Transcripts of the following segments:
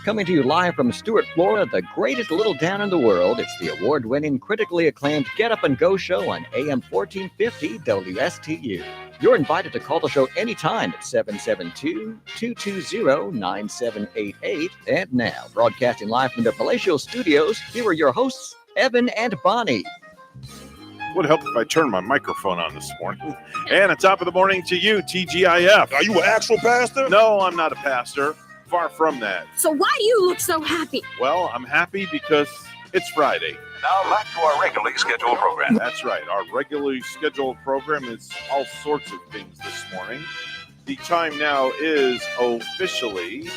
Coming to you live from Stuart, Florida, the greatest little town in the world, it's the award-winning, critically acclaimed Get Up and Go show on AM 1450 WSTU. You're invited to call the show anytime at 772-220-9788. And now, broadcasting live from their palatial studios, here are your hosts, Evan and Bonnie. Would help if I turned my microphone on this morning. And a top of the morning to you, TGIF. Are you an actual pastor? No, I'm not a pastor. Far from that. So why do you look so happy? Well, I'm happy because it's Friday. Now back to our regularly scheduled program. That's right. Our regularly scheduled program is all sorts of things this morning. The time now is officially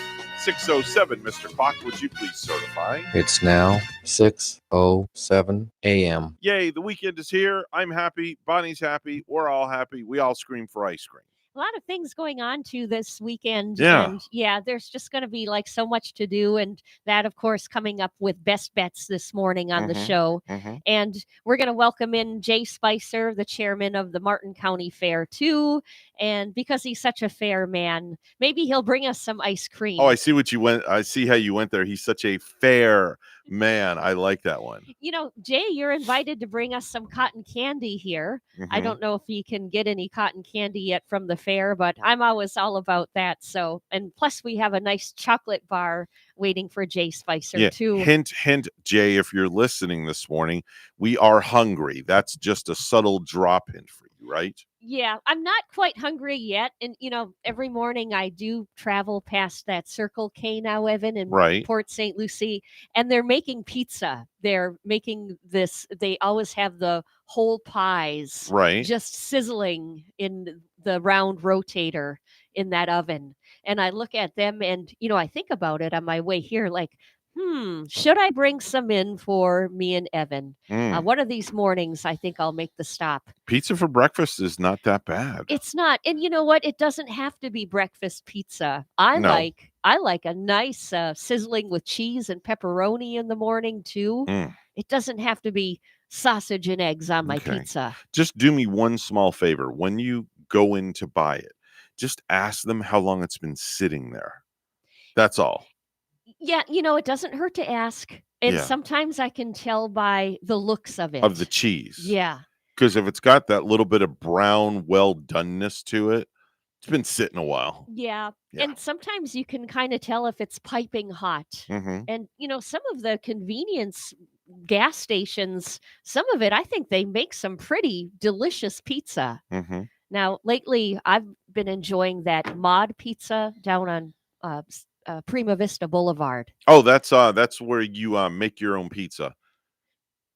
6:07. Mr. Clock, would you please certify? It's now 6:07 a.m. Yay, the weekend is here. I'm happy. Bonnie's happy. We're all happy. We all scream for ice cream. A lot of things going on too this weekend. Yeah. And there's just going to be like so much to do. And that, of course, coming up with Best Bets this morning on the show. And we're going to welcome in Jay Spicer, the chairman of the Martin County Fair, too. And because he's such a fair man, maybe he'll bring us some ice cream. Oh, I see what you went. I see how you went there. He's such a fair man. I like that one. You know, Jay, you're invited to bring us some cotton candy here. I don't know if you can get any cotton candy yet from the fair, but I'm always all about that. So, and plus we have a nice chocolate bar waiting for Jay Spicer too. Hint, hint, Jay, if you're listening this morning, we are hungry. That's just a subtle drop hint for you, right? Yeah, I'm not quite hungry yet. And, you know, every morning I do travel past that Circle K now, Evan, in Port St. Lucie, and they're making pizza. They're making this, they always have the whole pies just sizzling in the round rotator in that oven. And I look at them and, you know, I think about it on my way here, like, should I bring some in for me and Evan? One of these mornings, I think I'll make the stop. Pizza for breakfast is not that bad. It's not. And you know what? It doesn't have to be breakfast pizza. I like a nice sizzling with cheese and pepperoni in the morning, too. It doesn't have to be sausage and eggs on my pizza. Just do me one small favor. When you go in to buy it, just ask them how long it's been sitting there. That's all. Yeah, you know, it doesn't hurt to ask. And sometimes I can tell by the looks of it. Of the cheese. Yeah. Because if it's got that little bit of brown well-doneness to it, it's been sitting a while. Yeah. And sometimes you can kind of tell if it's piping hot. And, you know, some of the convenience gas stations, some of it, I think they make some pretty delicious pizza. Now, lately, I've been enjoying that Mod Pizza down on Prima Vista Boulevard. Oh, that's where you make your own pizza,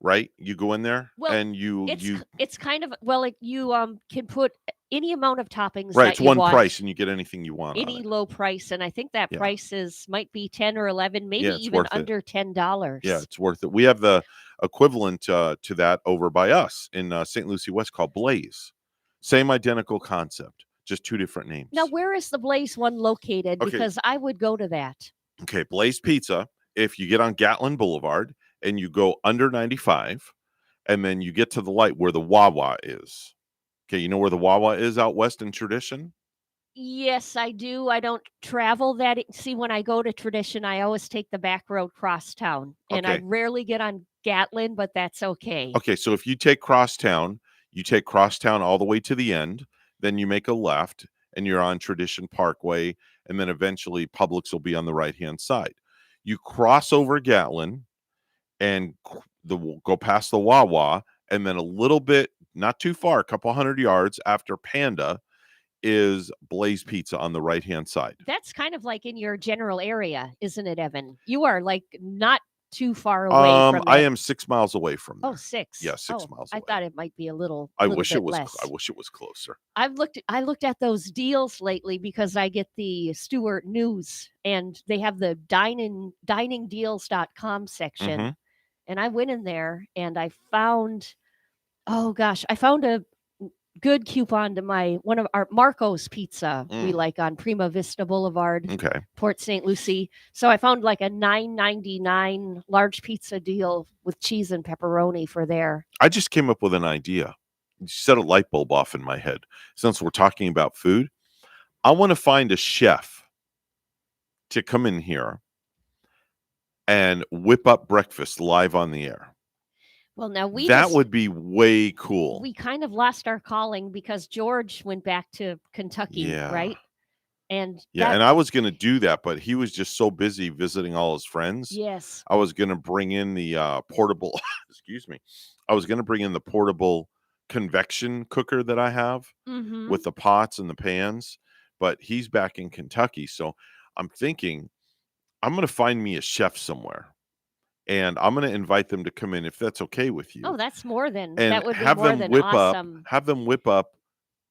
right? You go in there and it's kind of you can put any amount of toppings. Right, it's one price, and you get anything you want. Any low price, and I think that price might be 10 or 11, maybe even under $10. Yeah, it's worth it. We have the equivalent to that over by us in St. Lucie West called Blaze. Same identical concept. Just two different names. Now, where is the Blaze one located? Because I would go to that. Okay, Blaze Pizza. If you get on Gatlin Boulevard and you go under 95, and then you get to the light where the Wawa is. Okay, you know where the Wawa is out west in Tradition? Yes, I do. I don't travel that. See, when I go to Tradition, I always take the back road cross town. And I rarely get on Gatlin, but that's okay. Okay, so if you take Crosstown, all the way to the end. Then you make a left and you're on Tradition Parkway, and then eventually Publix will be on the right-hand side. You cross over Gatlin and go past the Wawa, and then a little bit, not too far, a couple hundred yards after Panda is Blaze Pizza on the right-hand side. That's kind of like in your general area, isn't it, Evan? You are like not too far away from I am 6 miles away from there. Oh, 6. Yeah, 6 miles away. I thought it might be a little I wish it was closer. I looked at those deals lately because I get the Stewart News, and they have the diningdeals.com section. And I went in there and I found a good coupon to one of our Marco's Pizza we like on Prima Vista Boulevard, Port St. Lucie. So I found like a $9.99 large pizza deal with cheese and pepperoni for there. I just came up with an idea. You set a light bulb off in my head. Since we're talking about food, I want to find a chef to come in here and whip up breakfast live on the air. Well, now That would be way cool. We kind of lost our calling because George went back to Kentucky, right? And and I was going to do that, but he was just so busy visiting all his friends. Yes. I was going to bring in the portable, excuse me. I was going to bring in the portable convection cooker that I have with the pots and the pans, but he's back in Kentucky. So I'm thinking I'm going to find me a chef somewhere. And I'm going to invite them to come in if that's okay with you. Oh, that's more than and that would be have more them than whip awesome. have them whip up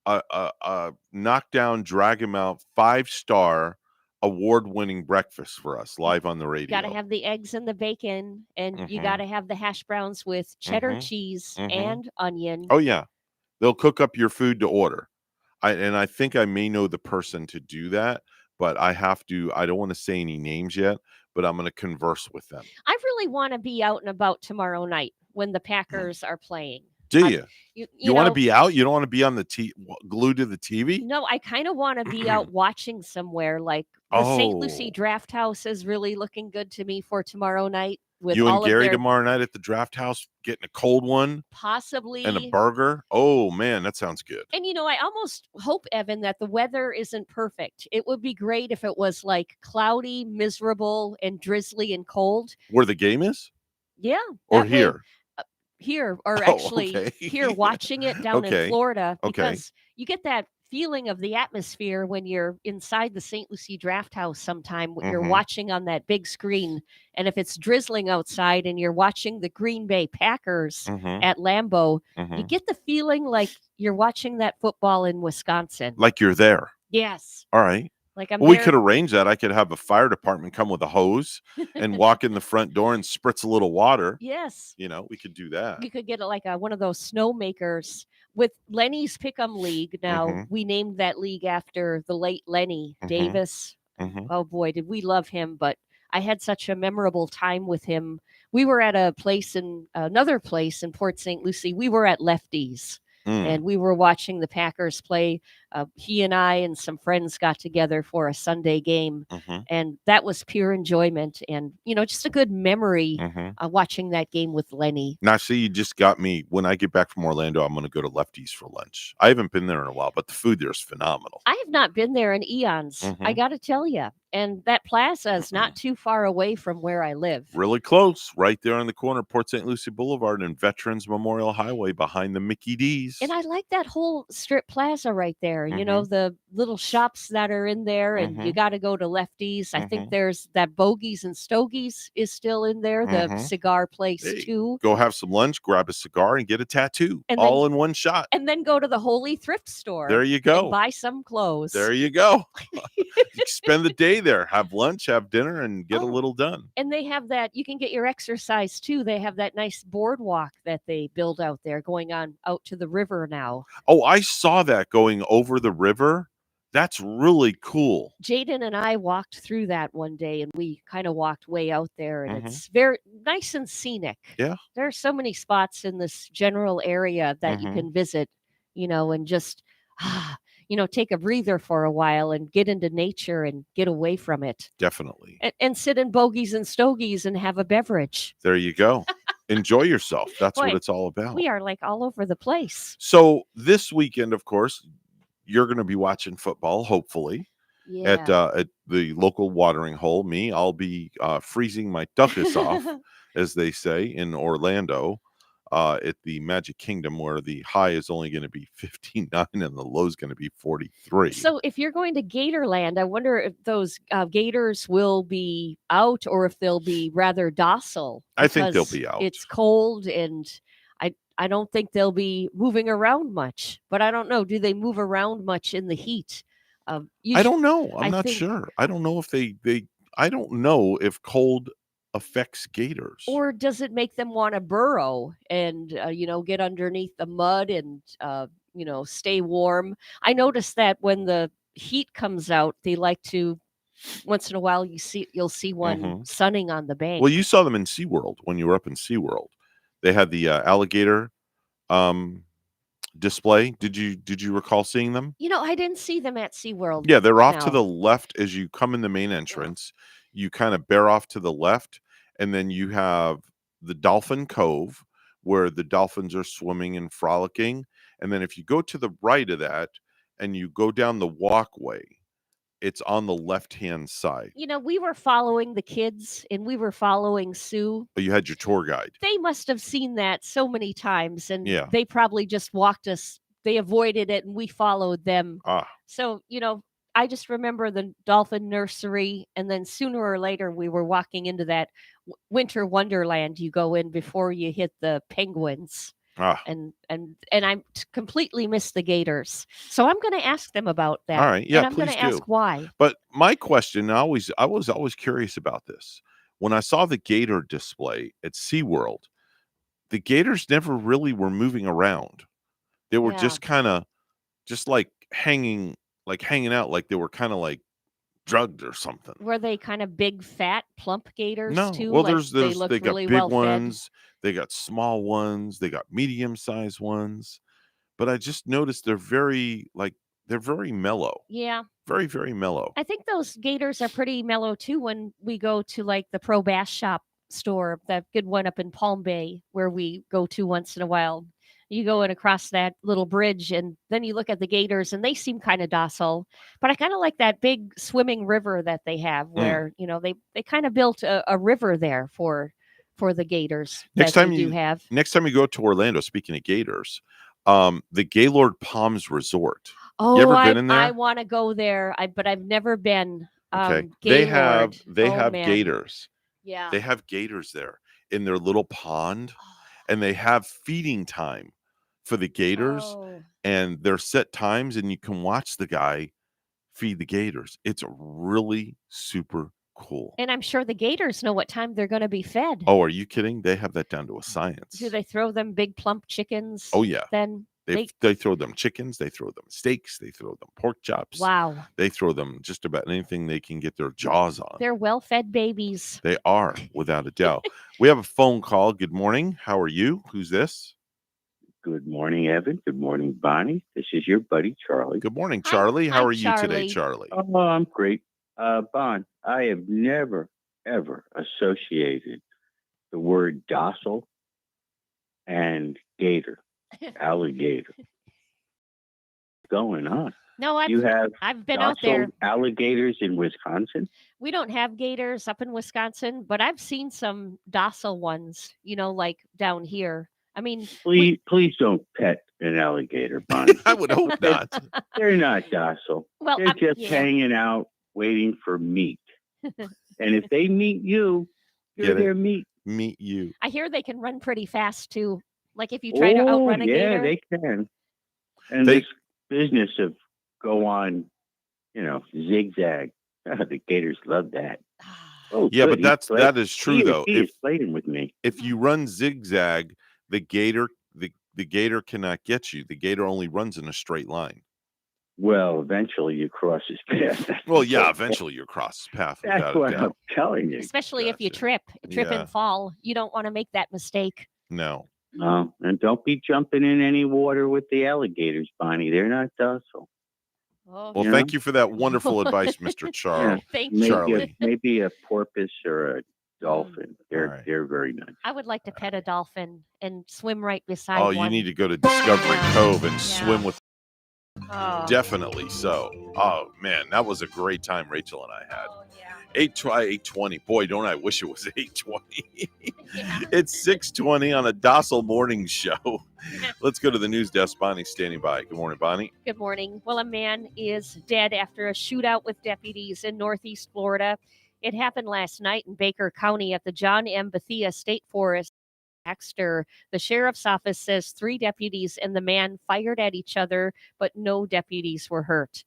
a knockdown, drag him out 5-star award-winning breakfast for us live on the radio. Got to have the eggs and the bacon, and you got to have the hash browns with cheddar cheese and onion. Oh yeah, they'll cook up your food to order. I think I may know the person to do that, but I don't want to say any names yet, but I'm going to converse with them. I really want to be out and about tomorrow night when the Packers are playing. Do you? You want to be out? You don't want to be on the glued to the TV? No, I kind of want to be out watching somewhere. Like the St. Lucie Draft House is really looking good to me for tomorrow night. With you all and Gary of their, tomorrow night at the Draft House, getting a cold one, possibly, and a burger. Oh man, that sounds good. And I almost hope, Evan, that the weather isn't perfect. It would be great if it was like cloudy, miserable, and drizzly and cold. Where the game is? Yeah. Or here? Here, or actually here, watching it down in Florida, because you get that feeling of the atmosphere when you're inside the St. Lucie Draft House sometime, when you're watching on that big screen. And if it's drizzling outside and you're watching the Green Bay Packers at Lambeau, you get the feeling like you're watching that football in Wisconsin. Like you're there. Yes. All right. Like we could arrange that. I could have a fire department come with a hose and walk in the front door and spritz a little water. Yes. We could do that. You could get one of those snow makers with Lenny's Pick'em League. Now, we named that league after the late Lenny Davis. Oh boy, did we love him. But I had such a memorable time with him. We were at another place in Port St. Lucie. We were at Lefty's. And we were watching the Packers play. He and I and some friends got together for a Sunday game. And that was pure enjoyment. And, just a good memory watching that game with Lenny. Now, see, you just got me. When I get back from Orlando, I'm going to go to Lefty's for lunch. I haven't been there in a while, but the food there is phenomenal. I have not been there in eons. I got to tell you. And that plaza is not too far away from where I live. Really close, right there on the corner of Port St. Lucie Boulevard and Veterans Memorial Highway behind the Mickey D's. And I like that whole strip plaza right there. The little shops that are in there, and you got to go to Lefty's. I think there's that Bogies and Stogies is still in there, the cigar place too. Go have some lunch, grab a cigar, and get a tattoo all in one shot. And then go to the Holy Thrift Store. There you go. And buy some clothes. There you go. You spend the day there, have lunch, have dinner, and get a little done. And they have that, you can get your exercise too. They have that nice boardwalk that they build out there going on out to the river now. Oh, I saw that going over the river. That's really cool. Jaden and I walked through that one day, and we kind of walked way out there, and it's very nice and scenic. Yeah. There are so many spots in this general area that you can visit, and just take a breather for a while and get into nature and get away from it. Definitely. And sit in Bogies and Stogies and have a beverage. There you go. Enjoy yourself. That's what it's all about. We are like all over the place. So this weekend, of course, you're going to be watching football, hopefully, at the local watering hole. I'll be freezing my duckus off, as they say, in Orlando. At the Magic Kingdom, where the high is only going to be 59 and the low is going to be 43. So if you're going to Gatorland, I wonder if those gators will be out or if they'll be rather docile. I think they'll be out. It's cold, and I don't think they'll be moving around much. But I don't know. Do they move around much in the heat? I don't know. I'm not sure. I don't know if they I don't know if cold affects gators, or does it make them want to burrow and get underneath the mud and stay warm? I noticed that when the heat comes out, they like to, once in a while you'll see one sunning on the bank. Well, you saw them in SeaWorld when you were up in SeaWorld. They had the alligator display. Did you recall seeing them? I didn't see them at SeaWorld. Yeah, they're off to the left as you come in the main entrance. You kind of bear off to the left, and then you have the Dolphin Cove, where the dolphins are swimming and frolicking. And then if you go to the right of that and you go down the walkway, it's on the left-hand side. We were following the kids and we were following Sue. But you had your tour guide. They must have seen that so many times, and Yeah. they probably just walked us. They avoided it and we followed them. So, I just remember the dolphin nursery, and then sooner or later we were walking into that winter wonderland you go in before you hit the penguins. And I completely missed the gators. So I'm going to ask them about that. All right. Yeah, and I'm going to ask why. But my question, I was always curious about this. When I saw the gator display at SeaWorld, the gators never really were moving around. They were just kind of hanging out, like they were kind of like drugged or something. Were they kind of big, fat, plump gators too? Well, like they got really big ones, they got small ones, they got medium-sized ones. But I just noticed they're very mellow. Yeah. Very, very mellow. I think those gators are pretty mellow too when we go to like the Pro Bass Shop store, that good one up in Palm Bay where we go to once in a while. You go in across that little bridge and then you look at the gators and they seem kind of docile. But I kind of like that big swimming river that they have where, they kind of built a river there for the gators. Next time you go to Orlando, speaking of gators, the Gaylord Palms Resort. Oh, you ever been in there? I want to go there, but I've never been. Okay. Gaylord. They have gators. Yeah. They have gators there in their little pond, and they have feeding time for the gators, and they're set times, and you can watch the guy feed the gators. It's really super cool. And I'm sure the gators know what time they're going to be fed. Oh, are you kidding? They have that down to a science. Do they throw them big plump chickens? Oh, yeah. Then they throw them chickens, they throw them steaks, they throw them pork chops. Wow. They throw them just about anything they can get their jaws on. They're well-fed babies. They are, without a doubt. We have a phone call. Good morning. How are you? Who's this? Good morning, Evan. Good morning, Bonnie. This is your buddy, Charlie. Good morning, Charlie. How are you today, Charlie? Oh, I'm great. Bon, I have never, ever associated the word docile and gator, alligator. Going on? No, I've been out there. Alligators in Wisconsin? We don't have gators up in Wisconsin, but I've seen some docile ones, like down here. I mean, please don't pet an alligator, Bonnie. I would hope not. They're not docile. Well, they're just hanging out, waiting for meat. And if they meet you, you're their meat. Meet you. I hear they can run pretty fast too. Like if you try to outrun a gator. Yeah, they can. And this business of go on, zigzag. The gators love that. Oh, yeah, good. but that is true though. He is playing with me. If you run zigzag, the gator cannot get you. The gator only runs in a straight line. Well, eventually you cross his path. Well, yeah, eventually you cross his path. That's what I'm telling you. Especially if you trip and fall. You don't want to make that mistake. No. No, and don't be jumping in any water with the alligators, Bonnie. They're not docile. Oh, well, thank you for that wonderful advice, Mr. Charles. Thank you. Charlie. Maybe a porpoise or a dolphin. They're very nice. I would like to pet a dolphin and swim right beside one. Oh, you need to go to Discovery Cove and swim with. Definitely so. Oh man, that was a great time Rachel and I had. 8:20. Boy, don't I wish it was 8:20. It's 6:20 on a docile morning show. Let's go to the news desk. Bonnie's standing by. Good morning, Bonnie. Good morning. Well, a man is dead after a shootout with deputies in Northeast Florida. It happened last night in Baker County at the John M. Bethia State Forest. Baxter. The sheriff's office says 3 deputies and the man fired at each other, but no deputies were hurt.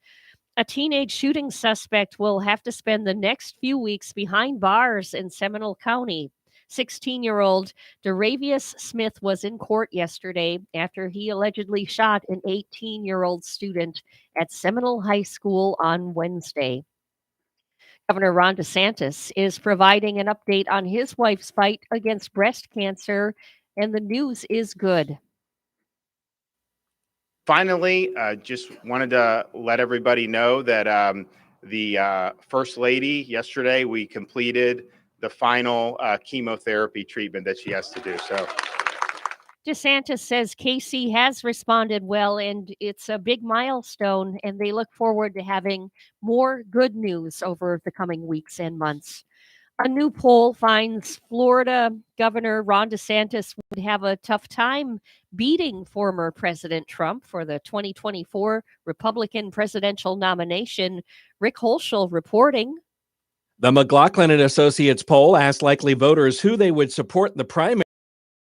A teenage shooting suspect will have to spend the next few weeks behind bars in Seminole County. 16-year-old Daravius Smith was in court yesterday after he allegedly shot an 18-year-old student at Seminole High School on Wednesday. Governor Ron DeSantis is providing an update on his wife's fight against breast cancer, and the news is good. Finally, just wanted to let everybody know that the First Lady, yesterday we completed the final chemotherapy treatment that she has to do. So DeSantis says Casey has responded well, and it's a big milestone, and they look forward to having more good news over the coming weeks and months. A new poll finds Florida Governor Ron DeSantis would have a tough time beating former President Trump for the 2024 Republican presidential nomination. Rick Holschel reporting. The McLaughlin and Associates poll asked likely voters who they would support in the primary.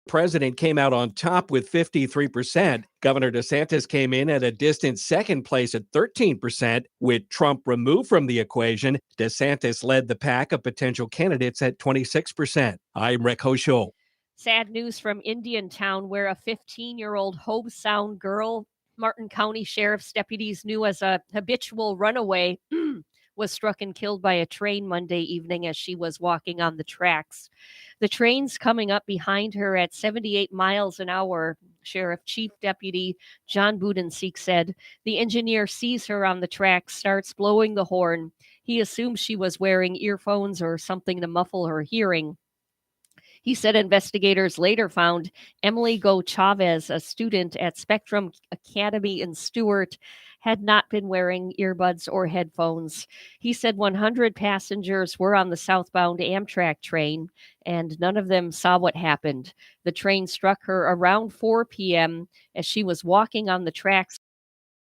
The president came out on top with 53%. Governor DeSantis came in at a distant second place at 13%. With Trump removed from the equation, DeSantis led the pack of potential candidates at 26%. I'm Rick Hochul. Sad news from Indiantown, where a 15-year-old Hobe Sound girl, Martin County Sheriff's deputies knew as a habitual runaway, was struck and killed by a train Monday evening as she was walking on the tracks. The train's coming up behind her at 78 miles an hour, Sheriff Chief Deputy John Budenseek said. The engineer sees her on the tracks, starts blowing the horn. He assumes she was wearing earphones or something to muffle her hearing. He said investigators later found Emily Go Chavez, a student at Spectrum Academy in Stewart, had not been wearing earbuds or headphones. He said 100 passengers were on the southbound Amtrak train, and none of them saw what happened. The train struck her around 4 p.m. as she was walking on the tracks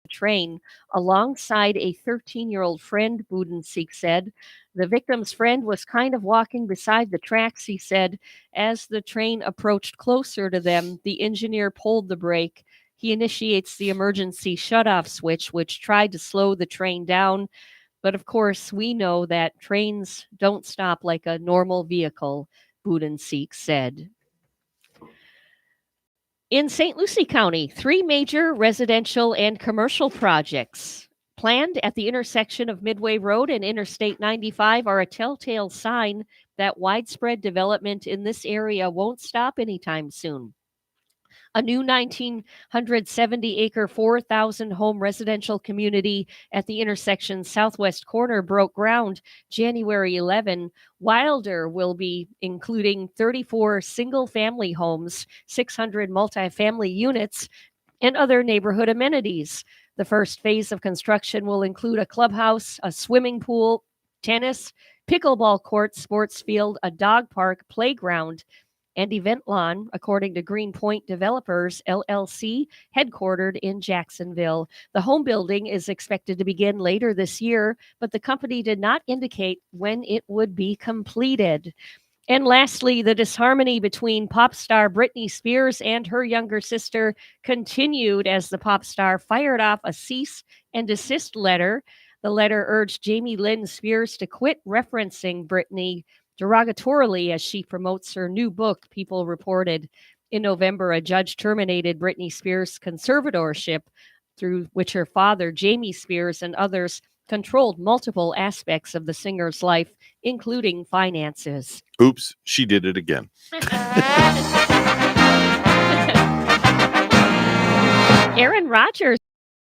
train alongside a 13-year-old friend, Budenseek said. The victim's friend was kind of walking beside the tracks, he said. As the train approached closer to them, the engineer pulled the brake. He initiates the emergency shutoff switch, which tried to slow the train down. But of course, we know that trains don't stop like a normal vehicle, Budenseek said. In St. Lucie County, 3 major residential and commercial projects planned at the intersection of Midway Road and Interstate 95 are a telltale sign that widespread development in this area won't stop anytime soon. A new 1,970-acre, 4,000-home residential community at the intersection's southwest corner broke ground January 11. Wilder will be including 34 single-family homes, 600 multifamily units, and other neighborhood amenities. The first phase of construction will include a clubhouse, a swimming pool, tennis, pickleball court, sports field, a dog park, playground, and event lawn, according to Greenpoint Developers, LLC, headquartered in Jacksonville. The home building is expected to begin later this year, but the company did not indicate when it would be completed. And lastly, the disharmony between pop star Britney Spears and her younger sister continued as the pop star fired off a cease and desist letter. The letter urged Jamie Lynn Spears to quit referencing Britney derogatorily as she promotes her new book, People reported. In November, a judge terminated Britney Spears' conservatorship, through which her father, Jamie Spears, and others controlled multiple aspects of the singer's life, including finances. Oops, she did it again. Aaron Rodgers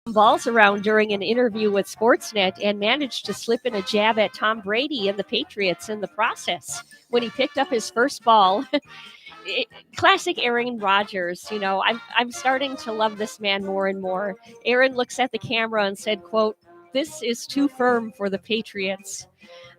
balls around during an interview with Sportsnet and managed to slip in a jab at Tom Brady and the Patriots in the process. When he picked up his first ball, classic Aaron Rodgers, I'm starting to love this man more and more. Aaron looks at the camera and said, quote, "This is too firm for the Patriots."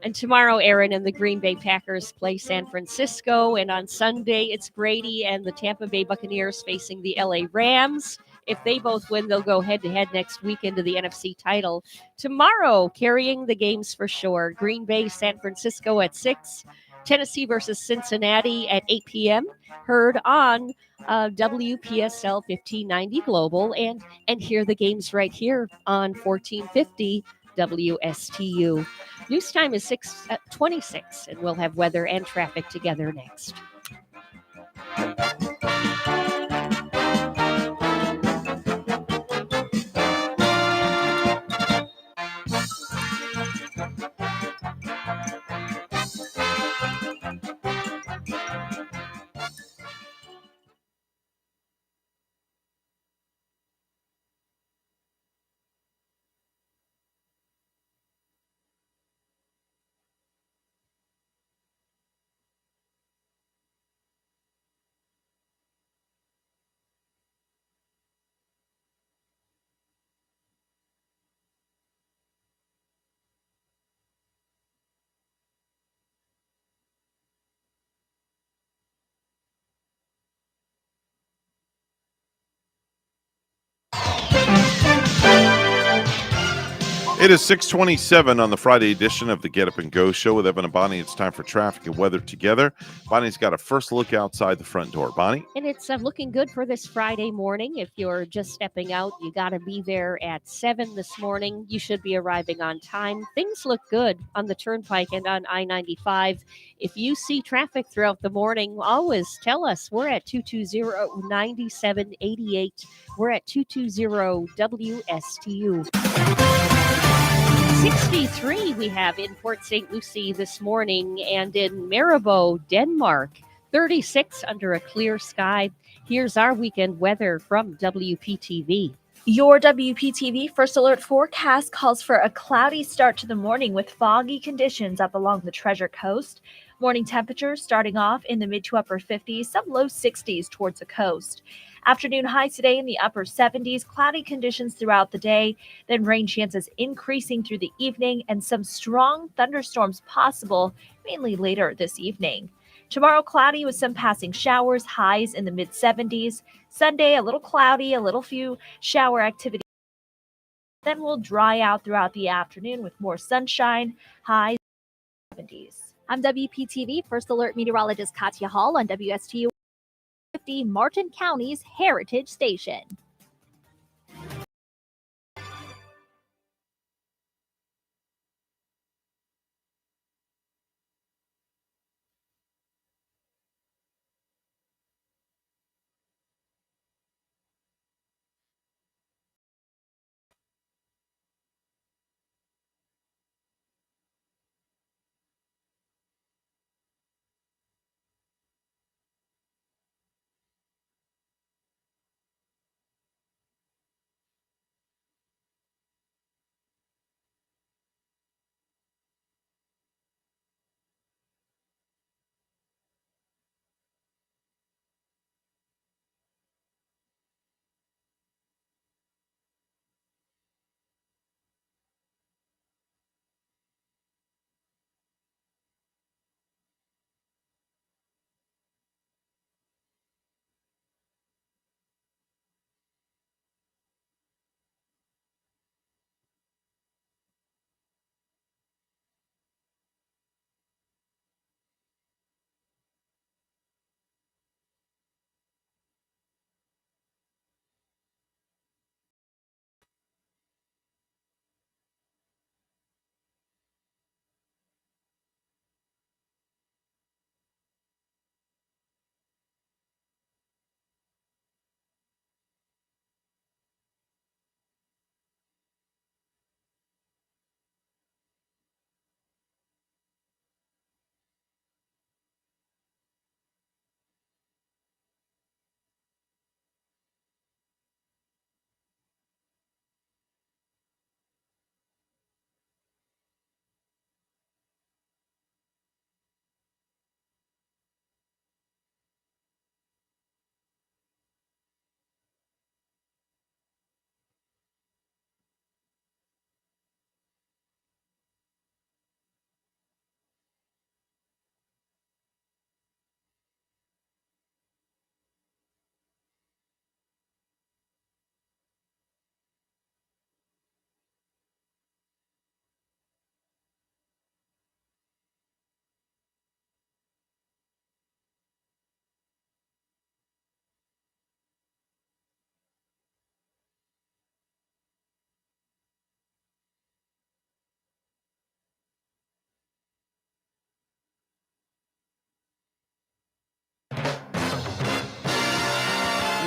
And tomorrow, Aaron and the Green Bay Packers play San Francisco. And on Sunday, it's Brady and the Tampa Bay Buccaneers facing the LA Rams. If they both win, they'll go head-to-head next week into the NFC title. Tomorrow, carrying the games for sure. Green Bay, San Francisco at 6. Tennessee versus Cincinnati at 8 p.m. Heard on WPSL 1590 Global. And hear the games right here on 1450 WSTU. News time is 6:26, and we'll have weather and traffic together next. It is 6:27 on the Friday edition of the Get Up and Go show with Evan and Bonnie. It's time for traffic and weather together. Bonnie's got a first look outside the front door. Bonnie? And it's looking good for this Friday morning. If you're just stepping out, you got to be there at 7 this morning. You should be arriving on time. Things look good on the Turnpike and on I-95. If you see traffic throughout the morning, always tell us. We're at 220-9788. We're at 220-WSTU. 63 we have in Port St. Lucie this morning, and in Maribor, Denmark, 36 under a clear sky. Here's our weekend weather from WPTV. Your WPTV First Alert forecast calls for a cloudy start to the morning with foggy conditions up along the Treasure Coast. Morning temperatures starting off in the mid to upper 50s, some low 60s towards the coast. Afternoon highs today in the upper 70s, cloudy conditions throughout the day, then rain chances increasing through the evening and some strong thunderstorms possible, mainly later this evening. Tomorrow, cloudy with some passing showers, highs in the mid 70s. Sunday, a little cloudy, a little few shower activity. Then we'll dry out throughout the afternoon with more sunshine, highs in the 70s. I'm WPTV First Alert meteorologist Katya Hall on WSTU 50, Martin County's Heritage Station.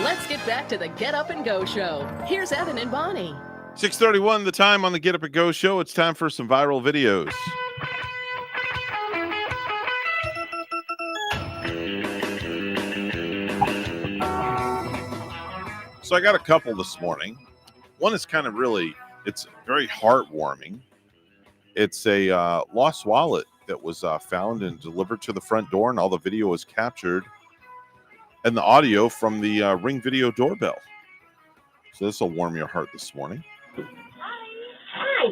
Let's get back to the Get Up and Go show. Here's Evan and Bonnie. 6:31 the time on the Get Up and Go show. It's time for some viral videos. So I got a couple this morning. One is kind of it's very heartwarming. It's a lost wallet that was found and delivered to the front door, and all the video was captured and the audio from the Ring video doorbell. So this will warm your heart this morning. Hi.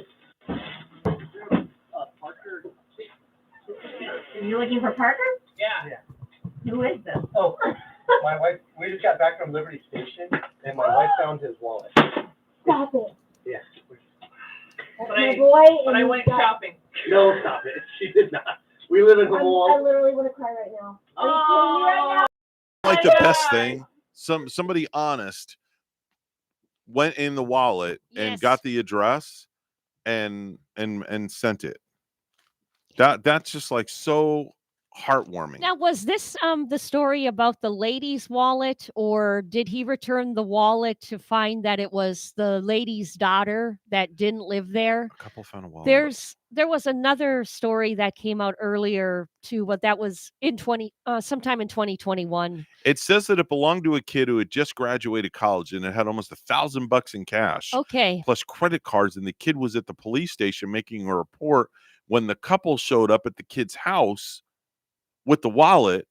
Parker. Are you looking for Parker? Yeah. Who is this? Oh, my wife, we just got back from Liberty Station, and my wife found his wallet. Stop it. Yeah. But I went shopping. No, stop it. She did not. We live in the mall. I literally want to cry right now. Are you kidding me right now? Like the best thing, somebody honest went in the wallet and got the address and sent it. That's just like so heartwarming. Now, was this the story about the lady's wallet, or did he return the wallet to find that it was the lady's daughter that didn't live there? A couple found a wallet. There was another story that came out earlier too, but that was in sometime in 2021. It says that it belonged to a kid who had just graduated college and it had almost $1,000 in cash. Okay. Plus credit cards, and the kid was at the police station making a report when the couple showed up at the kid's house with the wallet,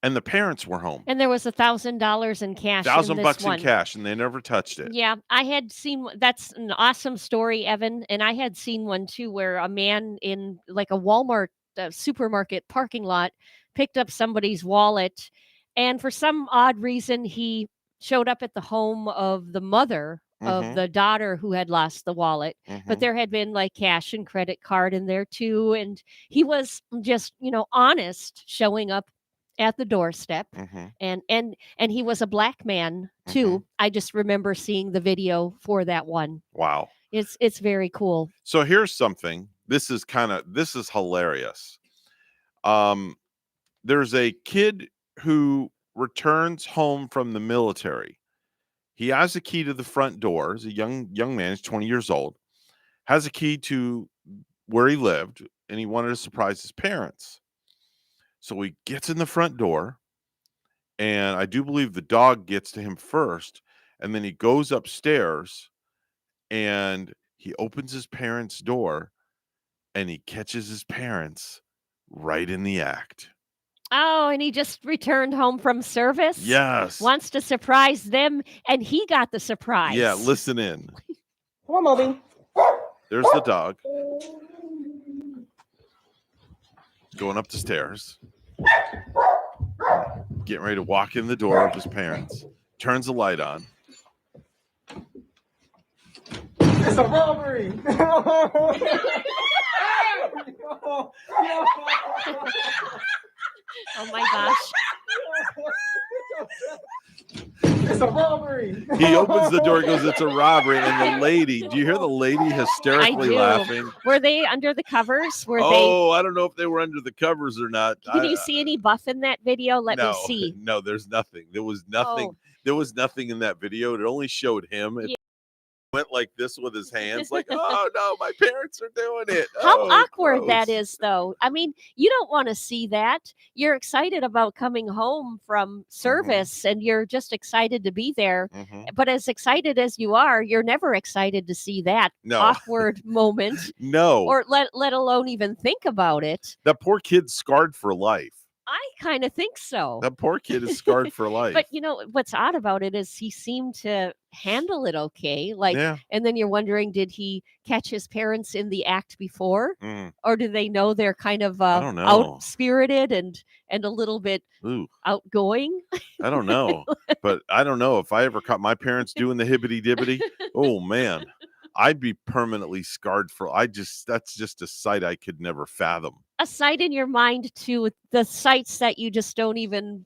and the parents were home. And there was $1,000 in cash. $1,000 in cash, and they never touched it. Yeah, I had seen. That's an awesome story, Evan. And I had seen one too, where a man in like a Walmart supermarket parking lot picked up somebody's wallet, and for some odd reason, he showed up at the home of the mother of the daughter who had lost the wallet, but there had been like cash and credit card in there too, and he was just honest, showing up at the doorstep, and he was a black man too. I just remember seeing the video for that one. Wow, it's very cool. So here's something. This is hilarious. There's a kid who returns home from the military. He has a key to the front door. He's a young man. He's 20 years old. Has a key to where he lived, and he wanted to surprise his parents. So he gets in the front door, and I do believe the dog gets to him first, and then he goes upstairs, and he opens his parents' door, and he catches his parents right in the act. Oh, and he just returned home from service? Yes. Wants to surprise them, and he got the surprise. Yeah, listen in. Come on, Moby. There's the dog. Going up the stairs. Getting ready to walk in the door of his parents. Turns the light on. It's a robbery. Oh my gosh. It's a robbery. He opens the door, goes, it's a robbery. And the lady, do you hear the lady hysterically laughing? Were they under the covers? I don't know if they were under the covers or not. Can you see any buff in that video? Let me see. No, there's nothing. There was nothing. Oh. There was nothing in that video. It only showed him. It went like this with his hands, like, oh no, my parents are doing it. How awkward gross. that is, though. I mean, you don't want to see that. You're excited about coming home from service, and you're just excited to be there. But as excited as you are, you're never excited to see that awkward moment. No. Or let alone even think about it. That poor kid's scarred for life. I kind of think so. That poor kid is scarred for life. But what's odd about it is he seemed to handle it okay. And then you're wondering, did he catch his parents in the act before? Or do they know they're kind of out-spirited and a little bit outgoing? I don't know. But I don't know. If I ever caught my parents doing the hibbity-dibbity, oh man, I'd be permanently scarred for that's just a sight I could never fathom. A sight in your mind too, the sights that you just don't even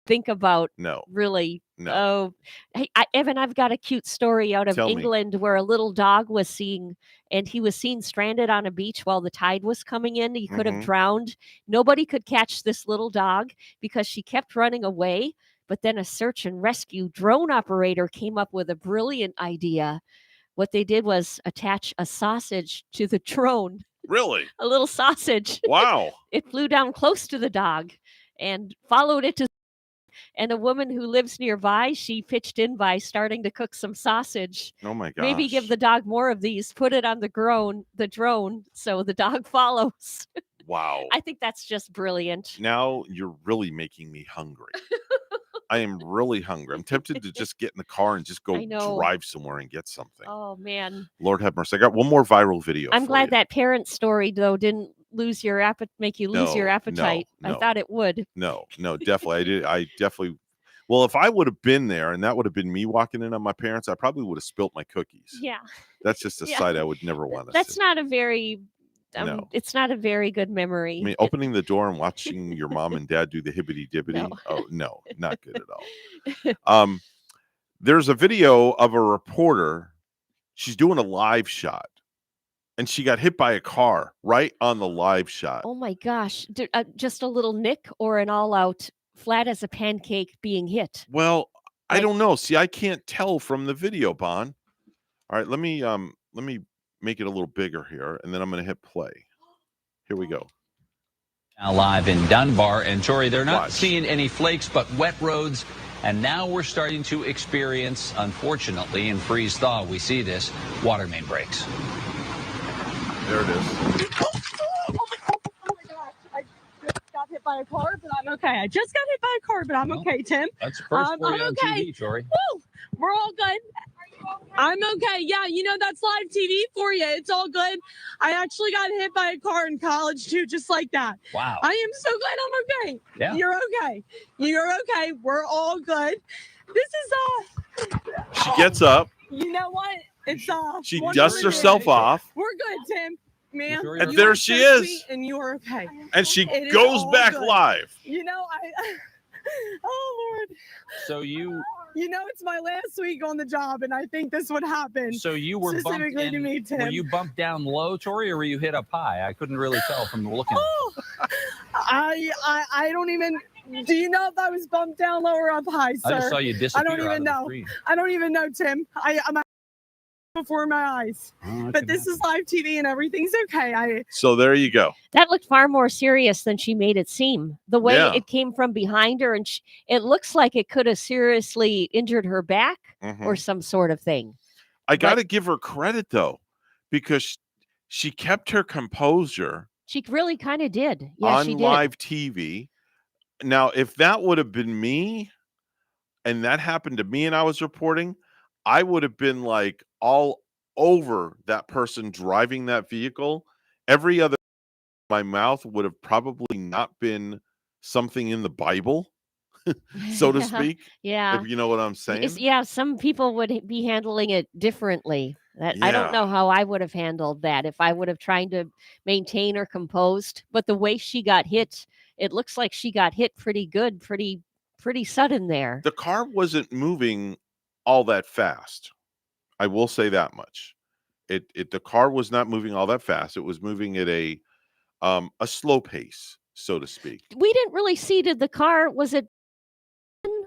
think about. No. Really. No. Oh, hey, Evan, I've got a cute story out of England where a little dog was seen stranded on a beach while the tide was coming in. He could have drowned. Nobody could catch this little dog because she kept running away. But then a search and rescue drone operator came up with a brilliant idea. What they did was attach a sausage to the drone. Really? A little sausage. Wow. It flew down close to the dog and followed it to. And a woman who lives nearby, she pitched in by starting to cook some sausage. Oh my gosh. Maybe give the dog more of these, put it on the drone, so the dog follows. Wow. I think that's just brilliant. Now you're really making me hungry. I am really hungry. I'm tempted to just get in the car and just go drive somewhere and get something. Oh, man. Lord have mercy. I got one more viral video. I'm glad that parent story, though, didn't make you lose your appetite. No. I thought it would. No, definitely. I definitely Well, if I would have been there and that would have been me walking in on my parents, I probably would have spilt my cookies. Yeah. That's just a sight I would never want to see. That's not a very No. It's not a very good memory. I mean, opening the door and watching your mom and dad do the hibbity dibbity. No. Oh, no, not good at all. There's a video of a reporter. She's doing a live shot and she got hit by a car right on the live shot. Oh my gosh. Just a little nick or an all out flat as a pancake being hit? Well, I don't know. See, I can't tell from the video, Bon. All right, let me make it a little bigger here, and then I'm going to hit play. Here we go. Now live in Dunbar, and Tori, they're not seeing any flakes, but wet roads. And now we're starting to experience, unfortunately, in freeze thaw, we see this, water main breaks. There it is. Got hit by a car, but I'm okay. I just got hit by a car, but I'm okay, Tim. That's the first for you on okay. TV, Tori. Woo! We're all good. I'm okay. Yeah, that's live TV for you. It's all good. I actually got hit by a car in college too, just like that. Wow. I am so glad I'm okay. Yeah. You're okay. You're okay. We're all good. This is She gets up. You know what? It's She dusts herself off. We're good, Tim. Man, And you there are she so is. sweet and you are okay. And she It is goes all back good. live. Oh Lord. So it's my last week on the job, and I think this would happen. So you were bumped specifically to in, me, Tim. were you bumped down low, Tori, or were you hit up high? I couldn't really tell from the looking. I don't even. Do you know if I was bumped down low or up high, sir? I just saw you disappear I don't out even of the know. screen. I don't even know, Tim. I'm before my eyes. But this is live TV and everything's okay. So there you go. That looked far more serious than she made it seem. The way it came from behind her, and it looks like it could have seriously injured her back or some sort of thing. I got to give her credit, though, because she kept her composure. She really kind of did. Yeah, on she did. live TV. Now, if that would have been me and that happened to me and I was reporting, I would have been like all over that person driving that vehicle. Every other my mouth would have probably not been something in the Bible, so to speak. Yeah. If you know what I'm saying. Yeah, some people would be handling it differently. I don't know how I would have handled that if I would have tried to maintain or composed. But the way she got hit, it looks like she got hit pretty good, pretty sudden there. The car wasn't moving all that fast. I will say that much. The car was not moving all that fast. It was moving at a slow pace, so to speak. We didn't really see. Did the car? Was it?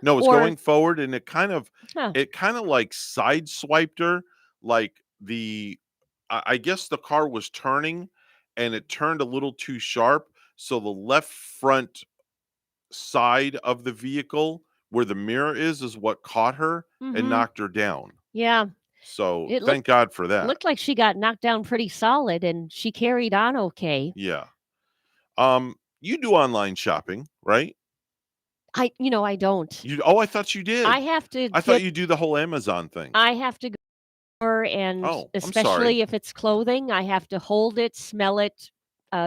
No, it's going forward, and it kind of like sideswiped her. Like I guess the car was turning, and it turned a little too sharp, so the left front side of the vehicle where the mirror is what caught her and knocked her down. Yeah. So thank God for that. Looked like she got knocked down pretty solid, and she carried on okay. Yeah. You do online shopping, right? I don't. I thought you did. I have to. I thought you do the whole Amazon thing. I have to go and especially if it's clothing, I have to hold it, smell it,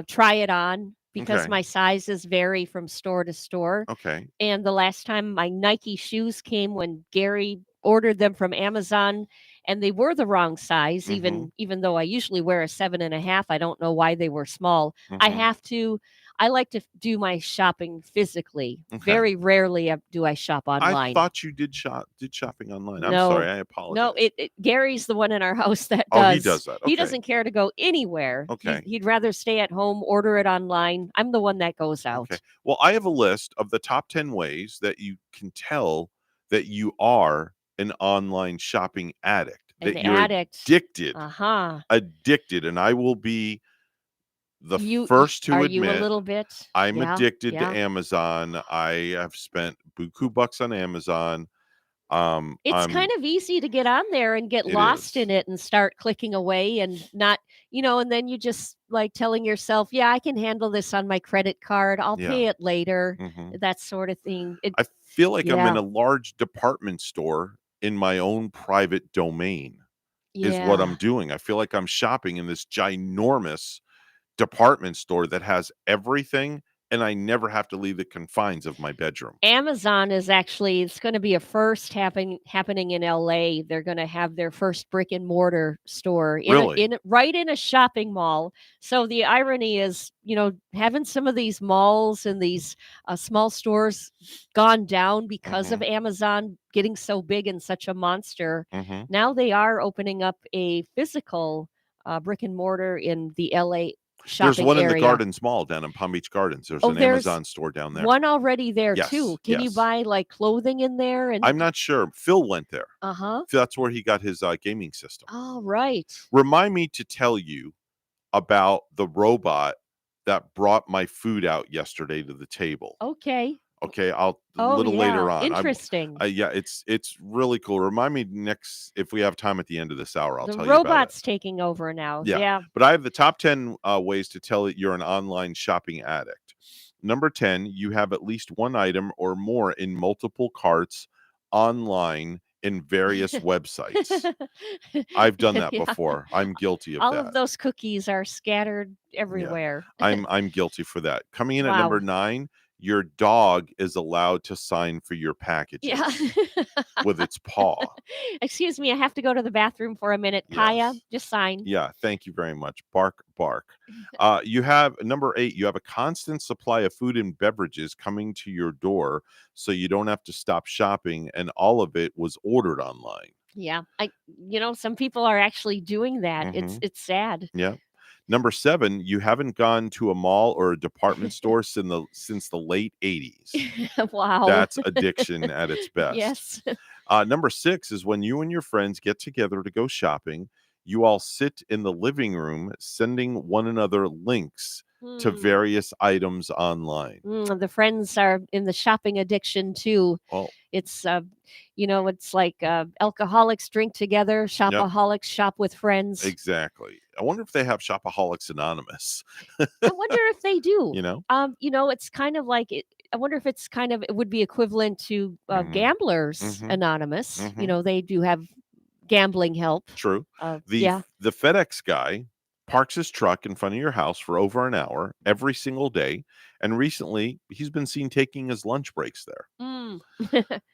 try it on because my sizes vary from store to store. Okay. And the last time my Nike shoes came when Gary ordered them from Amazon, and they were the wrong size, even though I usually wear a 7.5. I don't know why they were small. I like to do my shopping physically. Okay. Very rarely do I shop online. I thought you did shopping online. I'm No. sorry. I apologize. No, Gary's the one in our house that does. Oh, he does that. He Okay. doesn't care to go anywhere. Okay. He'd rather stay at home, order it online. I'm the one that goes out. Okay. Well, I have a list of the top 10 ways that you can tell that you are an online shopping addict. An that you're addict. addicted. Uh-huh. Addicted. And I will be the first to are admit you a little bit? I'm Yeah, addicted to yeah. Amazon. I have spent buku bucks on Amazon. It's kind of easy to get on there and get lost in it and start clicking away and not, and then you just like telling yourself, yeah, I can handle this on my credit card. I'll pay it later. That sort of thing. I feel like I'm in a large department store in my own private domain is what I'm doing. I feel like I'm shopping in this ginormous department store that has everything and I never have to leave the confines of my bedroom. Amazon is actually, it's going to be a first happening in LA. They're going to have their first brick and mortar store right in a shopping mall. So the irony is, having some of these malls and these small stores gone down because of Amazon getting so big and such a monster. Now they are opening up a physical brick and mortar in the LA shopping There's one area. in the Gardens Mall down in Palm Beach Gardens. There's an Amazon store down there. One already there too. Can you yes. buy like clothing in there? And I'm not sure. Phil went there. Uh-huh. That's where he got his gaming system. Oh, right. Remind me to tell you about the robot that brought my food out yesterday to the table. Okay. I'll a little later on. Interesting. It's really cool. Remind me next if we have time at the end of this hour. I'll tell you about it. The robot's taking over now. Yeah. But I have the top 10 ways to tell that you're an online shopping addict. Number 10, you have at least one item or more in multiple carts online in various websites. I've done that before. I'm guilty of All that. All of those cookies are scattered everywhere. Yeah. I'm guilty for that. Coming in at number 9, your dog is allowed to sign for your packages with its paw. Excuse me, I have to go to the bathroom for a minute. Yes. Kaya, just sign. Yeah, thank you very much. Bark, bark. You have number 8, you have a constant supply of food and beverages coming to your door, so you don't have to stop shopping, and all of it was ordered online. Yeah, some people are actually doing that. It's sad. Yeah. Number 7, you haven't gone to a mall or a department store since the late 80s. Wow. That's addiction at its best. Yes. Number 6 is when you and your friends get together to go shopping, you all sit in the living room sending one another links to various items online. The friends are in the shopping addiction too. Oh. It's it's like alcoholics drink together, shopaholics shop with friends. Exactly. I wonder if they have Shopaholics Anonymous. I wonder if they do. It's kind of like it. I wonder if it would be equivalent to Gamblers Anonymous. They do have gambling help. True. The FedEx guy parks his truck in front of your house for over an hour every single day. And recently, he's been seen taking his lunch breaks there.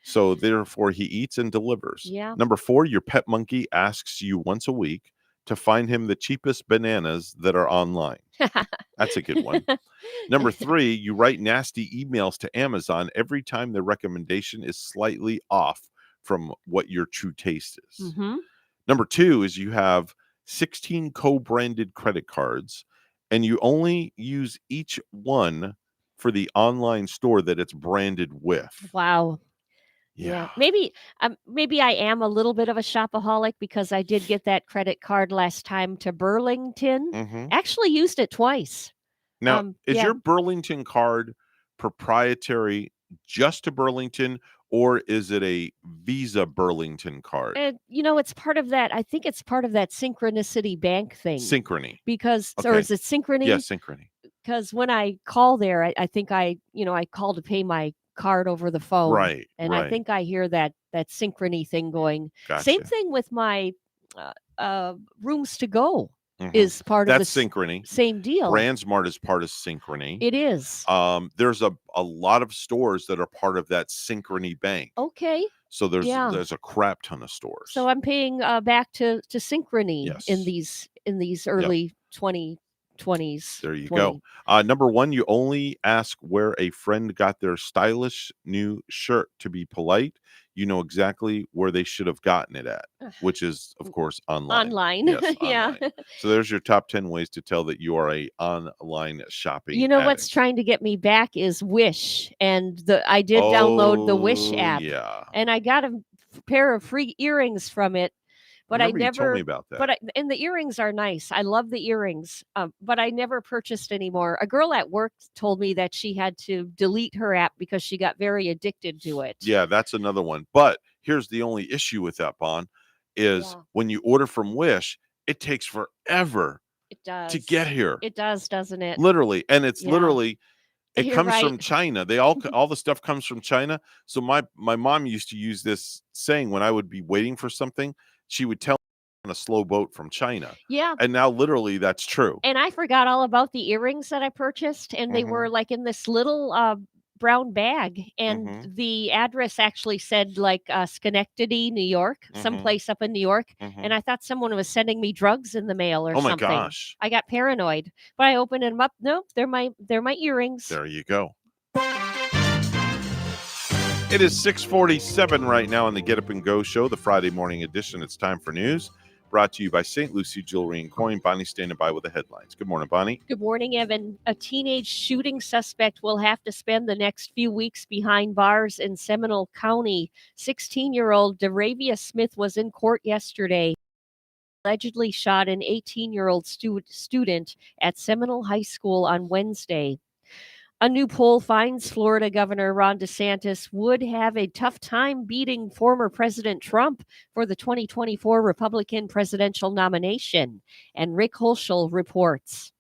So therefore, he eats and delivers. Yeah. Number 4, your pet monkey asks you once a week to find him the cheapest bananas that are online. That's a good one. Number 3, you write nasty emails to Amazon every time the recommendation is slightly off from what your true taste is. Number 2 is you have 16 co-branded credit cards, and you only use each one for the online store that it's branded with. Wow. Yeah. Maybe I am a little bit of a shopaholic because I did get that credit card last time to Burlington. Actually used it twice. Now, is your Burlington card proprietary just to Burlington, or is it a Visa Burlington card? It's part of that. I think it's part of that Synchronicity Bank thing. Synchrony. Because, or is it Synchrony? Yeah, Synchrony. Because when I call there, I think I call to pay my card over the phone. Right. And right. I think I hear that Synchrony thing going. Gotcha. Same thing with my rooms to go. Is part That's of the Synchrony. Same deal. BrandsMart is part of Synchrony. It is. There's a lot of stores that are part of that Synchrony bank. Okay. So there's a crap ton of stores. So I'm paying back to Synchrony Yes. in these early 2020s. There you go. Number 1, you only ask where a friend got their stylish new shirt. To be polite, you know exactly where they should have gotten it at, which is, of course, online. Online. Yes, Yeah. online. So there's your top 10 ways to tell that you are a online shopping What's addict. trying to get me back is Wish, and I did download the Wish app. Yeah. And I got a pair of free earrings from it. But I Remember you never told me about that. and the earrings are nice. I love the earrings. But I never purchased anymore. A girl at work told me that she had to delete her app because she got very addicted to it. Yeah, that's another one. But here's the only issue with that, Bon, is when you order from Wish, it takes forever It does. to get here. It does, doesn't it? Literally. And it's literally it You're comes right. from China. They all the stuff comes from China. So my mom used to use this saying when I would be waiting for something. She would tell a slow boat from China. Yeah. And now literally that's true. And I forgot all about the earrings that I purchased, and they were like in this little brown bag, and the address actually said like Schenectady, New York, someplace up in New York. And I thought someone was sending me drugs in the mail or Oh my something. gosh. I got paranoid, but I opened them up. Nope, they're my earrings. There you go. It is 6:47 right now on the Get Up and Go show, the Friday morning edition. It's time for news. Brought to you by St. Lucie Jewelry and Coin. Bonnie standing by with the headlines. Good morning, Bonnie. Good morning, Evan. A teenage shooting suspect will have to spend the next few weeks behind bars in Seminole County. 16-year-old Deravia Smith was in court yesterday. Allegedly shot an 18-year-old student at Seminole High School on Wednesday. A new poll finds Florida Governor Ron DeSantis would have a tough time beating former President Trump for the 2024 Republican presidential nomination. And Rick Holschel reports.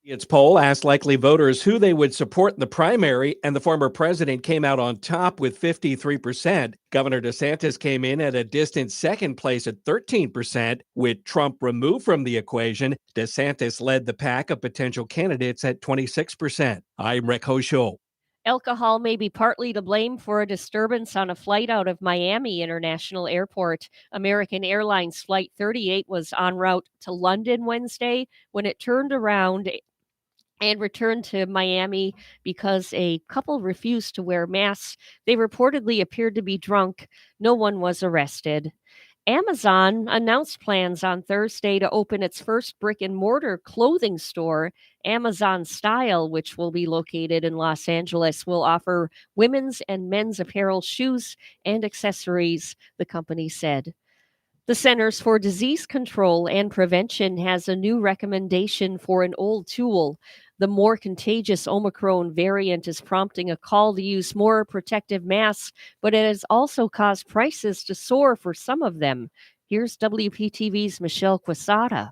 Its poll asked likely voters who they would support in the primary, and the former president came out on top with 53%. Governor DeSantis came in at a distant second place at 13%. With Trump removed from the equation, DeSantis led the pack of potential candidates at 26%. I'm Rick Hochul. Alcohol may be partly to blame for a disturbance on a flight out of Miami International Airport. American Airlines Flight 38 was en route to London Wednesday when it turned around and returned to Miami because a couple refused to wear masks. They reportedly appeared to be drunk. No one was arrested. Amazon announced plans on Thursday to open its first brick-and-mortar clothing store, Amazon Style, which will be located in Los Angeles, will offer women's and men's apparel, shoes, and accessories, the company said. The Centers for Disease Control and Prevention has a new recommendation for an old tool. The more contagious Omicron variant is prompting a call to use more protective masks, but it has also caused prices to soar for some of them. Here's WPTV's Michelle Quesada.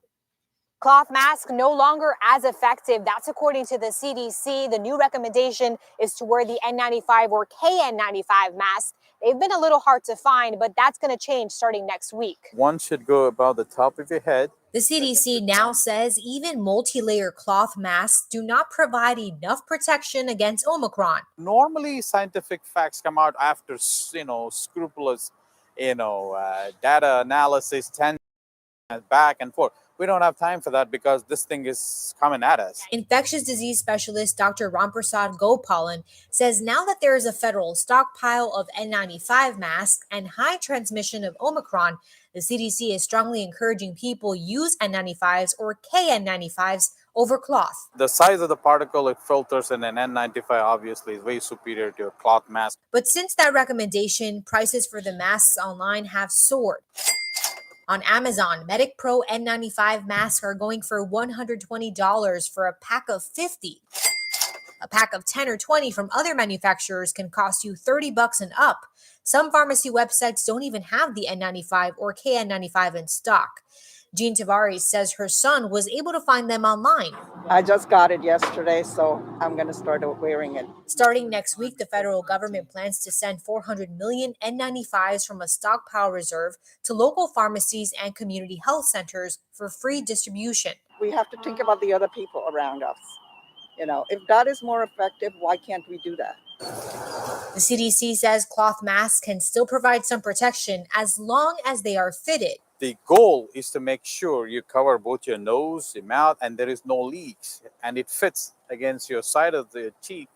Cloth masks no longer as effective. That's according to the CDC. The new recommendation is to wear the N95 or KN95 mask. They've been a little hard to find, but that's going to change starting next week. One should go above the top of your head. The CDC now says even multi-layer cloth masks do not provide enough protection against Omicron. Normally, scientific facts come out after, scrupulous, data analysis, 10 back and forth. We don't have time for that because this thing is coming at us. Infectious disease specialist Dr. Ramprasad Gopalan says now that there is a federal stockpile of N95 masks and high transmission of Omicron, the CDC is strongly encouraging people use N95s or KN95s over cloth. The size of the particle it filters in an N95 obviously is way superior to a cloth mask. But since that recommendation, prices for the masks online have soared. On Amazon, Medic Pro N95 masks are going for $120 for a pack of 50. A pack of 10 or 20 from other manufacturers can cost you $30 and up. Some pharmacy websites don't even have the N95 or KN95 in stock. Jean Tavares says her son was able to find them online. I just got it yesterday, so I'm going to start wearing it. Starting next week, the federal government plans to send 400 million N95s from a stockpile reserve to local pharmacies and community health centers for free distribution. We have to think about the other people around us. If that is more effective, why can't we do that? The CDC says cloth masks can still provide some protection as long as they are fitted. The goal is to make sure you cover both your nose, your mouth, and there is no leaks, and it fits against your side of the cheek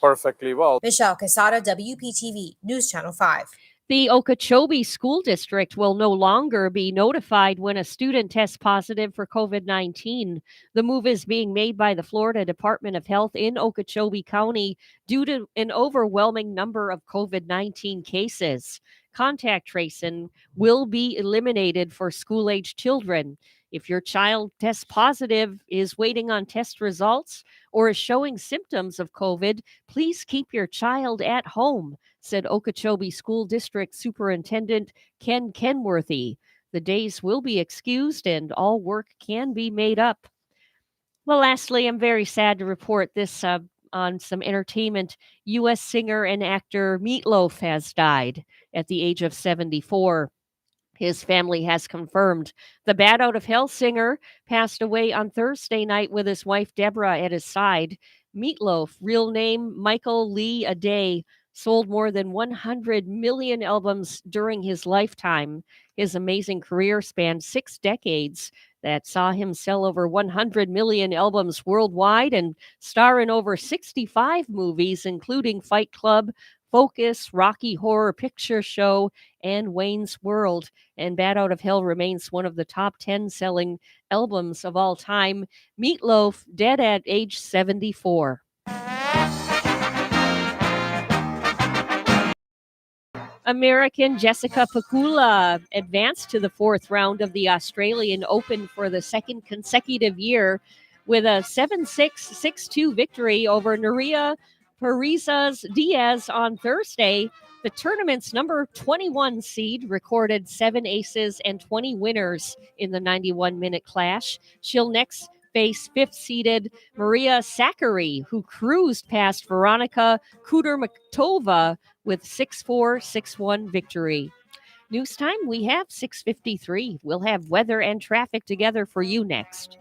perfectly well. Michelle Quesada, WPTV, News Channel 5. The Okeechobee School District will no longer be notified when a student tests positive for COVID-19. The move is being made by the Florida Department of Health in Okeechobee County due to an overwhelming number of COVID-19 cases. Contact tracing will be eliminated for school-age children. If your child tests positive, is waiting on test results, or is showing symptoms of COVID, please keep your child at home, said Okeechobee School District Superintendent Ken Kenworthy. The days will be excused and all work can be made up. Well, lastly, I'm very sad to report this on some entertainment, U.S. singer and actor Meatloaf has died at the age of 74. His family has confirmed. The Bat Out of Hell singer passed away on Thursday night with his wife Deborah at his side. Meatloaf, real name Michael Lee Aday, sold more than 100 million albums during his lifetime. His amazing career spanned 6 decades that saw him sell over 100 million albums worldwide and star in over 65 movies, including Fight Club, Focus, Rocky Horror Picture Show, and Wayne's World. And Bat Out of Hell remains one of the top 10 selling albums of all time. Meatloaf, dead at age 74. American Jessica Pegula advanced to the 4th round of the Australian Open for the second consecutive year with a 7-6, 6-2 victory over Nuria Parizas Diaz on Thursday. The tournament's number 21 seed recorded 7 aces and 20 winners in the 91-minute clash. She'll next face 5th-seeded Maria Sakkari, who cruised past Veronika Kudermetova with 6-4, 6-1 victory. News time, we have 6:53. We'll have weather and traffic together for you next.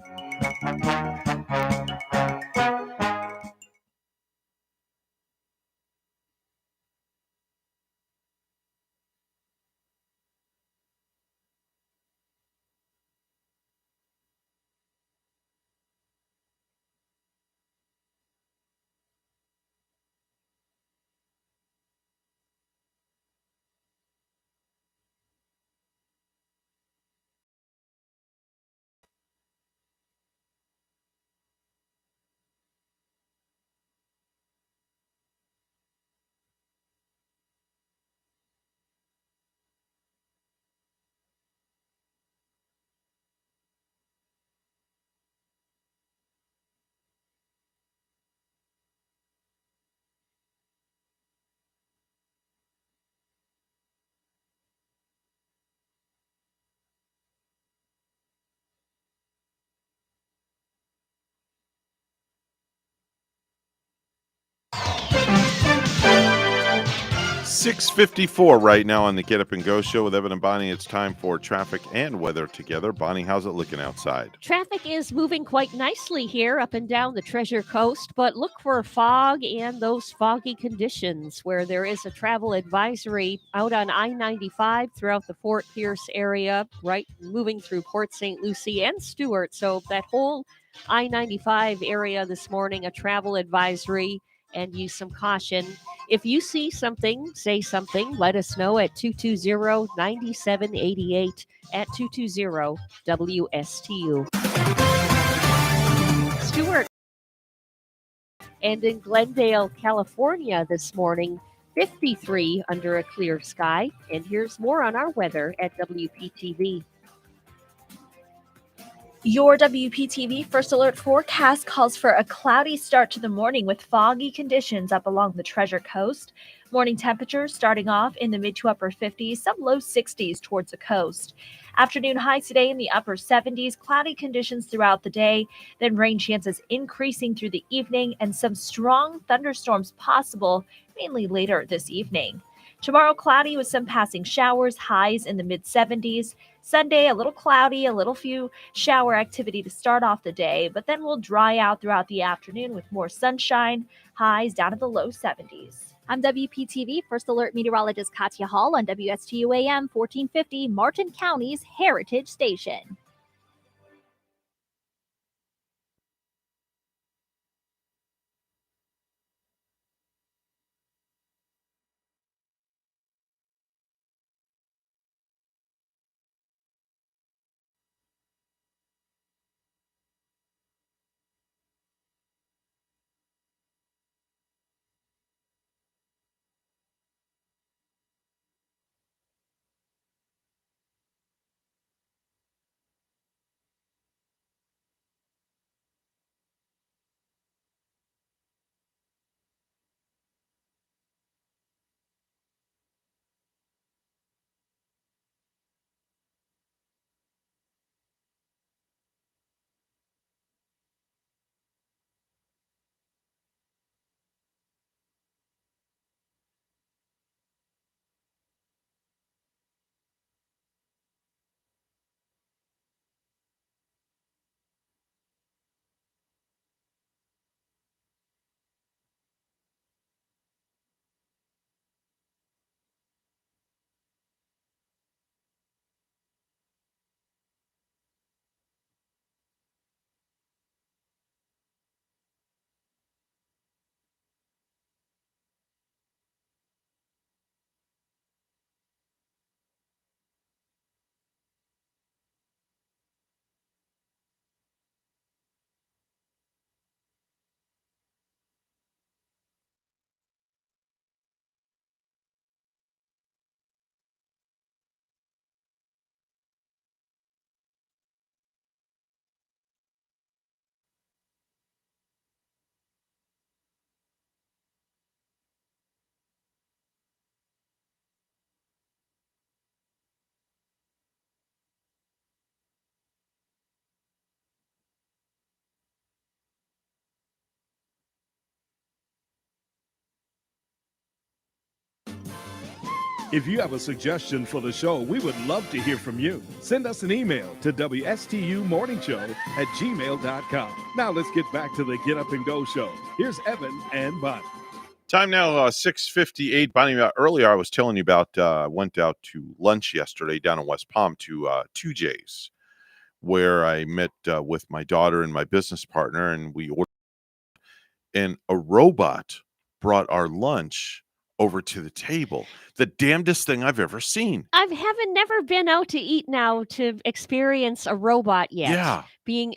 $6:54 right now on the Get Up and Go show with Evan and Bonnie. It's time for traffic and weather together. Bonnie, how's it looking outside? Traffic is moving quite nicely here up and down the Treasure Coast, but look for fog and those foggy conditions where there is a travel advisory out on I-95 throughout the Fort Pierce area, right, moving through Port St. Lucie and Stewart. So that whole I-95 area this morning, a travel advisory, and use some caution. If you see something, say something, let us know at 220-9788 at 220-WSTU. Stewart. And in Glendale, California this morning, 53 under a clear sky. And here's more on our weather at WPTV. Your WPTV First Alert forecast calls for a cloudy start to the morning with foggy conditions up along the Treasure Coast. Morning temperatures starting off in the mid to upper 50s, some low 60s towards the coast. Afternoon highs today in the upper 70s, cloudy conditions throughout the day, then rain chances increasing through the evening and some strong thunderstorms possible, mainly later this evening. Tomorrow, cloudy with some passing showers, highs in the mid 70s. Sunday, a little cloudy, a little few shower activity to start off the day, but then we'll dry out throughout the afternoon with more sunshine, highs down to the low 70s. I'm WPTV First Alert Meteorologist Katya Hall on WSTU AM 1450, Martin County's Heritage Station. If you have a suggestion for the show, we would love to hear from you. Send us an email to WSTUmorningshow@gmail.com. Now let's get back to the Get Up and Go show. Here's Evan and Bonnie. Time now, 6:58. Bonnie, earlier I was telling you about, went out to lunch yesterday down in West Palm to 2J's, where I met with my daughter and my business partner, and we ordered, and a robot brought our lunch over to the table. The damnedest thing I've ever seen. I haven't never been out to eat now to experience a robot yet. Yeah.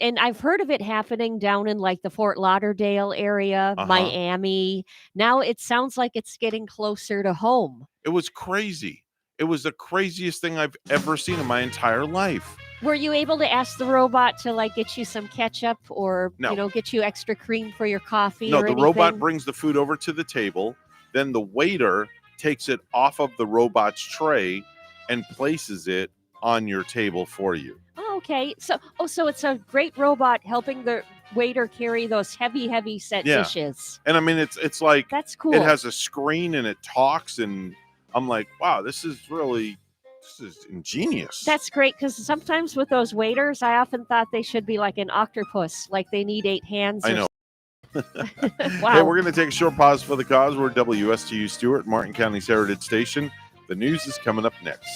And I've heard of it happening down in like the Fort Lauderdale area, Miami. Now it sounds like it's getting closer to home. It was crazy. It was the craziest thing I've ever seen in my entire life. Were you able to ask the robot to like get you some ketchup or get you extra cream for your coffee? No, or the anything? robot brings the food over to the table. Then the waiter takes it off of the robot's tray and places it on your table for you. Oh, okay. So it's a great robot helping the waiter carry those heavy set dishes. And I mean, it's like, that's cool. It has a screen and it talks, and I'm like, wow, this is ingenious. That's great, because sometimes with those waiters, I often thought they should be like an octopus, like they need 8 hands. I know. Wow. Hey, we're going to take a short pause for the cause. We're WSTU Stewart, Martin County's Heritage Station. The news is coming up next.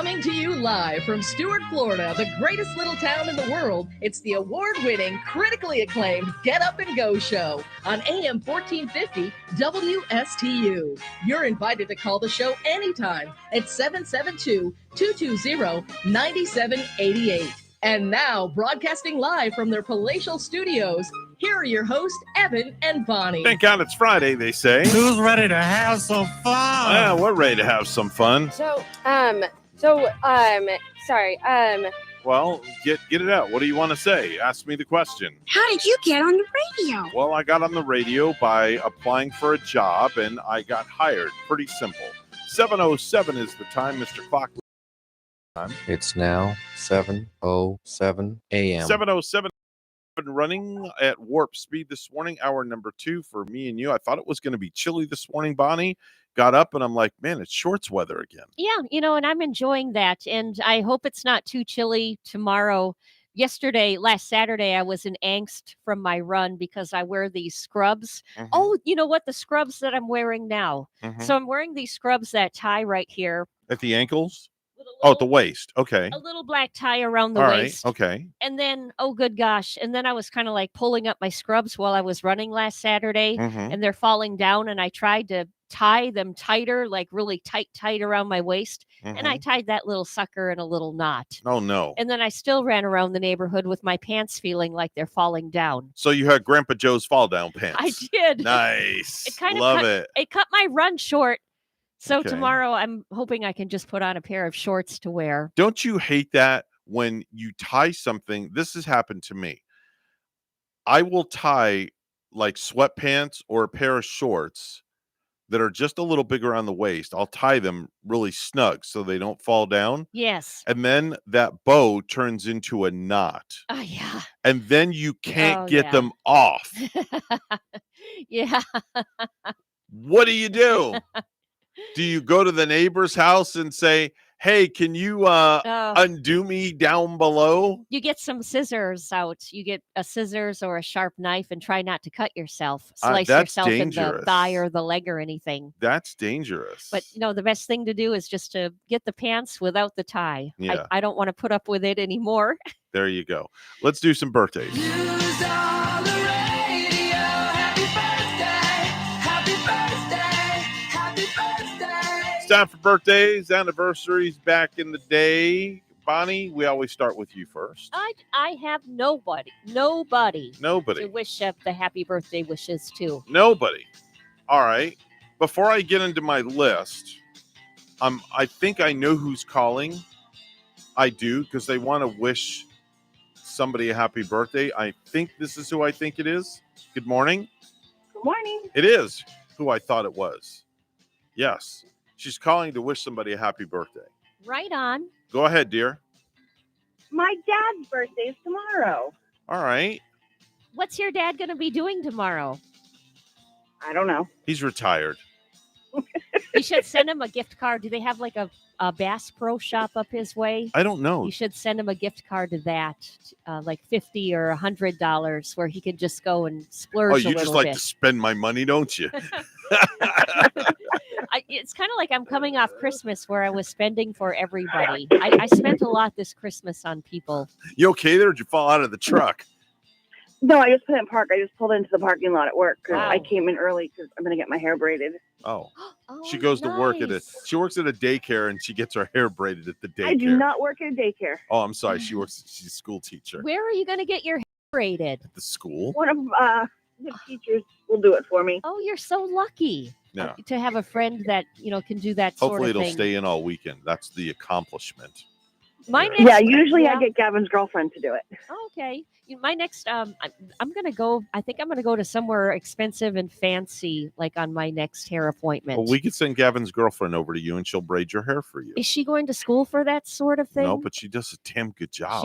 Coming to you live from Stuart, Florida, the greatest little town in the world, it's the award-winning, critically acclaimed Get Up and Go show on AM 1450 WSTU. You're invited to call the show anytime at 772-220-9788. And now, broadcasting live from their palatial studios, here are your hosts, Evan and Bonnie. Thank God it's Friday, they say. Who's ready to have some fun? Well, we're ready to have some fun. Sorry. Well, get it out. What do you want to say? Ask me the question. How did you get on the radio? Well, I got on the radio by applying for a job, and I got hired. Pretty simple. 7:07 is the time, Mr. Clock. It's now 7:07 a.m. 7:07. Been running at warp speed this morning, hour number 2 for me and you. I thought it was going to be chilly this morning, Bonnie. Got up and I'm like, man, it's shorts weather again. Yeah, and I'm enjoying that. And I hope it's not too chilly tomorrow. Last Saturday, I was in angst from my run because I wear these scrubs. Mm-hmm. Oh, you know what? The scrubs that I'm wearing now. Mm-hmm. So I'm wearing these scrubs that tie right here. At the ankles? At the waist. Okay. A little black tie around the All waist. right. Okay. And then, oh, good gosh. And then I was kind of like pulling up my scrubs while I was running last Saturday, Mhm. and they're falling down. And I tried to tie them tighter, like really tight around my waist. And I Mhm. tied that little sucker in a little knot. Oh, no. And then I still ran around the neighborhood with my pants feeling like they're falling down. So you had Grandpa Joe's fall down pants. I did. Nice. It kind of Love cut, it. It cut my run short. So Okay. tomorrow I'm hoping I can just put on a pair of shorts to wear. Don't you hate that when you tie something? This has happened to me. I will tie like sweatpants or a pair of shorts that are just a little bigger on the waist. I'll tie them really snug so they don't fall down. Yes. And then that bow turns into a knot. Oh, yeah. And then you can't get yeah. them off. Yeah. What do you do? Do you go to the neighbor's house and say, hey, can you undo me down below? You get some scissors out. You get a scissors or a sharp knife and try not to cut yourself. Slice that's yourself in the dangerous. thigh or the leg or anything. That's dangerous. But the best thing to do is just to get the pants without the tie. Yeah. I don't want to put up with it anymore. There you go. Let's do some birthdays. It's time for birthdays, anniversaries back in the day. Bonnie, we always start with you first. I have nobody to wish the happy birthday wishes to. Nobody. All right. Before I get into my list, I think I know who's calling. I do, because they want to wish somebody a happy birthday. I think this is who I think it is. Good morning. Good morning. It is who I thought it was. Yes. She's calling to wish somebody a happy birthday. Right on. Go ahead, dear. My dad's birthday is tomorrow. All right. What's your dad going to be doing tomorrow? I don't know. He's retired. You should send him a gift card. Do they have like a Bass Pro Shop up his way? I don't know. You should send him a gift card to that, like $50 or $100, where he can just go and splurge. Oh, you just like to spend my money, don't you? It's kind of like I'm coming off Christmas where I was spending for everybody. I spent a lot this Christmas on people. You okay there? Or did you fall out of the truck? No, I just put it in park. I just pulled into the parking lot at work because Wow. I came in early because I'm going to get my hair braided. Oh. She goes to work she works at a daycare and she gets her hair braided at the daycare. I do not work at a daycare. Oh, I'm sorry. She's a school teacher. Where are you going to get your hair braided? The school? One of the teachers will do it for me. Oh, you're so lucky Yeah. to have a friend that, can do that sort Hopefully of it'll thing. stay in all weekend. That's the accomplishment. My next, Yeah, usually I get Gavin's girlfriend to do it. Okay. My next, I'm going to go, I think I'm going to go to somewhere expensive and fancy, like on my next hair appointment. Well, we could send Gavin's girlfriend over to you and she'll braid your hair for you. Is she going to school for that sort of thing? No, but she does a damn good job.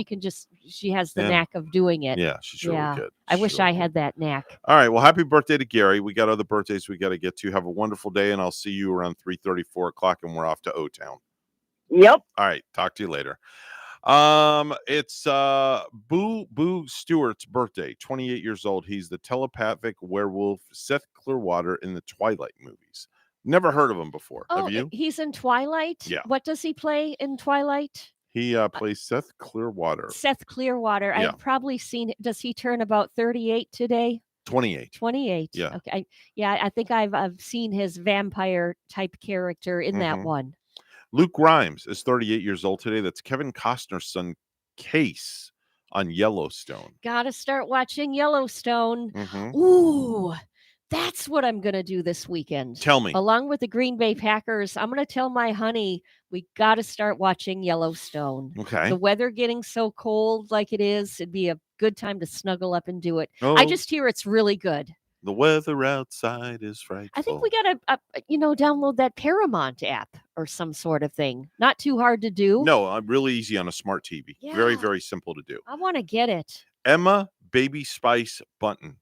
She has the Yeah. knack of doing it. Yeah, she's really good. I wish I had that knack. All right. Well, happy birthday to Gary. We got other birthdays we got to get to. Have a wonderful day, and I'll see you around 3:30, 4 o'clock, and we're off to O-Town. Yep. All right. Talk to you later. It's Boo Stewart's birthday, 28 years old. He's the telepathic werewolf Seth Clearwater in the Twilight movies. Never heard of him before. Oh, Have you? He's in Twilight? Yeah. What does he play in Twilight? He plays Seth Clearwater. Seth Clearwater. Yeah. I've probably seen. Does he turn about 38 today? 28. 28. Yeah. Okay. I think I've seen his vampire type character in that one. Luke Grimes is 38 years old today. That's Kevin Costner's son, Case, on Yellowstone. Gotta start watching Yellowstone. Mhm. Ooh, that's what I'm going to do this weekend. Tell me. Along with the Green Bay Packers, I'm going to tell my honey we got to start watching Yellowstone. Okay. The weather getting so cold like it is, it'd be a good time to snuggle up and do it. Oh. I just hear it's really good. The weather outside is frightful. I think we got to, download that Paramount app or some sort of thing. Not too hard to do. No, really easy on a smart TV. Yeah. Very, very simple to do. I want to get it. Emma Baby Spice Bunton.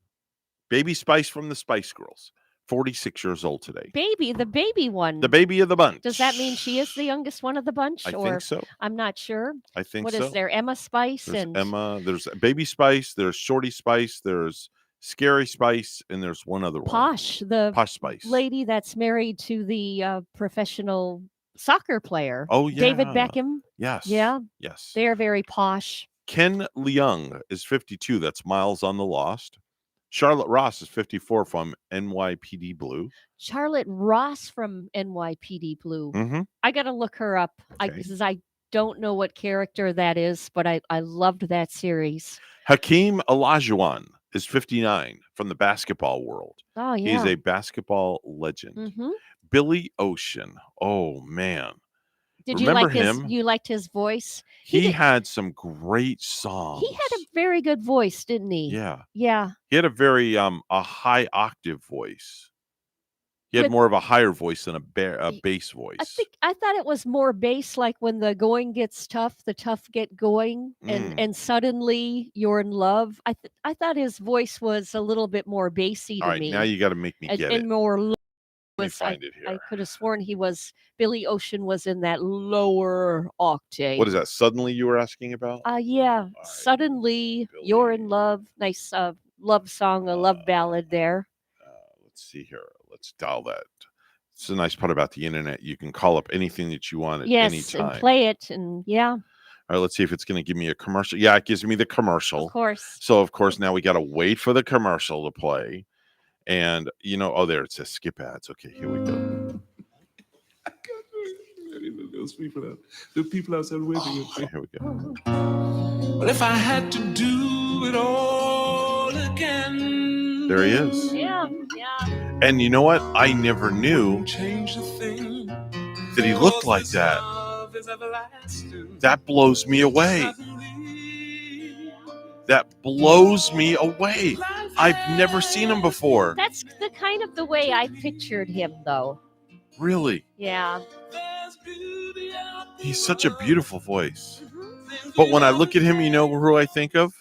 Baby Spice from the Spice Girls. 46 years old today. The baby one. The baby of the bunch. Does that mean she is the youngest one of the bunch? I think so. I'm not sure. I think What so. is there? Emma Spice There's and Emma. There's Baby Spice. There's Shorty Spice. There's Scary Spice. And there's one other one. Posh, the Posh Spice. lady that's married to the professional soccer player. Oh, yeah. David Beckham. Yes. Yeah. Yes. They are very posh. Ken Leung is 52. That's Miles on the Lost. Charlotte Ross is 54 from NYPD Blue. Charlotte Ross from NYPD Blue. Mhm. I got to look her up. Because I don't know what character that is, but I loved that series. Hakeem Olajuwon is 59 from the basketball world. Oh, yeah. He's a basketball legend. Mhm. Billy Ocean. Oh, man. Did you Remember like him? You liked his voice? He had some great songs. He had a very good voice, didn't he? Yeah. Yeah. He had a very a high octave voice. He had more of a higher voice than a bass voice. I thought it was more bass, like when the going gets tough, the tough get going, and suddenly you're in love. I thought his voice was a little bit more bassy to All right, me. now you got to make me get it. And more low. Let me find it I here. could have sworn Billy Ocean was in that lower octave. What is that? Suddenly you were asking about? Yeah. Suddenly you're in love. Nice love song, a love ballad there. Let's see here. Let's dial that. It's a nice part about the internet. You can call up anything that you want at any time. And play it, and yeah. All right, let's see if it's going to give me a commercial. Yeah, it gives me the commercial. Of course. So, of course, now we got to wait for the commercial to play. And, there it says skip ads. Okay, here we go. The people outside waiting. Okay, here we go. Well, if I had to do it all again. There he is. Yeah. And you know what? I never knew that he looked like that. That blows me away. That blows me away. I've never seen him before. That's the kind of the way I pictured him, though. Really? Yeah. He's such a beautiful voice. But when I look at him, you know who I think of?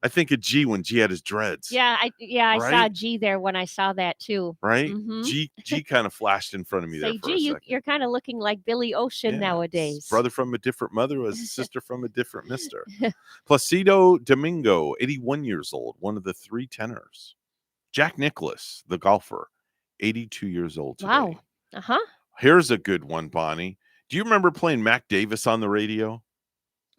I think of G when G had his dreads. Yeah, I Right? saw G there when I saw that too. Right? Mhm. G kind of flashed in front of me there Say, for a G, second. you're kind of looking like Billy Ocean nowadays. Brother from a different mother was a sister from a different mister. Placido Domingo, 81 years old, one of the three tenors. Jack Nicklaus, the golfer, 82 years old today. Wow. Uh-huh. Here's a good one, Bonnie. Do you remember playing Mac Davis on the radio?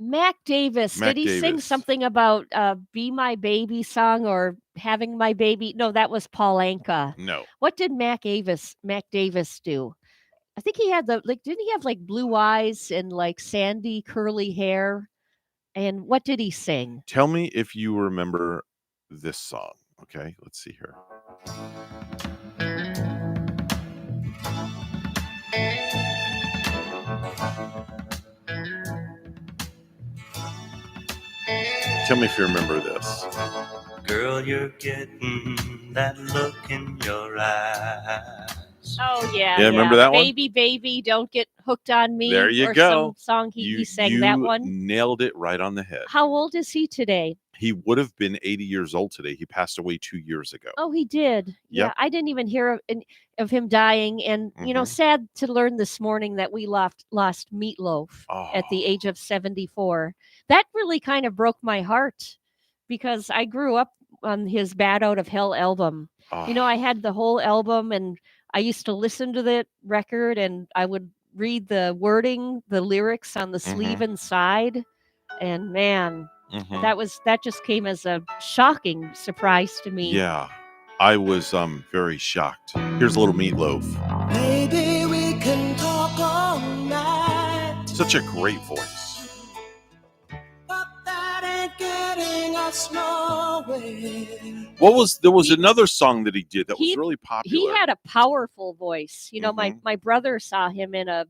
Mac Davis. Mac Did he sing Davis. something about Be My Baby song or having my baby? No, that was Paul Anka. No. What did Mac Davis do? I think he had didn't he have like blue eyes and like sandy curly hair? And what did he sing? Tell me if you remember this song. Okay, let's see here. Tell me if you remember this. Girl, you're getting that look in your eyes. Oh yeah. Yeah, remember that one? Baby, baby, don't get hooked on me. There you or go. Some song he sang that one. Nailed it right on the head. How old is he today? He would have been 80 years old today. He passed away 2 years ago. Oh, he did. Yeah, Yep. I didn't even hear of him dying. And, sad to learn this morning that we lost Meatloaf at the age of 74. That really kind of broke my heart because I grew up on his Bad Out of Hell album. I had the whole album and I used to listen to that record, and I would read the wording, the lyrics on the sleeve inside, and man, that just came as a shocking surprise to me. Yeah, I was very shocked. Here's a little Meatloaf. Maybe we can talk all night. Such a great voice. But that ain't getting us nowhere. There was another song that he did that was really popular. He had a powerful voice. You know, my brother saw him in a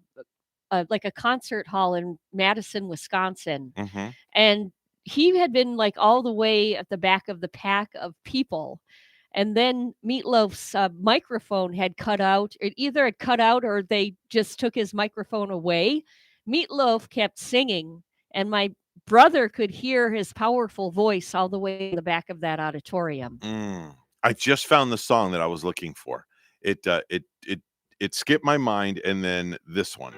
concert hall in Madison, Wisconsin. And he had been like all the way at the back of the pack of people. And then Meatloaf's microphone had cut out. It either had cut out or they just took his microphone away. Meatloaf kept singing, and my brother could hear his powerful voice all the way in the back of that auditorium. I just found the song that I was looking for. It skipped my mind, and then this one.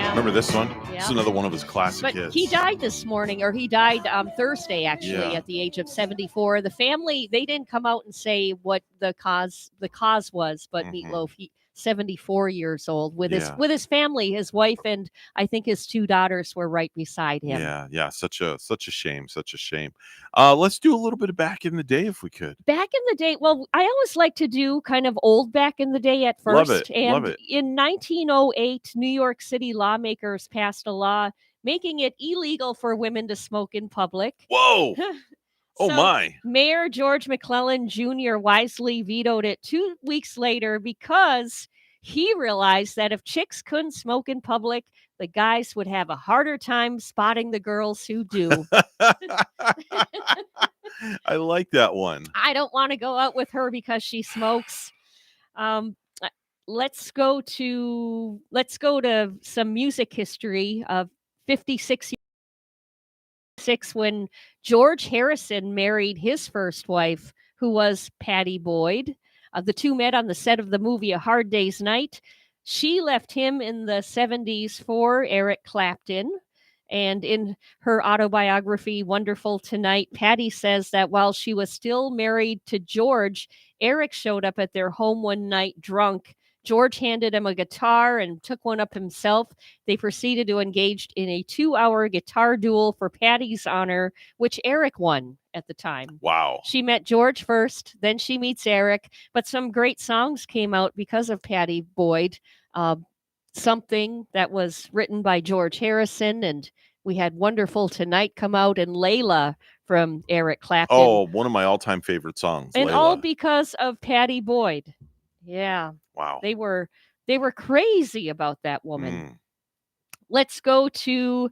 Remember this one? Yeah. This is another one of his classic hits. He died this morning, or he died Thursday, actually, at the age of 74. The family, they didn't come out and say what the cause was, but Meatloaf, 74 years old with his family, his wife, and I think his 2 daughters were right beside him. Yeah, such a shame. Let's do a little bit of back in the day if we could. Back in the day, well, I always like to do kind of old back in the day at first. Love it. In 1908, New York City lawmakers passed a law making it illegal for women to smoke in public. Whoa! Oh my. Mayor George McClellan Jr. wisely vetoed it 2 weeks later because he realized that if chicks couldn't smoke in public, the guys would have a harder time spotting the girls who do. I like that one. I don't want to go out with her because she smokes. Let's go to some music history of 56 when George Harrison married his first wife, who was Patty Boyd. The two met on the set of the movie A Hard Day's Night. She left him in the 70s for Eric Clapton. And in her autobiography, Wonderful Tonight, Patty says that while she was still married to George, Eric showed up at their home one night drunk. George handed him a guitar and took one up himself. They proceeded to engage in a 2-hour guitar duel for Patty's honor, which Eric won at the time. Wow. She met George first, then she meets Eric, but some great songs came out because of Patty Boyd. Something that was written by George Harrison, and we had Wonderful Tonight come out, and Layla from Eric Clapton. Oh, one of my all-time favorite songs. And Layla. all because of Patty Boyd. Yeah. Wow. They were crazy about that woman. Let's go to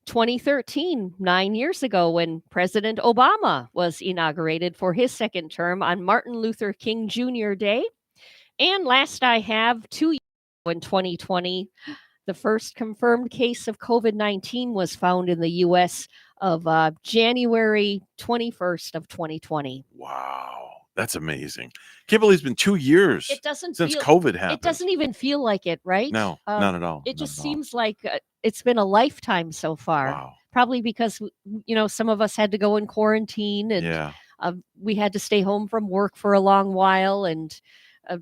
2013, 9 years ago, when President Obama was inaugurated for his second term on Martin Luther King Jr. Day. And last I have 2 years ago in 2020, the first confirmed case of COVID-19 was found in the U.S. of January 21st of 2020. Wow. That's amazing. Can't believe it's been 2 years since COVID happened. It doesn't even feel like it, right? No, not at all. It just seems like it's been a lifetime so far. Wow. Probably because, some of us had to go in quarantine and we had to stay home from work for a long while, and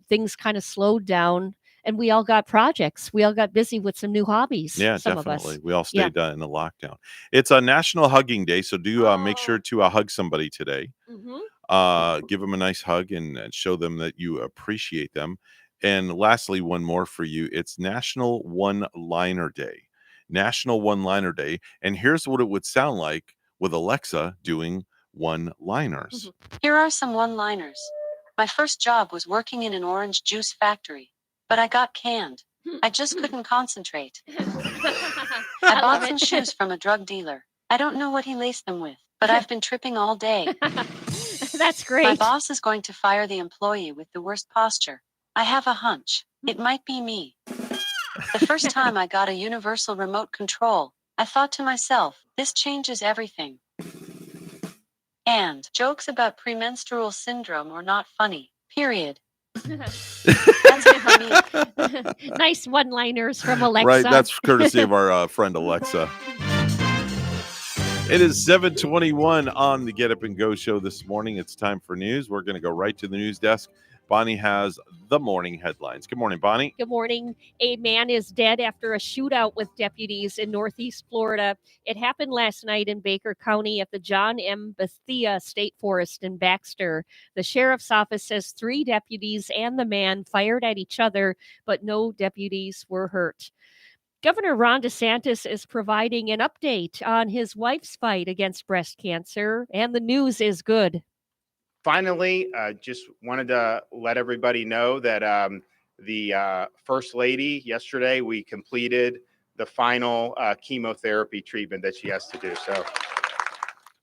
things kind of slowed down. And we all got projects. We all got busy with some new hobbies. Yeah, some definitely. Of us. We all stayed in the lockdown. It's a National Hugging Day, so do make sure to hug somebody today. Give them a nice hug and show them that you appreciate them. And lastly, one more for you. It's National One-Liner Day. National One-Liner Day. And here's what it would sound like with Alexa doing one-liners. Here are some one-liners. My first job was working in an orange juice factory, but I got canned. I just couldn't concentrate. I bought some shoes from a drug dealer. I don't know what he laced them with, but I've been tripping all day. That's great. My boss is going to fire the employee with the worst posture. I have a hunch. It might be me. The first time I got a universal remote control, I thought to myself, this changes everything. And jokes about premenstrual syndrome are not funny, period. That's it for me. Nice one-liners from Alexa. Right, that's courtesy of our friend Alexa. It is 7:21 on the Get Up and Go show this morning. It's time for news. We're going to go right to the news desk. Bonnie has the morning headlines. Good morning, Bonnie. Good morning. A man is dead after a shootout with deputies in Northeast Florida. It happened last night in Baker County at the John M. Bethia State Forest in Baxter. The sheriff's office says 3 deputies and the man fired at each other, but no deputies were hurt. Governor Ron DeSantis is providing an update on his wife's fight against breast cancer, and the news is good. Finally, just wanted to let everybody know that the First Lady, yesterday, we completed the final chemotherapy treatment that she has to do. So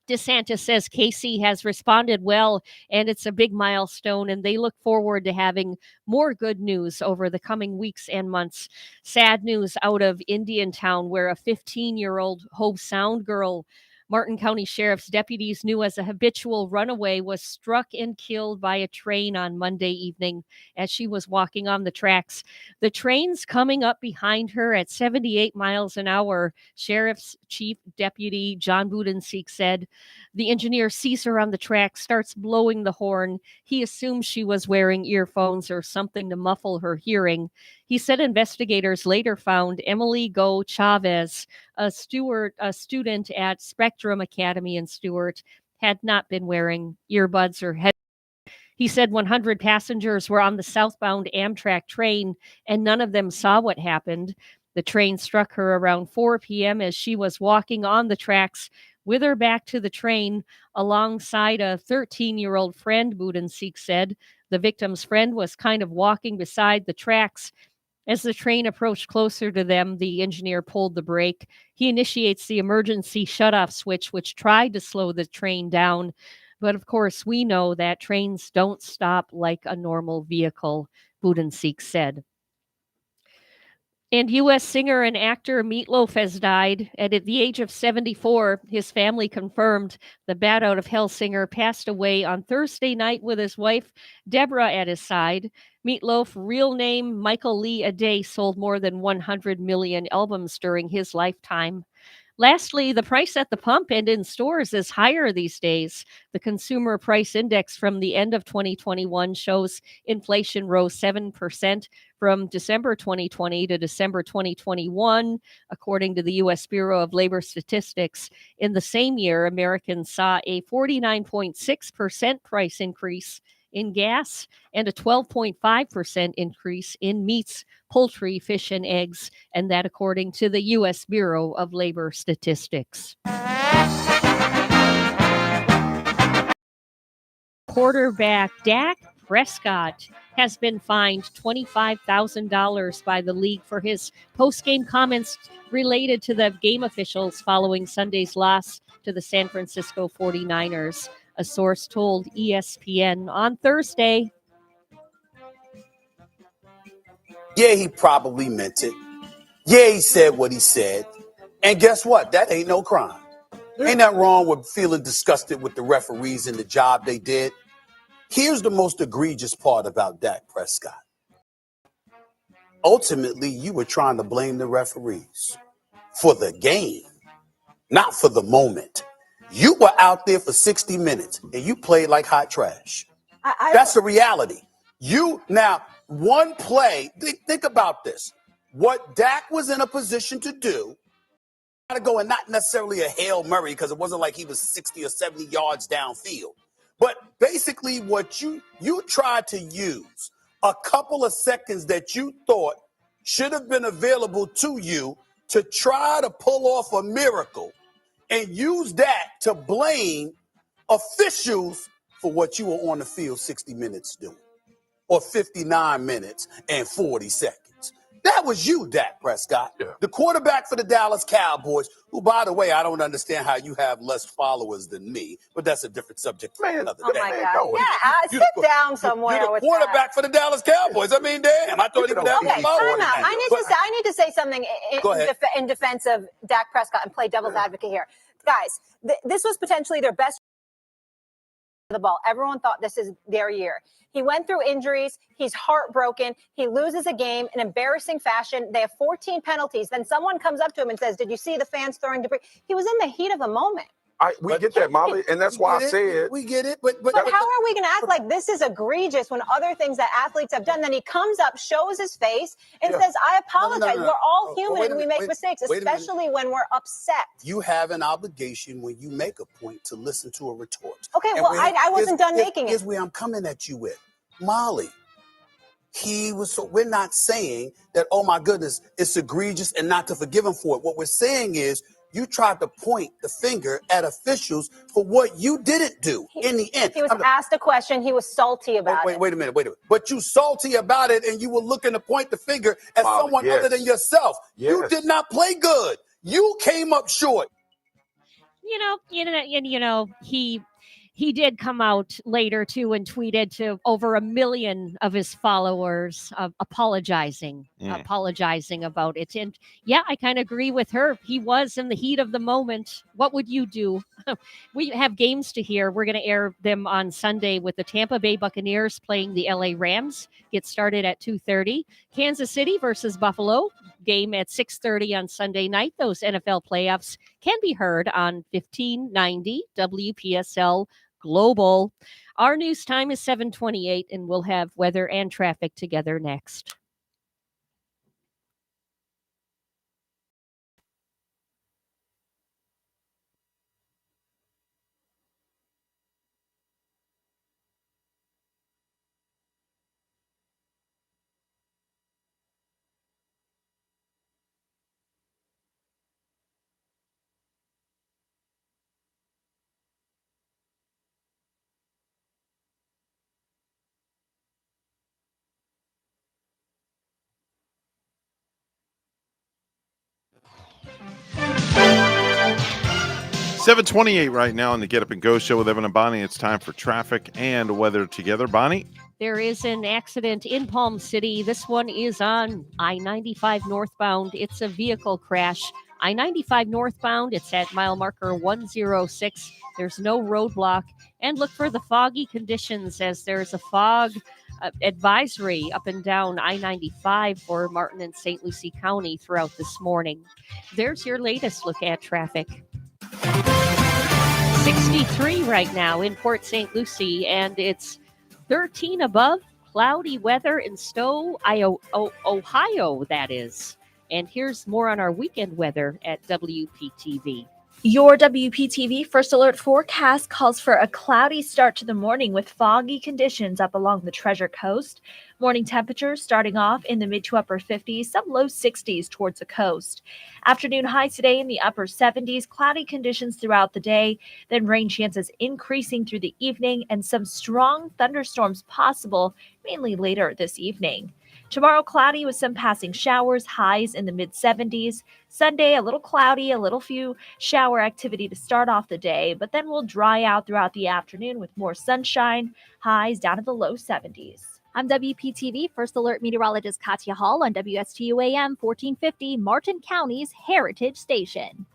DeSantis says Casey has responded well, and it's a big milestone, and they look forward to having more good news over the coming weeks and months. Sad news out of Indiantown, where a 15-year-old Hobe Sound girl, Martin County Sheriff's deputies knew as a habitual runaway, was struck and killed by a train on Monday evening as she was walking on the tracks. The train's coming up behind her at 78 miles an hour, Sheriff's Chief Deputy John Budenseek said. The engineer sees her on the track, starts blowing the horn. He assumes she was wearing earphones or something to muffle her hearing. He said investigators later found Emily Go Chavez, a student at Spectrum Academy in Stewart, had not been wearing earbuds or headphones. He said 100 passengers were on the southbound Amtrak train, and none of them saw what happened. The train struck her around 4 p.m. as she was walking on the tracks with her back to the train alongside a 13-year-old friend, Budenseek said. The victim's friend was kind of walking beside the tracks. As the train approached closer to them, the engineer pulled the brake. He initiates the emergency shutoff switch, which tried to slow the train down. But of course, we know that trains don't stop like a normal vehicle, Budenseek said. And U.S. singer and actor Meat Loaf has died, and at the age of 74, his family confirmed the Bat Out of Hell singer passed away on Thursday night with his wife, Deborah, at his side. Meat Loaf, real name Michael Lee Aday, sold more than 100 million albums during his lifetime. Lastly, the price at the pump and in stores is higher these days. The Consumer Price Index from the end of 2021 shows inflation rose 7% from December 2020 to December 2021, according to the U.S. Bureau of Labor Statistics. In the same year, Americans saw a 49.6% price increase in gas and a 12.5% increase in meats, poultry, fish, and eggs, and that according to the U.S. Bureau of Labor Statistics. Quarterback Dak Prescott has been fined $25,000 by the league for his post-game comments related to the game officials following Sunday's loss to the San Francisco 49ers. A source told ESPN on Thursday. Yeah, he probably meant it. Yeah, he said what he said. And guess what? That ain't no crime. Ain't nothing wrong with feeling disgusted with the referees and the job they did. Here's the most egregious part about Dak Prescott. Ultimately, you were trying to blame the referees for the game, not for the moment. You were out there for 60 minutes and you played like hot trash. That's the reality. One play, think about this. What Dak was in a position to do, to go, and not necessarily a Hail Mary, because it wasn't like he was 60 or 70 yards downfield. But basically what you tried to use a couple of seconds that you thought should have been available to you to try to pull off a miracle and use that to blame officials for what you were on the field 60 minutes doing, or 59 minutes and 40 seconds. That was you, Dak Prescott, the quarterback for the Dallas Cowboys, who, by the way, I don't understand how you have less followers than me, but that's a different subject for another day. My God. Sit down somewhere. You're the quarterback for the Dallas Cowboys. I mean, damn, I thought he would have more followers. I need to say something in defense of Dak Prescott and play devil's advocate here. Guys, this was potentially their best the ball. Everyone thought this is their year. He went through injuries. He's heartbroken. He loses a game in embarrassing fashion. They have 14 penalties. Then someone comes up to him and says, "Did you see the fans throwing debris?" He was in the heat of the moment. We get that, Molly, and that's why I said we get it. But how are we going to act like this is egregious when other things that athletes have done? Then he comes up, shows his face, and says, "I apologize. We're all human and we make mistakes, especially when we're upset." You have an obligation when you make a point to listen to a retort. Okay, well, I wasn't done making it. Here's where I'm coming at you with. Molly, we're not saying that, oh my goodness, it's egregious and not to forgive him for it. What we're saying is you tried to point the finger at officials for what you didn't do in the end. He was asked a question. He was salty about it. Wait a minute. But you salty about it and you were looking to point the finger at Molly, someone other than yourself. Yes. You did not play good. You came up short. He did come out later too and tweeted to over 1 million of his followers apologizing about it. And yeah, I kind of agree with her. He was in the heat of the moment. What would you do? We have games to hear. We're going to air them on Sunday with the Tampa Bay Buccaneers playing the LA Rams. Get started at 2:30. Kansas City versus Buffalo. Game at 6:30 on Sunday night. Those NFL playoffs can be heard on 1590 WPSL Global. Our news time is 7:28, and we'll have weather and traffic together next. $7:28 right now on the Get Up and Go show with Evan and Bonnie. It's time for traffic and weather together. Bonnie? There is an accident in Palm City. This one is on I-95 northbound. It's a vehicle crash. I-95 northbound, it's at mile marker 106. There's no roadblock. And look for the foggy conditions as there's a fog advisory up and down I-95 for Martin and St. Lucie County throughout this morning. There's your latest look at traffic. 63 right now in Port St. Lucie, and it's 13 above, cloudy weather in Stowe, Ohio, that is. And here's more on our weekend weather at WPTV. Your WPTV First Alert forecast calls for a cloudy start to the morning with foggy conditions up along the Treasure Coast. Morning temperatures starting off in the mid to upper 50s, some low 60s towards the coast. Afternoon highs today in the upper 70s, cloudy conditions throughout the day, then rain chances increasing through the evening and some strong thunderstorms possible, mainly later this evening. Tomorrow, cloudy with some passing showers, highs in the mid-70s. Sunday, a little cloudy, a little few shower activity to start off the day, but then we'll dry out throughout the afternoon with more sunshine, highs down to the low 70s. I'm WPTV First Alert meteorologist Katya Hall on WSTU AM 1450, Martin County's Heritage Station.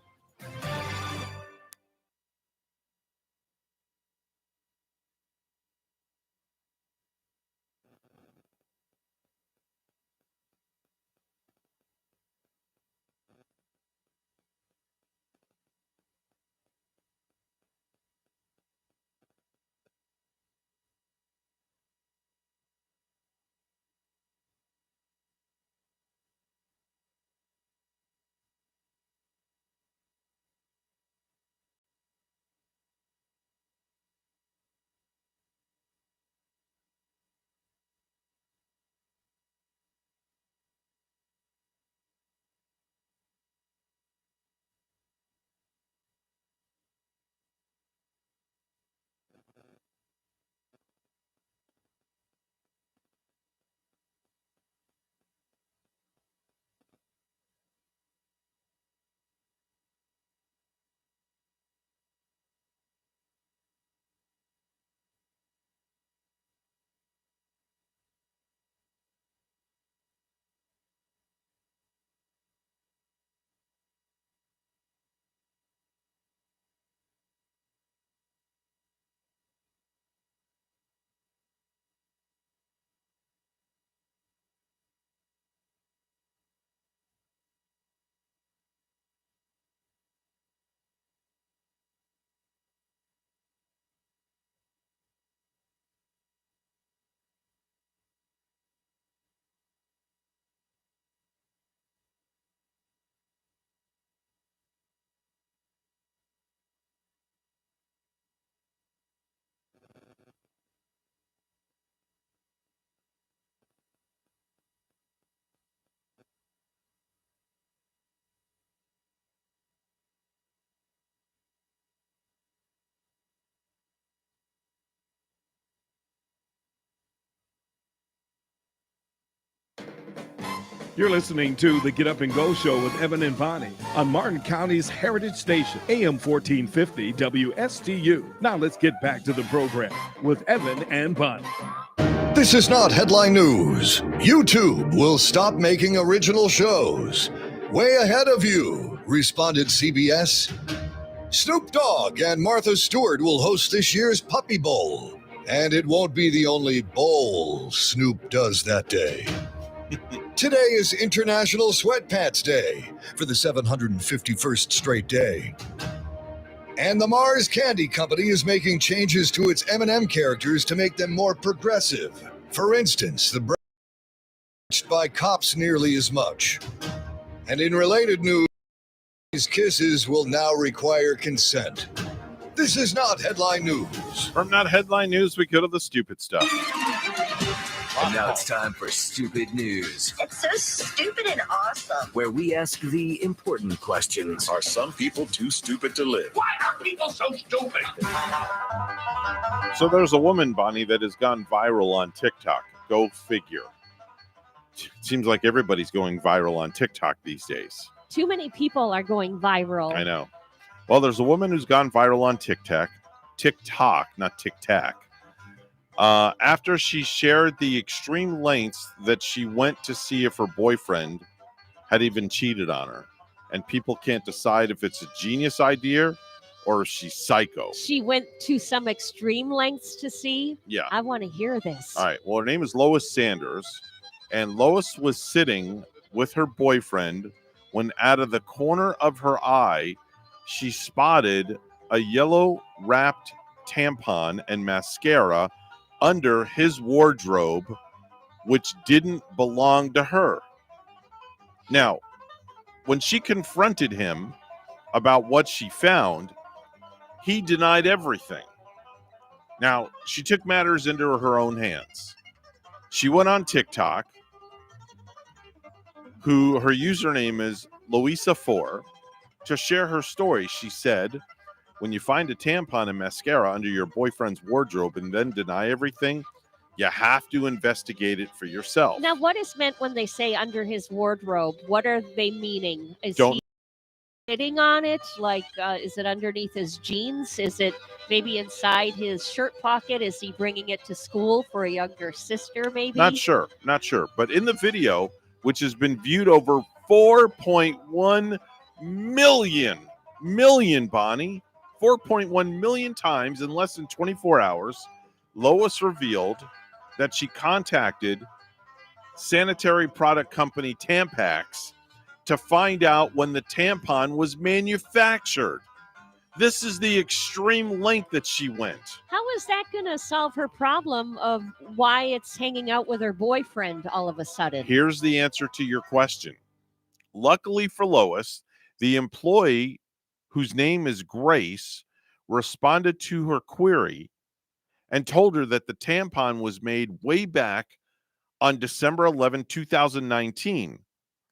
You're listening to the Get Up and Go Show with Evan and Bonnie on Martin County's Heritage Station, AM 1450 WSTU. Now let's get back to the program with Evan and Bonnie. This is not headline news. YouTube will stop making original shows. Way ahead of you, responded CBS. Snoop Dogg and Martha Stewart will host this year's Puppy Bowl. And it won't be the only bowl Snoop does that day. Today is International Sweatpants Day for the 751st straight day. And the Mars Candy Company is making changes to its M&M characters to make them more progressive. For instance, the brand is by cops nearly as much. And in related news, these kisses will now require consent. This is not headline news. From not headline news, we go to the stupid stuff. And now it's time for Stupid News. It's so stupid and awesome. Where we ask the important questions. Are some people too stupid to live? Why are people so stupid? So there's a woman, Bonnie, that has gone viral on TikTok. Go figure. Seems like everybody's going viral on TikTok these days. Too many people are going viral. I know. Well, there's a woman who's gone viral on TikTok, not TikTok. After she shared the extreme lengths that she went to see if her boyfriend had even cheated on her. And people can't decide if it's a genius idea or if she's psycho. She went to some extreme lengths to see? Yeah. I want to hear this. All right. Well, her name is Lois Sanders. And Lois was sitting with her boyfriend when out of the corner of her eye, she spotted a yellow wrapped tampon and mascara under his wardrobe, which didn't belong to her. Now, when she confronted him about what she found, he denied everything. Now, she took matters into her own hands. She went on TikTok, who her username is Louisa4, to share her story. She said, when you find a tampon and mascara under your boyfriend's wardrobe and then deny everything, you have to investigate it for yourself. Now, what is meant when they say under his wardrobe? What are they meaning? Is he sitting on it? Like, is it underneath his jeans? Is it maybe inside his shirt pocket? Is he bringing it to school for a younger sister, maybe? Not sure. But in the video, which has been viewed over 4.1 million, Bonnie, 4.1 million times in less than 24 hours, Lois revealed that she contacted sanitary product company Tampax to find out when the tampon was manufactured. This is the extreme length that she went. How is that going to solve her problem of why it's hanging out with her boyfriend all of a sudden? Here's the answer to your question. Luckily for Lois, the employee, whose name is Grace, responded to her query and told her that the tampon was made way back on December 11, 2019.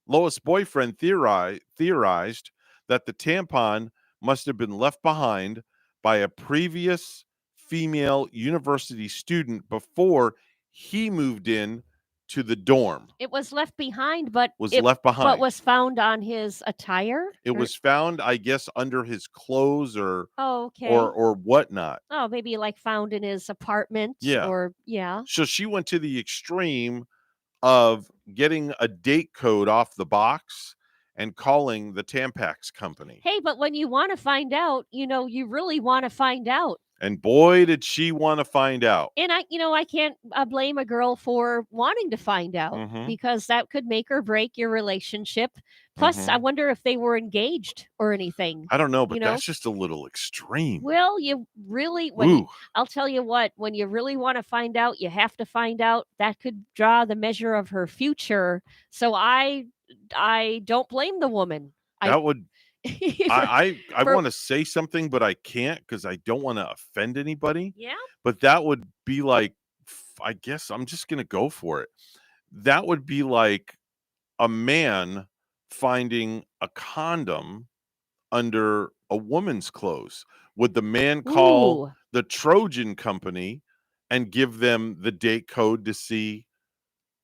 Lois' boyfriend theorized that the tampon must have been left behind by a previous female university student before he moved in to the dorm. It was left behind, but left behind. But was found on his attire? It was found, I guess, under his clothes or okay. or whatnot. Oh, maybe like found in his apartment. Yeah. Or yeah. So she went to the extreme of getting a date code off the box and calling the Tampax company. Hey, but when you want to find out, you really want to find out. And boy, did she want to find out. And I can't blame a girl for wanting to find out because that could make or break your relationship. Plus, I wonder if they were engaged or anything. I don't know, but that's just a little extreme. Well, you really, I'll tell you what, when you really want to find out, you have to find out. That could draw the measure of her future. So I don't blame the woman. That would... I want to say something, but I can't because I don't want to offend anybody. Yeah. But that would be like, I guess I'm just going to go for it. That would be like a man finding a condom under a woman's clothes. Would the man call the Trojan company and give them the date code to see,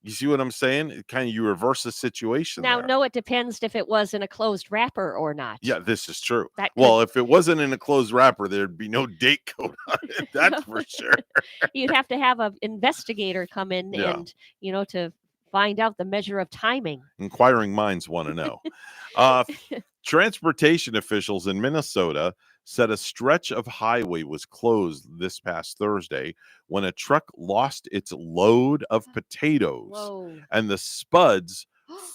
You see what I'm saying? You reverse the situation Now, there. no, it depends if it was in a closed wrapper or not. Yeah, this is true. Well, if it wasn't in a closed wrapper, there'd be no date code on it. That's for sure. You'd have to have an investigator come in and, to find out the measure of timing. Inquiring minds want to know. Transportation officials in Minnesota said a stretch of highway was closed this past Thursday when a truck lost its load of potatoes. Whoa. And the spuds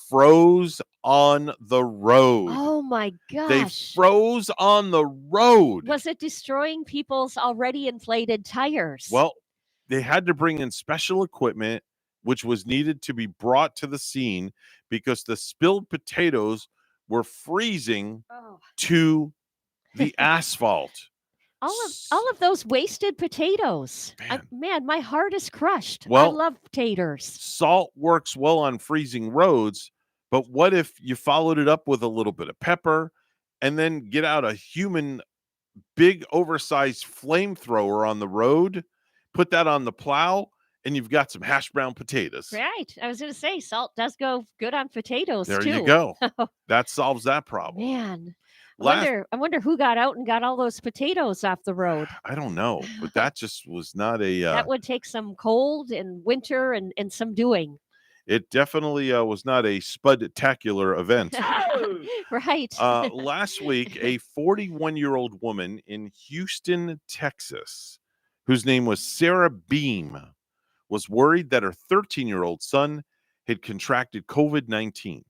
froze on the road. Oh my gosh. They froze on the road. Was it destroying people's already inflated tires? Well, they had to bring in special equipment, which was needed to be brought to the scene because the spilled potatoes were freezing to the asphalt. All of those wasted potatoes. Man, my heart is crushed. I Well, love taters. Salt works well on freezing roads, but what if you followed it up with a little bit of pepper and then get out a human big oversized flamethrower on the road, put that on the plow, and you've got some hash brown potatoes. Right. I was going to say salt does go good on potatoes There too. you go. That solves that problem. Man. I wonder who got out and got all those potatoes off the road. I don't know, but that just was not a... that would take some cold and winter and some doing. It definitely was not a spudtacular event. Right. Last week, a 41-year-old woman in Houston, Texas, whose name was Sarah Beam, was worried that her 13-year-old son had contracted COVID-19.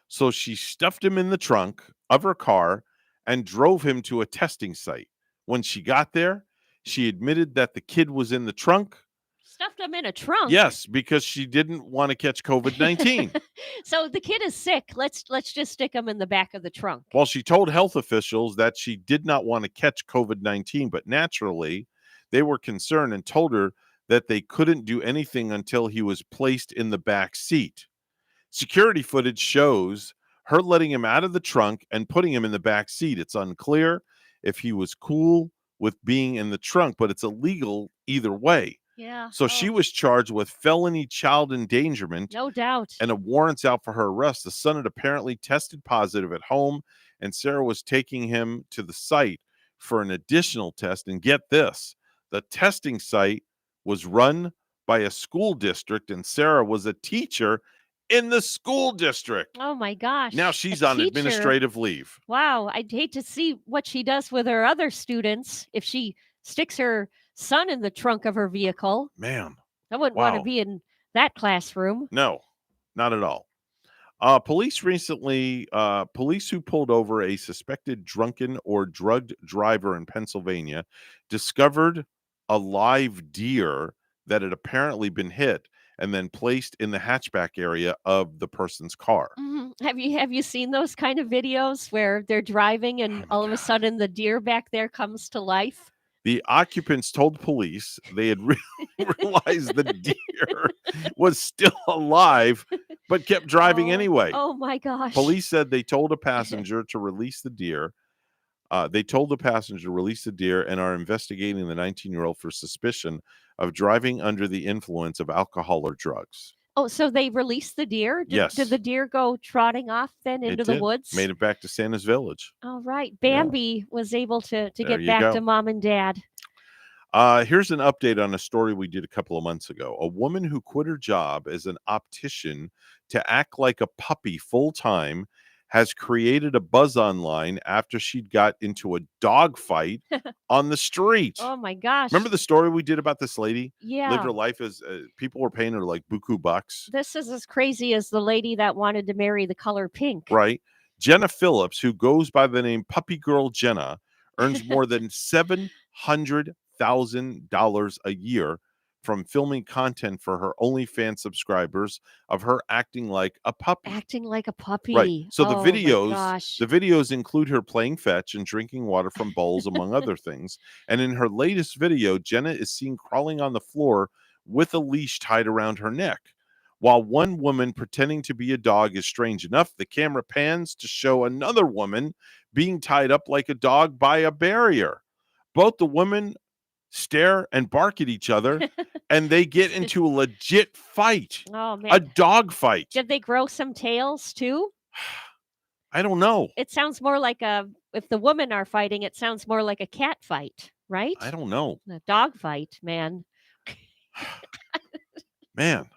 So she stuffed him in the trunk of her car and drove him to a testing site. When she got there, she admitted that the kid was in the trunk. Stuffed him in a trunk? Yes, because she didn't want to catch COVID-19. So the kid is sick. Let's just stick him in the back of the trunk. Well, she told health officials that she did not want to catch COVID-19, but naturally, they were concerned and told her that they couldn't do anything until he was placed in the back seat. Security footage shows her letting him out of the trunk and putting him in the back seat. It's unclear if he was cool with being in the trunk, but it's illegal either way. Yeah. So she was charged with felony child endangerment. No doubt. And a warrant's out for her arrest. The son had apparently tested positive at home, and Sarah was taking him to the site for an additional test. And get this, the testing site was run by a school district, and Sarah was a teacher in the school district. Oh my gosh. Now she's on administrative leave. Wow. I'd hate to see what she does with her other students if she sticks her son in the trunk of her vehicle. Man. I wouldn't want to be in that classroom. No, not at all. Police who pulled over a suspected drunken or drugged driver in Pennsylvania discovered a live deer that had apparently been hit and then placed in the hatchback area of the person's car. Mm-hmm. Have you seen those kind of videos where they're driving and all of a sudden the deer back there comes to life? The occupants told police they had realized the deer was still alive, but kept driving anyway. Oh my gosh. Police said they told a passenger to release the deer. They told the passenger to release the deer and are investigating the 19-year-old for suspicion of driving under the influence of alcohol or drugs. Oh, so they released the deer? Yes. Did the deer go trotting off then into the woods? Made it back to Santa's village. All right. Bambi was able to get back go. to mom and dad. Here's an update on a story we did a couple of months ago. A woman who quit her job as an optician to act like a puppy full-time has created a buzz online after she'd got into a dog fight on the street. Oh my gosh. Remember the story we did about this lady? Yeah. Lived her life as people were paying her like buku bucks. This is as crazy as the lady that wanted to marry the color pink. Right. Jenna Phillips, who goes by the name Puppy Girl Jenna, earns more than $700,000 a year from filming content for her OnlyFans subscribers of her acting like a puppy. Acting like a puppy. Right. So the my videos, gosh. the videos include her playing fetch and drinking water from bowls, among other things. And in her latest video, Jenna is seen crawling on the floor with a leash tied around her neck. While one woman pretending to be a dog is strange enough, the camera pans to show another woman being tied up like a dog by a barrier. Both the women stare and bark at each other, and they get into a legit fight. Oh, man. A dog fight. Did they grow some tails too? I don't know. It sounds more like if the women are fighting, it sounds more like a cat fight, right? I don't know. A dog fight, man. Man.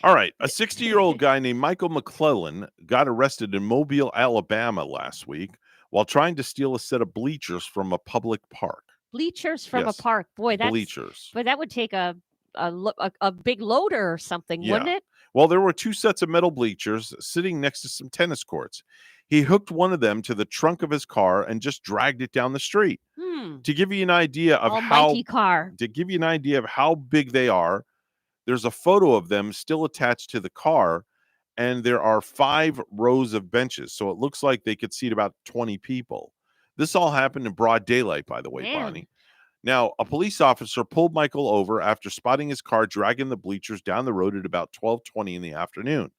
All right. A 60-year-old guy named Michael McClellan got arrested in Mobile, Alabama last week while trying to steal a set of bleachers from a public park. Bleachers from Yes. a park. Boy, that's Bleachers. Boy, that would take a big loader or something, wouldn't it? Well, there were 2 sets of metal bleachers sitting next to some tennis courts. He hooked one of them to the trunk of his car and just dragged it down the street. To give you an idea of to give you an idea of how big they are, there's a photo of them still attached to the car, and there are 5 rows of benches. So it looks like they could seat about 20 people. This all happened in broad daylight, by the way, Bonnie. Now, a police officer pulled Michael over after spotting his car dragging the bleachers down the road at about 12:20 in the afternoon.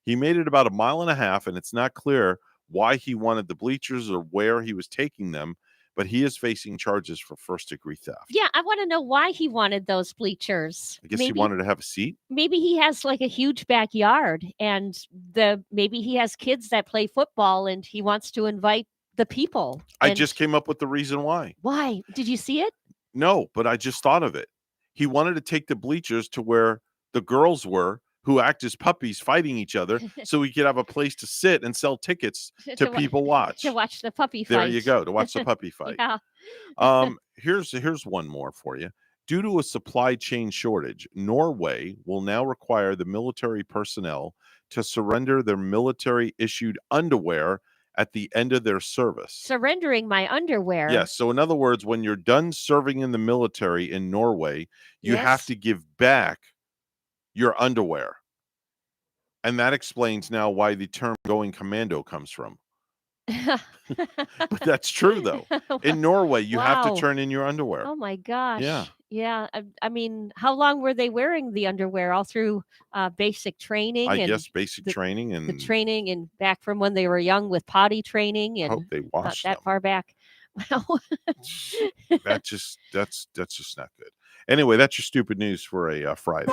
He made it about a mile and a half, and it's not clear why he wanted the bleachers or where he was taking them, but he is facing charges for first-degree theft. Yeah, I want to know why he wanted those bleachers. I guess he wanted to have a seat. Maybe he has like a huge backyard, and maybe he has kids that play football, and he wants to invite the people. I just came up with the reason why. Why? Did you see it? No, but I just thought of it. He wanted to take the bleachers to where the girls were who act as puppies fighting each other so he could have a place to sit and sell tickets to people watch. To watch the puppy fight. There you go, to watch the puppy fight. Yeah. Here's one more for you. Due to a supply chain shortage, Norway will now require the military personnel to surrender their military-issued underwear at the end of their service. Surrendering my underwear. Yes. So in other words, when you're done serving in the military in Norway, you have to give back your underwear. And that explains now why the term going commando comes from. But that's true, though. In Norway, you have to turn in your underwear. Oh, my gosh. Yeah. Yeah. I mean, how long were they wearing the underwear? All through basic training? I guess basic training and the training and back from when they were young with potty training and hope they washed that them. far back. Well, that's just not good. Anyway, that's your stupid news for a Friday.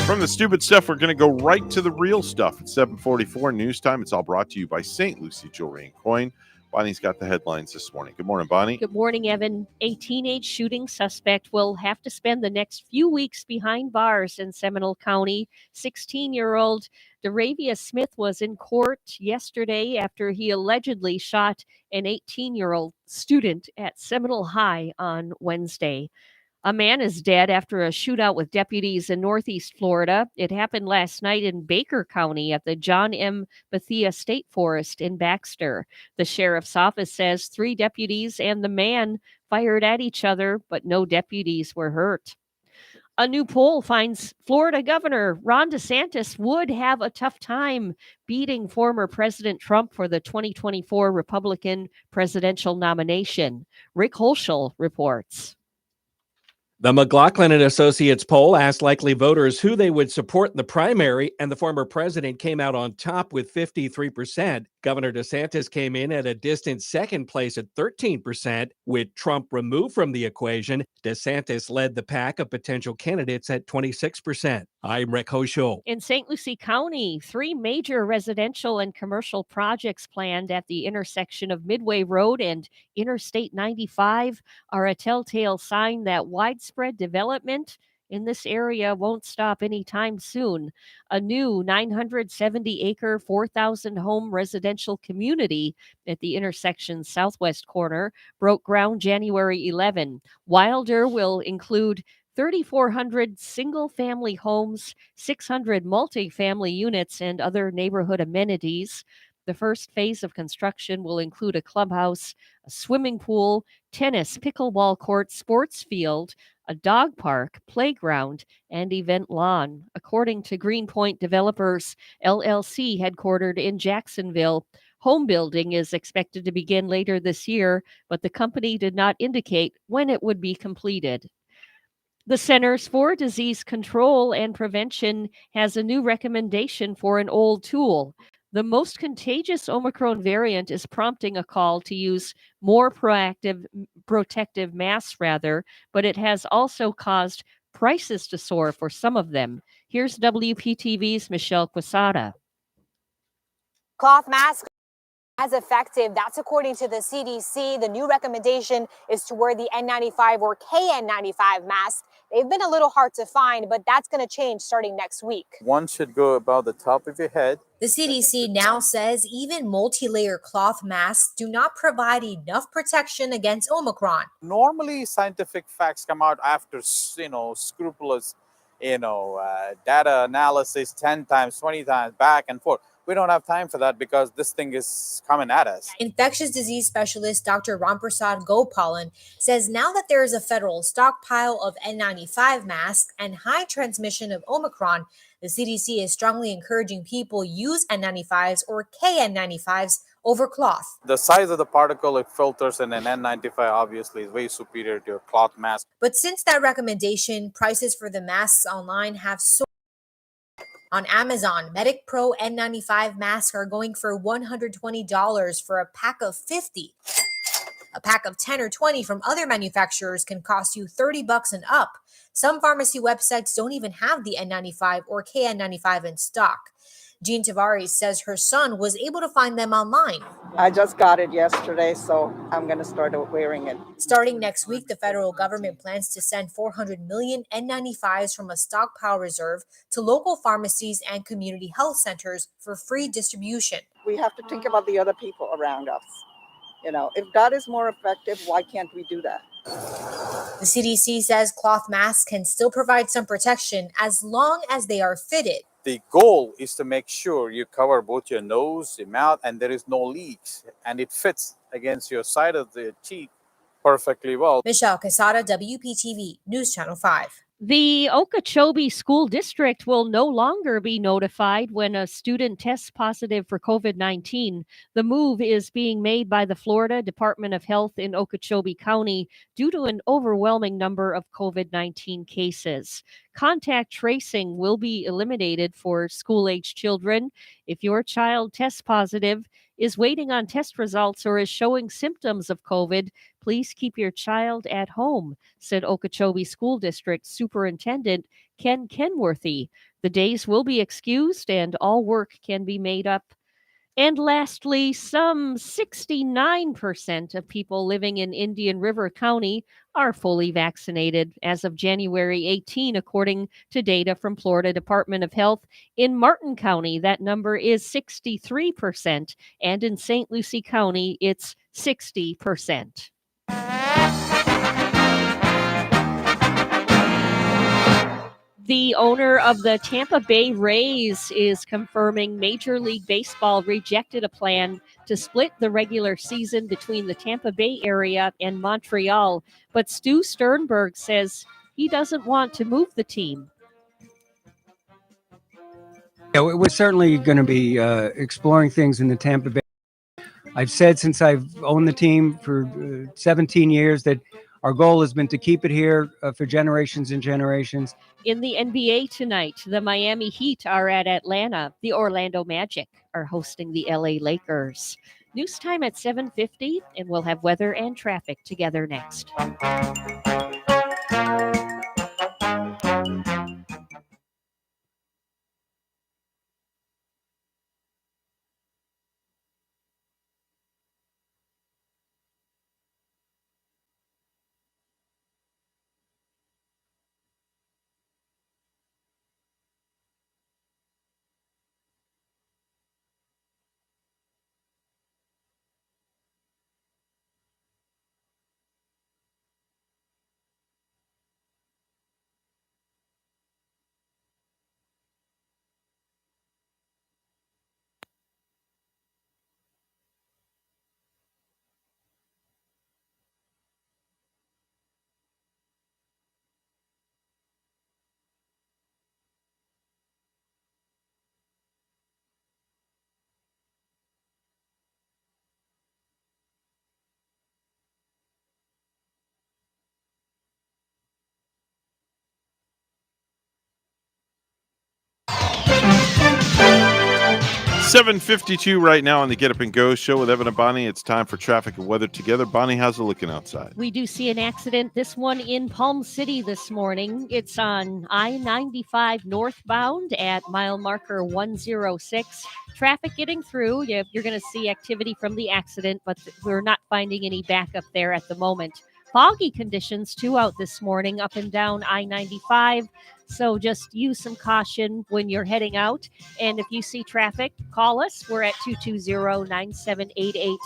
From the stupid stuff, we're going to go right to the real stuff. It's 7:44 news time. It's all brought to you by St. Lucie Jewelry and Coin. Bonnie's got the headlines this morning. Good morning, Bonnie. Good morning, Evan. A teenage shooting suspect will have to spend the next few weeks behind bars in Seminole County. 16-year-old Deravia Smith was in court yesterday after he allegedly shot an 18-year-old student at Seminole High on Wednesday. A man is dead after a shootout with deputies in Northeast Florida. It happened last night in Baker County at the John M. Bethia State Forest in Baxter. The sheriff's office says 3 deputies and the man fired at each other, but no deputies were hurt. A new poll finds Florida Governor Ron DeSantis would have a tough time beating former President Trump for the 2024 Republican presidential nomination. Rick Holschel reports. The McLaughlin and Associates poll asked likely voters who they would support in the primary, and the former president came out on top with 53%. Governor DeSantis came in at a distant second place at 13%. With Trump removed from the equation, DeSantis led the pack of potential candidates at 26%. I'm Rick Hoschel. In St. Lucie County, 3 major residential and commercial projects planned at the intersection of Midway Road and Interstate 95 are a telltale sign that widespread development in this area won't stop anytime soon. A new 970-acre, 4,000-home residential community at the intersection's southwest corner broke ground January 11. Wilder will include 3,400 single-family homes, 600 multi-family units, and other neighborhood amenities. The first phase of construction will include a clubhouse, a swimming pool, tennis, pickleball court, sports field, a dog park, playground, and event lawn. According to Greenpoint Developers, LLC, headquartered in Jacksonville, home building is expected to begin later this year, but the company did not indicate when it would be completed. The Centers for Disease Control and Prevention has a new recommendation for an old tool. The most contagious Omicron variant is prompting a call to use more protective masks but it has also caused prices to soar for some of them. Here's WPTV's Michelle Quesada. Cloth masks as effective. That's according to the CDC. The new recommendation is to wear the N95 or KN95 mask. They've been a little hard to find, but that's going to change starting next week. One should go about the top of your head. The CDC now says even multi-layer cloth masks do not provide enough protection against Omicron. Normally, scientific facts come out after, scrupulous, data analysis 10 times, 20 times, back and forth. We don't have time for that because this thing is coming at us. Infectious disease specialist Dr. Ramprasad Gopalan says now that there is a federal stockpile of N95 masks and high transmission of Omicron, the CDC is strongly encouraging people use N95s or KN95s over cloth. The size of the particle it filters in an N95 obviously is way superior to a cloth mask. But since that recommendation, prices for the masks online have soared. On Amazon, Medic Pro N95 masks are going for $120 for a pack of 50. A pack of 10 or 20 from other manufacturers can cost you $30 and up. Some pharmacy websites don't even have the N95 or KN95 in stock. Jean Tavares says her son was able to find them online. I just got it yesterday, so I'm going to start wearing it. Starting next week, the federal government plans to send 400 million N95s from a stockpile reserve to local pharmacies and community health centers for free distribution. We have to think about the other people around us. If that is more effective, why can't we do that? The CDC says cloth masks can still provide some protection as long as they are fitted. The goal is to make sure you cover both your nose, your mouth, and there is no leaks, and it fits against your side of the cheek perfectly well. Michelle Quesada, WPTV, News Channel 5. The Okeechobee School District will no longer be notified when a student tests positive for COVID-19. The move is being made by the Florida Department of Health in Okeechobee County due to an overwhelming number of COVID-19 cases. Contact tracing will be eliminated for school-age children. If your child tests positive, is waiting on test results, or is showing symptoms of COVID, please keep your child at home, said Okeechobee School District Superintendent Ken Kenworthy. The days will be excused and all work can be made up. And lastly, some 69% of people living in Indian River County are fully vaccinated as of January 18, according to data from Florida Department of Health. In Martin County, that number is 63%, and in St. Lucie County, it's 60%. The owner of the Tampa Bay Rays is confirming Major League Baseball rejected a plan to split the regular season between the Tampa Bay area and Montreal. But Stu Sternberg says he doesn't want to move the team. Yeah, we're certainly going to be exploring things in the Tampa Bay. I've said since I've owned the team for 17 years that our goal has been to keep it here for generations and generations. In the NBA tonight, the Miami Heat are at Atlanta. The Orlando Magic are hosting the LA Lakers. News time at 7:50, and we'll have weather and traffic together next. 7:52 right now on the Get Up and Go show with Evan and Bonnie. It's time for traffic and weather together. Bonnie, how's it looking outside? We do see an accident, this one in Palm City this morning. It's on I-95 northbound at mile marker 106. Traffic getting through. You're going to see activity from the accident, but we're not finding any backup there at the moment. Foggy conditions, too, out this morning up and down I-95. So just use some caution when you're heading out. And if you see traffic, call us. We're at 220-9788,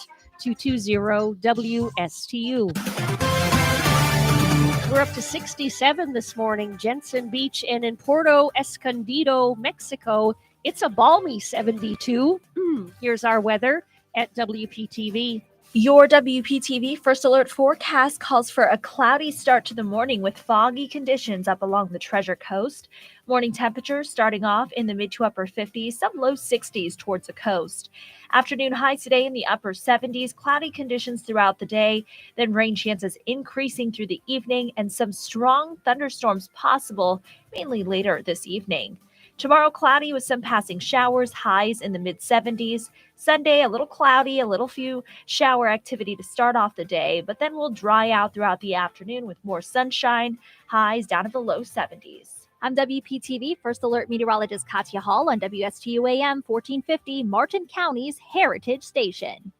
220-WSTU. We're up to 67 this morning, Jensen Beach, and in Puerto Escondido, Mexico, it's a balmy 72. Here's our weather at WPTV. Your WPTV First Alert forecast calls for a cloudy start to the morning with foggy conditions up along the Treasure Coast. Morning temperatures starting off in the mid to upper 50s, some low 60s towards the coast. Afternoon highs today in the upper 70s, cloudy conditions throughout the day, then rain chances increasing through the evening and some strong thunderstorms possible, mainly later this evening. Tomorrow, cloudy with some passing showers, highs in the mid-70s. Sunday, a little cloudy, a little few shower activity to start off the day, but then we'll dry out throughout the afternoon with more sunshine, highs down at the low 70s. I'm WPTV First Alert meteorologist Katya Hall on WSTU AM 1450, Martin County's Heritage Station.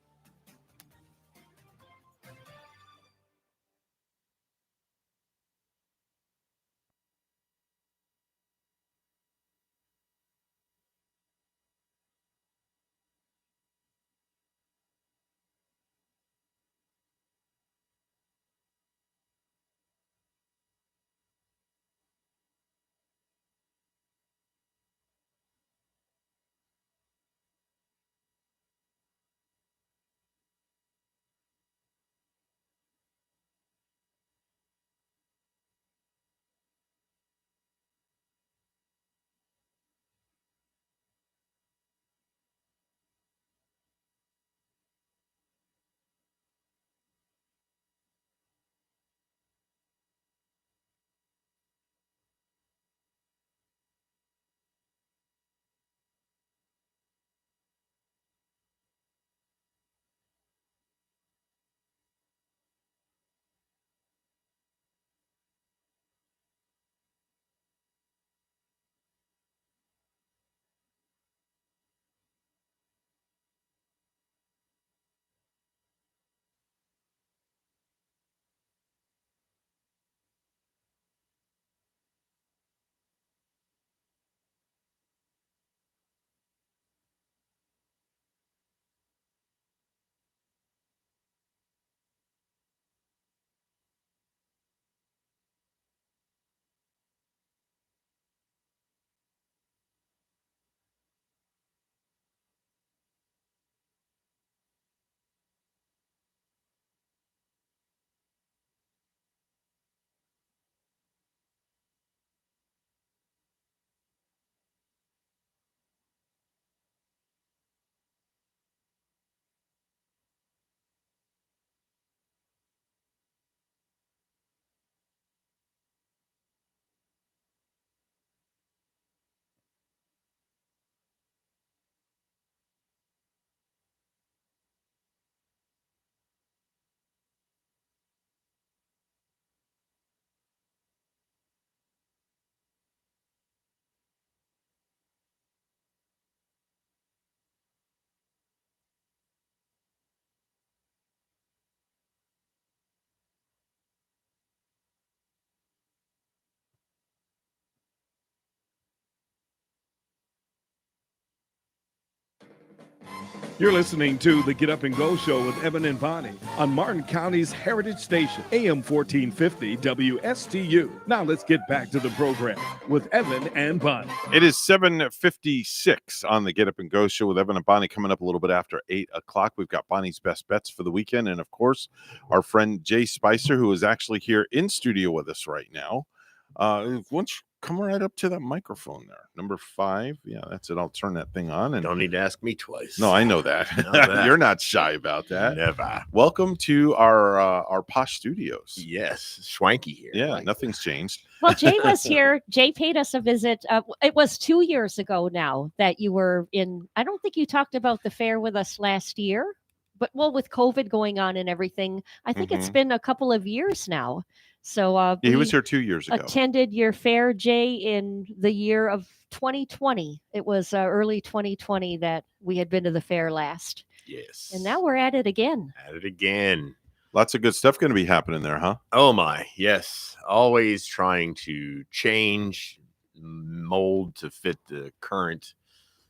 You're listening to the Get Up and Go show with Evan and Bonnie on Martin County's Heritage Station, AM 1450 WSTU. Now let's get back to the program with Evan and Bonnie. It is 7:56 on the Get Up and Go show with Evan and Bonnie. Coming up a little bit after 8 o'clock. We've got Bonnie's best bets for the weekend. And of course, our friend Jay Spicer, who is actually here in studio with us right now. Why don't you come right up to that microphone there. Number 5. Yeah, that's it. I'll turn that thing on. And don't need to ask me twice. No, I know that. You're not shy about that. Never. Welcome to our posh studios. Yes, swanky here. Yeah, nothing's changed. Well, Jay was here. Jay paid us a visit. It was 2 years ago now that you were in. I don't think you talked about the fair with us last year, but with COVID going on and everything, I think it's been a couple of years now. So he was here 2 years ago. Attended your fair, Jay, in the year of 2020. It was early 2020 that we had been to the fair last. Yes. And now we're at it again. At it again. Lots of good stuff going to be happening there, huh? Oh my, yes. Always trying to change, mold to fit the current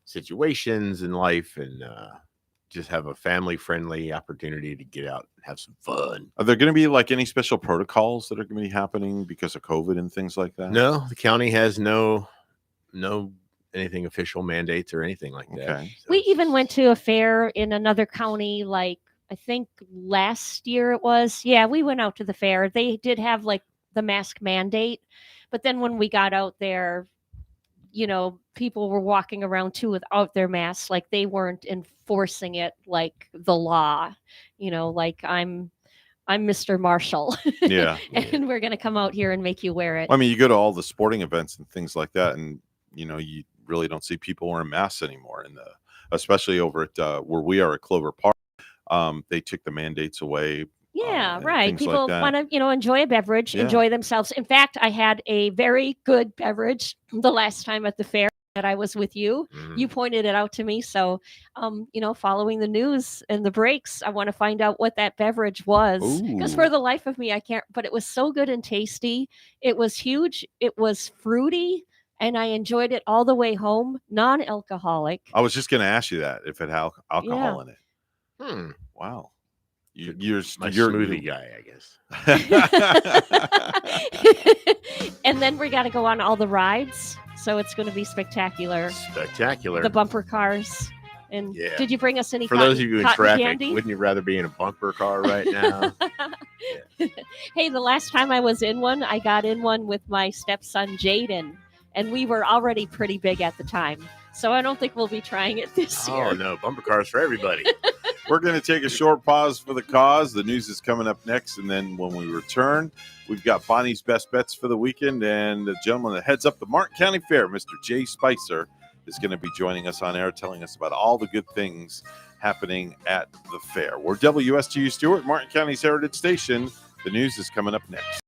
situations in life, and just have a family-friendly opportunity to get out and have some fun. Are there going to be like any special protocols that are going to be happening because of COVID and things like that? No, the county has no anything official mandates or anything like that. Okay. We even went to a fair in another county, like I think last year it was. Yeah, we went out to the fair. They did have like the mask mandate, but then when we got out there, people were walking around too without their masks, like they weren't enforcing it like the law, like I'm Mr. Marshall. Yeah. And we're going to come out here and make you wear it. I mean, you go to all the sporting events and things like that, and you really don't see people wearing masks anymore. Especially over at where we are at Clover Park, they took the mandates away. Yeah, right. People like want to, enjoy a beverage, enjoy themselves. In fact, I had a very good beverage the last time at the fair that I was with you. You pointed it out to me. So, following the news and the breaks, I want to find out what that beverage was. Because for the life of me, I can't. But it was so good and tasty. It was huge. It was fruity. And I enjoyed it all the way home, non-alcoholic. I was just going to ask you that if it had alcohol in it. Wow. You're smoothie guy, I guess. And then we got to go on all the rides. So it's going to be spectacular. Spectacular. The bumper cars. And did you bring us any For those of you in traffic, candy? wouldn't you rather be in a bumper car right now? Hey, the last time I was in one, I got in one with my stepson, Jaden. And we were already pretty big at the time. So I don't think we'll be trying it this year. Oh, no. Bumper cars for everybody. We're going to take a short pause for the cause. The news is coming up next. And then when we return, we've got Bonnie's best bets for the weekend. And the gentleman that heads up the Martin County Fair, Mr. Jay Spicer, is going to be joining us on air, telling us about all the good things happening at the fair. We're WSTU Stewart, Martin County's Heritage Station. The news is coming up next.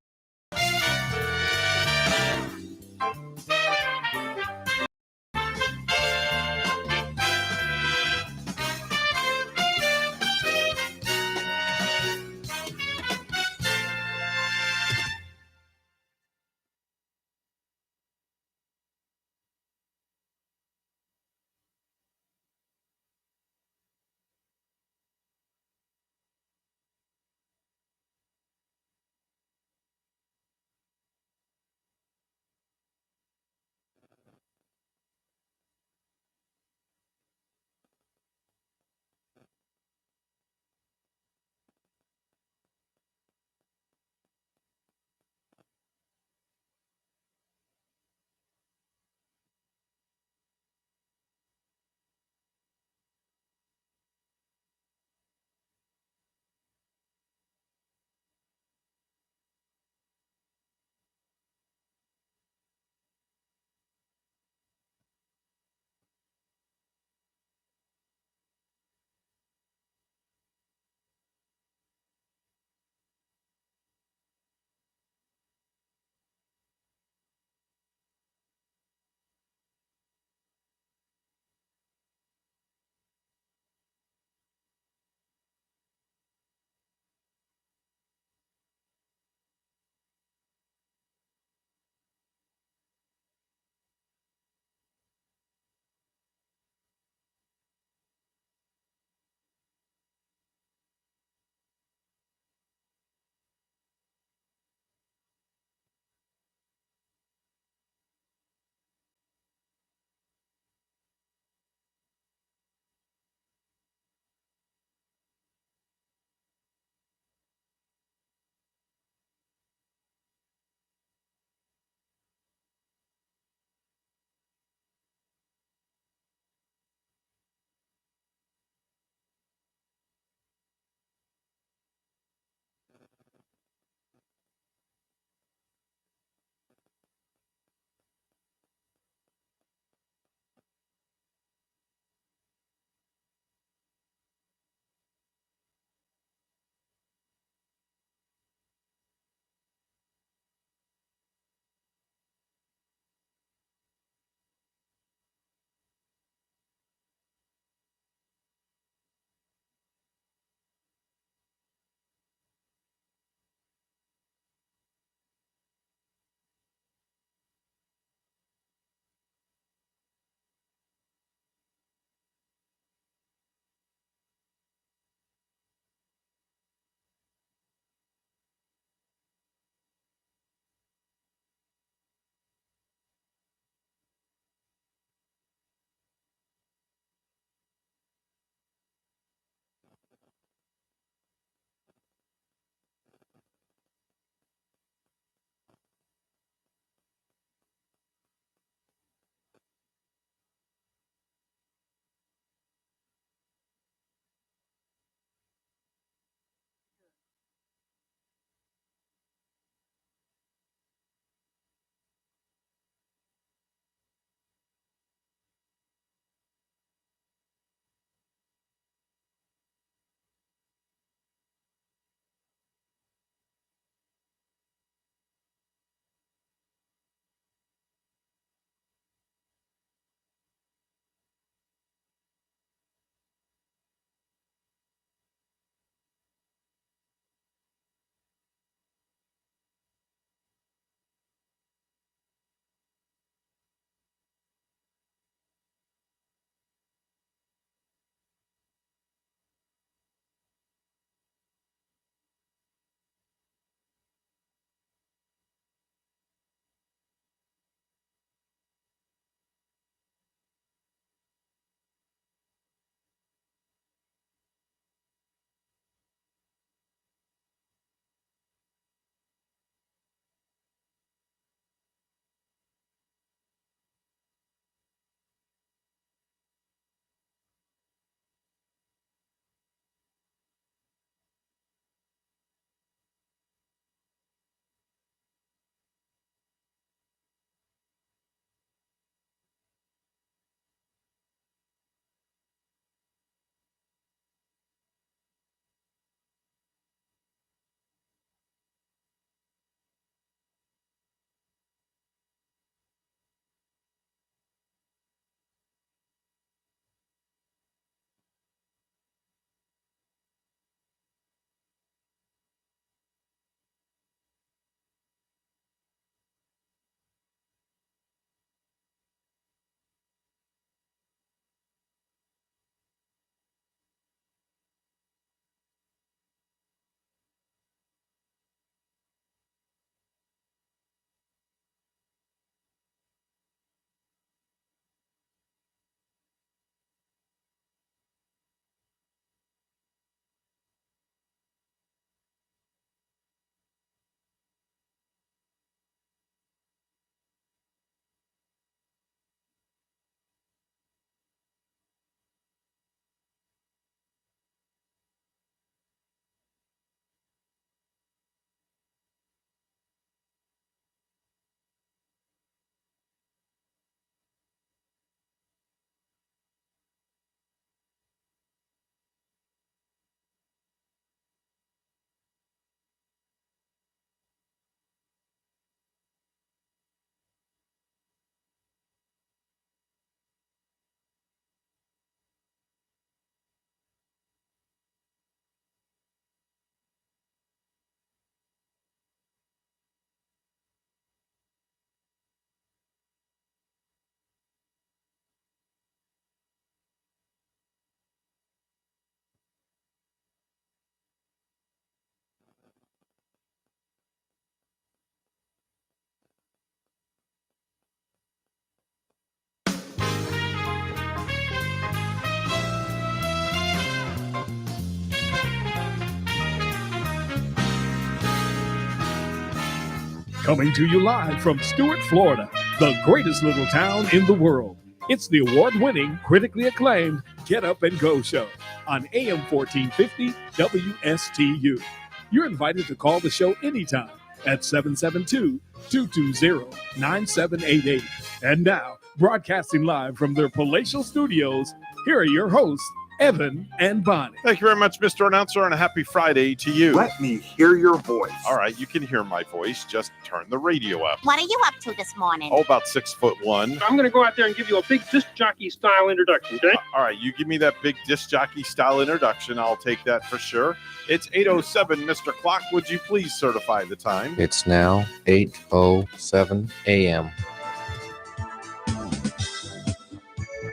Coming to you live from Stuart, Florida, the greatest little town in the world. It's the award-winning, critically acclaimed Get Up and Go show on AM 1450 WSTU. You're invited to call the show anytime at 772-220-9788. And now, broadcasting live from their palatial studios, here are your hosts, Evan and Bonnie. Thank you very much, Mr. Announcer, and a happy Friday to you. Let me hear your voice. All right, you can hear my voice. Just turn the radio up. What are you up to this morning? Oh, about 6'1". I'm going to go out there and give you a big disc jockey style introduction, okay? All right, you give me that big disc jockey style introduction. I'll take that for sure. It's 8:07, Mr. Clock. Would you please certify the time? It's now 8:07 a.m.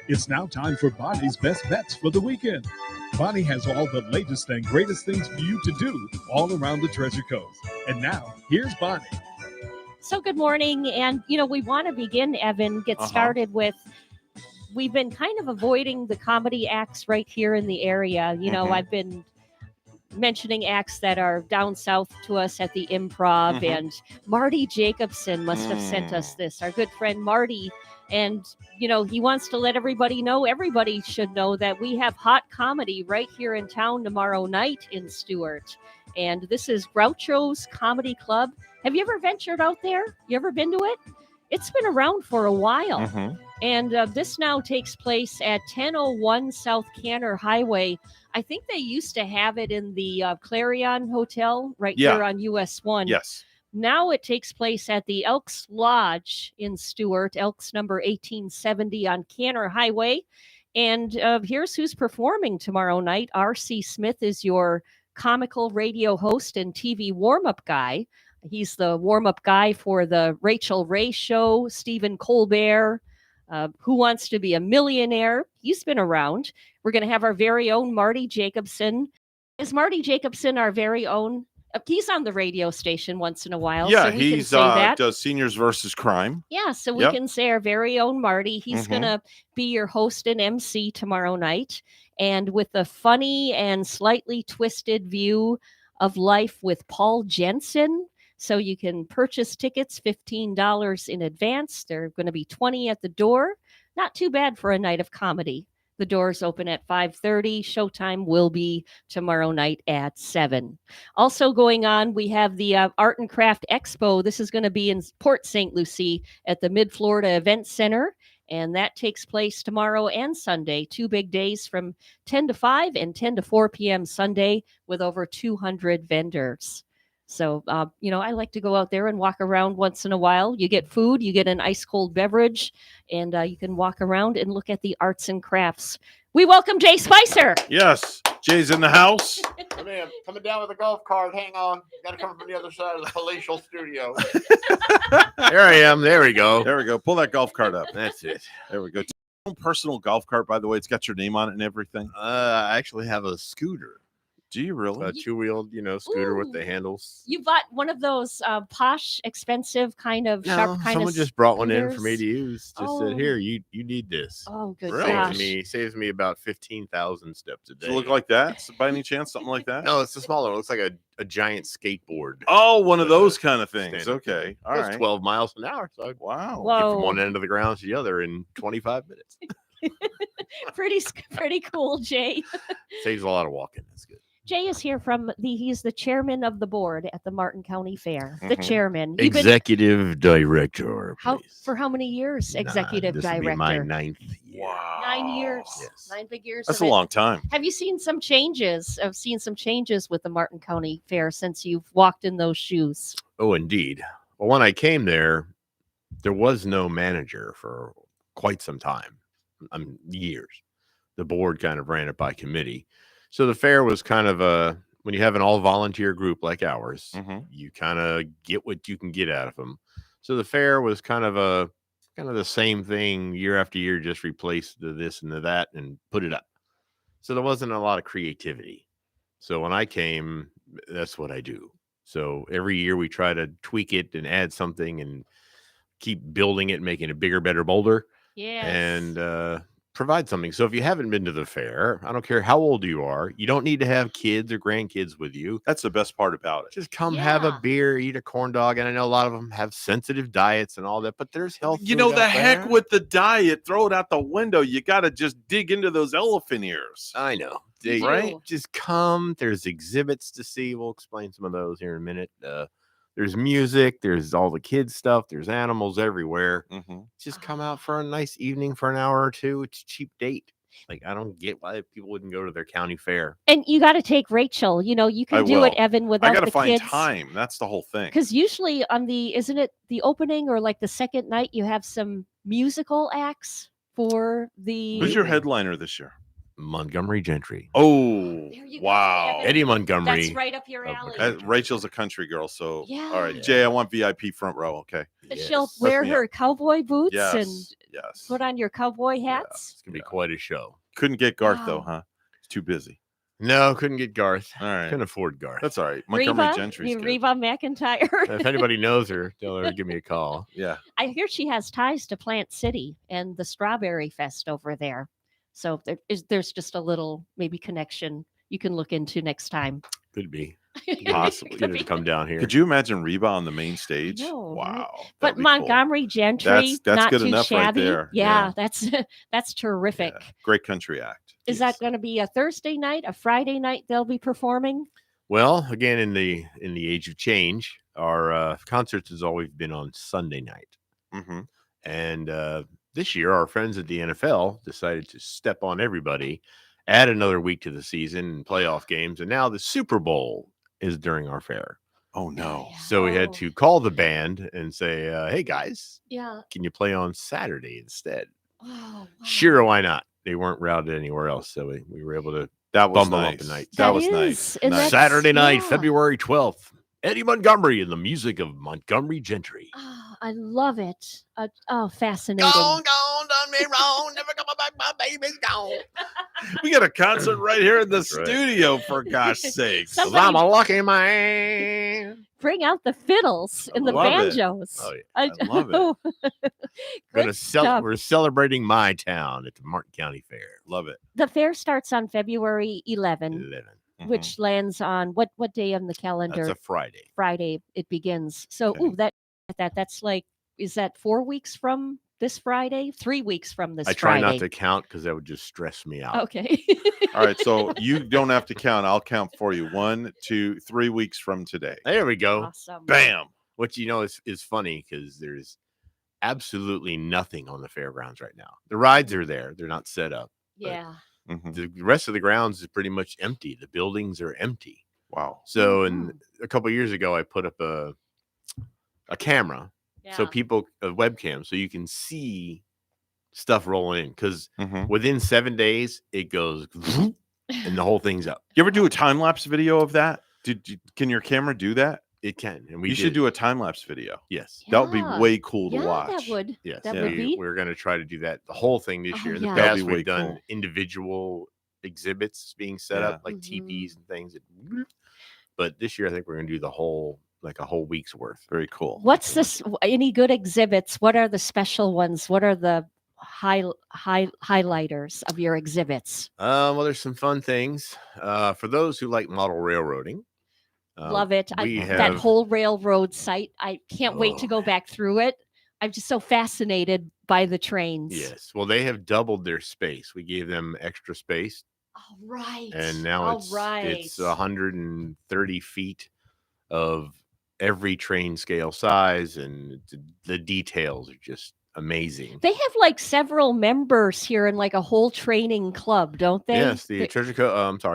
It's now time for Bonnie's best bets for the weekend. Bonnie has all the latest and greatest things for you to do all around the Treasure Coast. And now, here's Bonnie. So good morning. And, we want to begin, Evan, get started with, we've been kind of avoiding the comedy acts right here in the area. I've been mentioning acts that are down south to us at the Improv, and Marty Jacobson must have sent us this, our good friend Marty. And, he wants to let everybody know, everybody should know that we have hot comedy right here in town tomorrow night in Stuart. And this is Groucho's Comedy Club. Have you ever ventured out there? You ever been to it? It's been around for a while. And this now takes place at 1001 South Canner Highway. I think they used to have it in the Clarion Hotel right here on US 1. Yes. Now it takes place at the Elks Lodge in Stuart, Elks number 1870 on Canner Highway. And here's who's performing tomorrow night. R.C. Smith is your comical radio host and TV warm-up guy. He's the warm-up guy for the Rachel Ray Show, Stephen Colbert, Who Wants to Be a Millionaire. He's been around. We're going to have our very own Marty Jacobson. Is Marty Jacobson our very own? He's on the radio station once in a while. Yeah, so we he's can say that. does Seniors versus Crime. Yeah, so we can say our very own Marty. He's going to be your host and MC tomorrow night. And with a funny and slightly twisted view of life with Paul Jensen. So you can purchase tickets $15 in advance. They're going to be $20 at the door. Not too bad for a night of comedy. The doors open at 5:30. Showtime will be tomorrow night at 7. Also going on, we have the Art and Craft Expo. This is going to be in Port St. Lucie at the Mid-Florida Event Center. And that takes place tomorrow and Sunday, 2 big days from 10 to 5 and 10 to 4 p.m. Sunday with over 200 vendors. So, I like to go out there and walk around once in a while. You get food, you get an ice cold beverage, and you can walk around and look at the arts and crafts. We welcome Jay Spicer. Yes, Jay's in the house. Coming down with a golf cart. Hang on. Got to come from the other side of the palatial studio. There I am. There we go. There we go. Pull that golf cart up. That's it. There we go. Your own personal golf cart, by the way. It's got your name on it and everything. I actually have a scooter. Do you really? A two-wheeled, scooter with the handles. You bought one of those posh, expensive kind of sharp kind someone of just brought one in scooters? for me to use. Just said, here, you need this. Oh, good Saves gosh. saves me about 15,000 steps a day. Does it look like that? By any chance, something like that? No, it's a smaller one. It looks like a giant skateboard. Oh, one of those kind of things. Okay. All It's right. 12 miles an hour. So I Wow. get from one end of the ground to the other in 25 minutes. Pretty cool, Jay. Saves a lot of walking. That's good. Jay is here he's the chairman of the board at the Martin County Fair. The chairman. You've been- Executive director. for how many years? Executive this will director. be my 9th year. Wow. 9 years. 9 big years. That's of a it. long time. Have you seen some changes? I've seen some changes with the Martin County Fair since you've walked in those shoes. Oh, indeed. Well, when I came there was no manager for quite some time. Years. The board kind of ran it by committee. So the fair was kind of when you have an all-volunteer group like ours, you kind of get what you can get out of them. So the fair was kind of the same thing year after year, just replace the this and the that and put it up. So there wasn't a lot of creativity. So when I came, that's what I do. So every year we try to tweak it and add something and keep building it, making it bigger, better, bolder. Yes. And provide something. So if you haven't been to the fair, I don't care how old you are, you don't need to have kids or grandkids with you. That's the best part about it. Just come have a beer, eat a corn dog. And I know a lot of them have sensitive diets and all that, but there's health. You know, the heck with the diet, throw it out the window. You got to just dig into those elephant ears. I know. Right? Just come. There's exhibits to see. We'll explain some of those here in a minute. There's music. There's all the kids stuff. There's animals everywhere. Just come out for a nice evening for an hour or two. It's a cheap date. Like, I don't get why people wouldn't go to their county fair. And you got to take Rachel. You know, you can do it, Evan, without I got to the find kids. time. That's the whole thing. Because usually isn't it the opening or like the second night, you have some musical acts for the. Who's your headliner this year? Montgomery Gentry. Oh, wow. Eddie Montgomery. That's right up your alley. Rachel's a country girl, so Yeah. all right. Jay, I want VIP front row. Okay. She'll wear her cowboy boots and Yes. put on your cowboy hats. It's going to be quite a show. Couldn't get Garth, though, Wow. huh? He's too busy. No, couldn't get Garth. All right. Couldn't afford Garth. That's all right. Montgomery Reba, Gentry's good. Reba McEntire. If anybody knows her, tell her to give me a call. Yeah. I hear she has ties to Plant City and the Strawberry Fest over there. So there's just a little maybe connection you can look into next time. Could be. Possibly. Get her to come down here. Could you imagine Reba on the main stage? know, right? Wow. But Montgomery Gentry, That's not good too enough right shabby. there. Yeah, that's terrific. Yeah. Great country act. Is that going to be a Thursday night, a Friday night they'll be performing? Well, again, in the age of change, our concerts has always been on Sunday night. Mm-hmm. And this year, our friends at the NFL decided to step on everybody, add another week to the season and playoff games. And now the Super Bowl is during our fair. Oh, no. So we had to call the band and say, hey, guys, Yeah. can you play on Saturday instead? Oh, wow. Sure, why not? They weren't routed anywhere else. So we were able to bump them nice. up a night. That was nice. And that's- Saturday night, yeah. February 12th. Eddie Montgomery and the music of Montgomery Gentry. Oh, I love it. Fascinating. Gone, done me wrong. Never come back, my baby's gone. We got a concert right here in the That's right. studio, for gosh sakes. Somebody- I'm a lucky man. Bring out the fiddles and the love it. banjos. Oh, yeah. I love it. Great stuff. We're celebrating my town at the Martin County Fair. Love it. The fair starts on February 11, which lands on what day on the calendar? That's a Friday. Friday it begins. So that's like, is that 4 weeks from this Friday? 3 weeks from this I try Friday? not to count because that would just stress me out. Okay. All right, so you don't have to count. I'll count for you. 1, 2, 3 weeks from today. There we go. Awesome. Bam. What is funny because there's absolutely nothing on the fairgrounds right now. The rides are there. They're not set up. Yeah. The rest of the grounds is pretty much empty. The buildings are empty. Wow. So, a couple of years ago, I put up a camera, so people a webcam, so you can see stuff rolling in. Because within 7 days, it goes and the whole thing's up. You ever do a time lapse video of that? Can your camera do that? It can, and you should do a time lapse video. Yes, that would be way cool to Yeah, watch. that would. Yes, That would be. we're going to try to do that the whole thing this year. In the yeah. That'd past, be way we've done cool. individual exhibits being set up like teepees and things. But this year, I think we're going to do the whole a whole week's worth. Very cool. What's this? Any good exhibits? What are the special ones? What are the highlighters of your exhibits? Well, there's some fun things for those who like model railroading. Love it. We That have whole railroad site. I can't wait to go back through it. I'm just so fascinated by the trains. yes. Well, they have doubled their space. We gave them extra space, All right. and now it's 130 feet of every train scale size, and the details are just amazing. They have like several members here in like a whole training club, don't they? Yes, the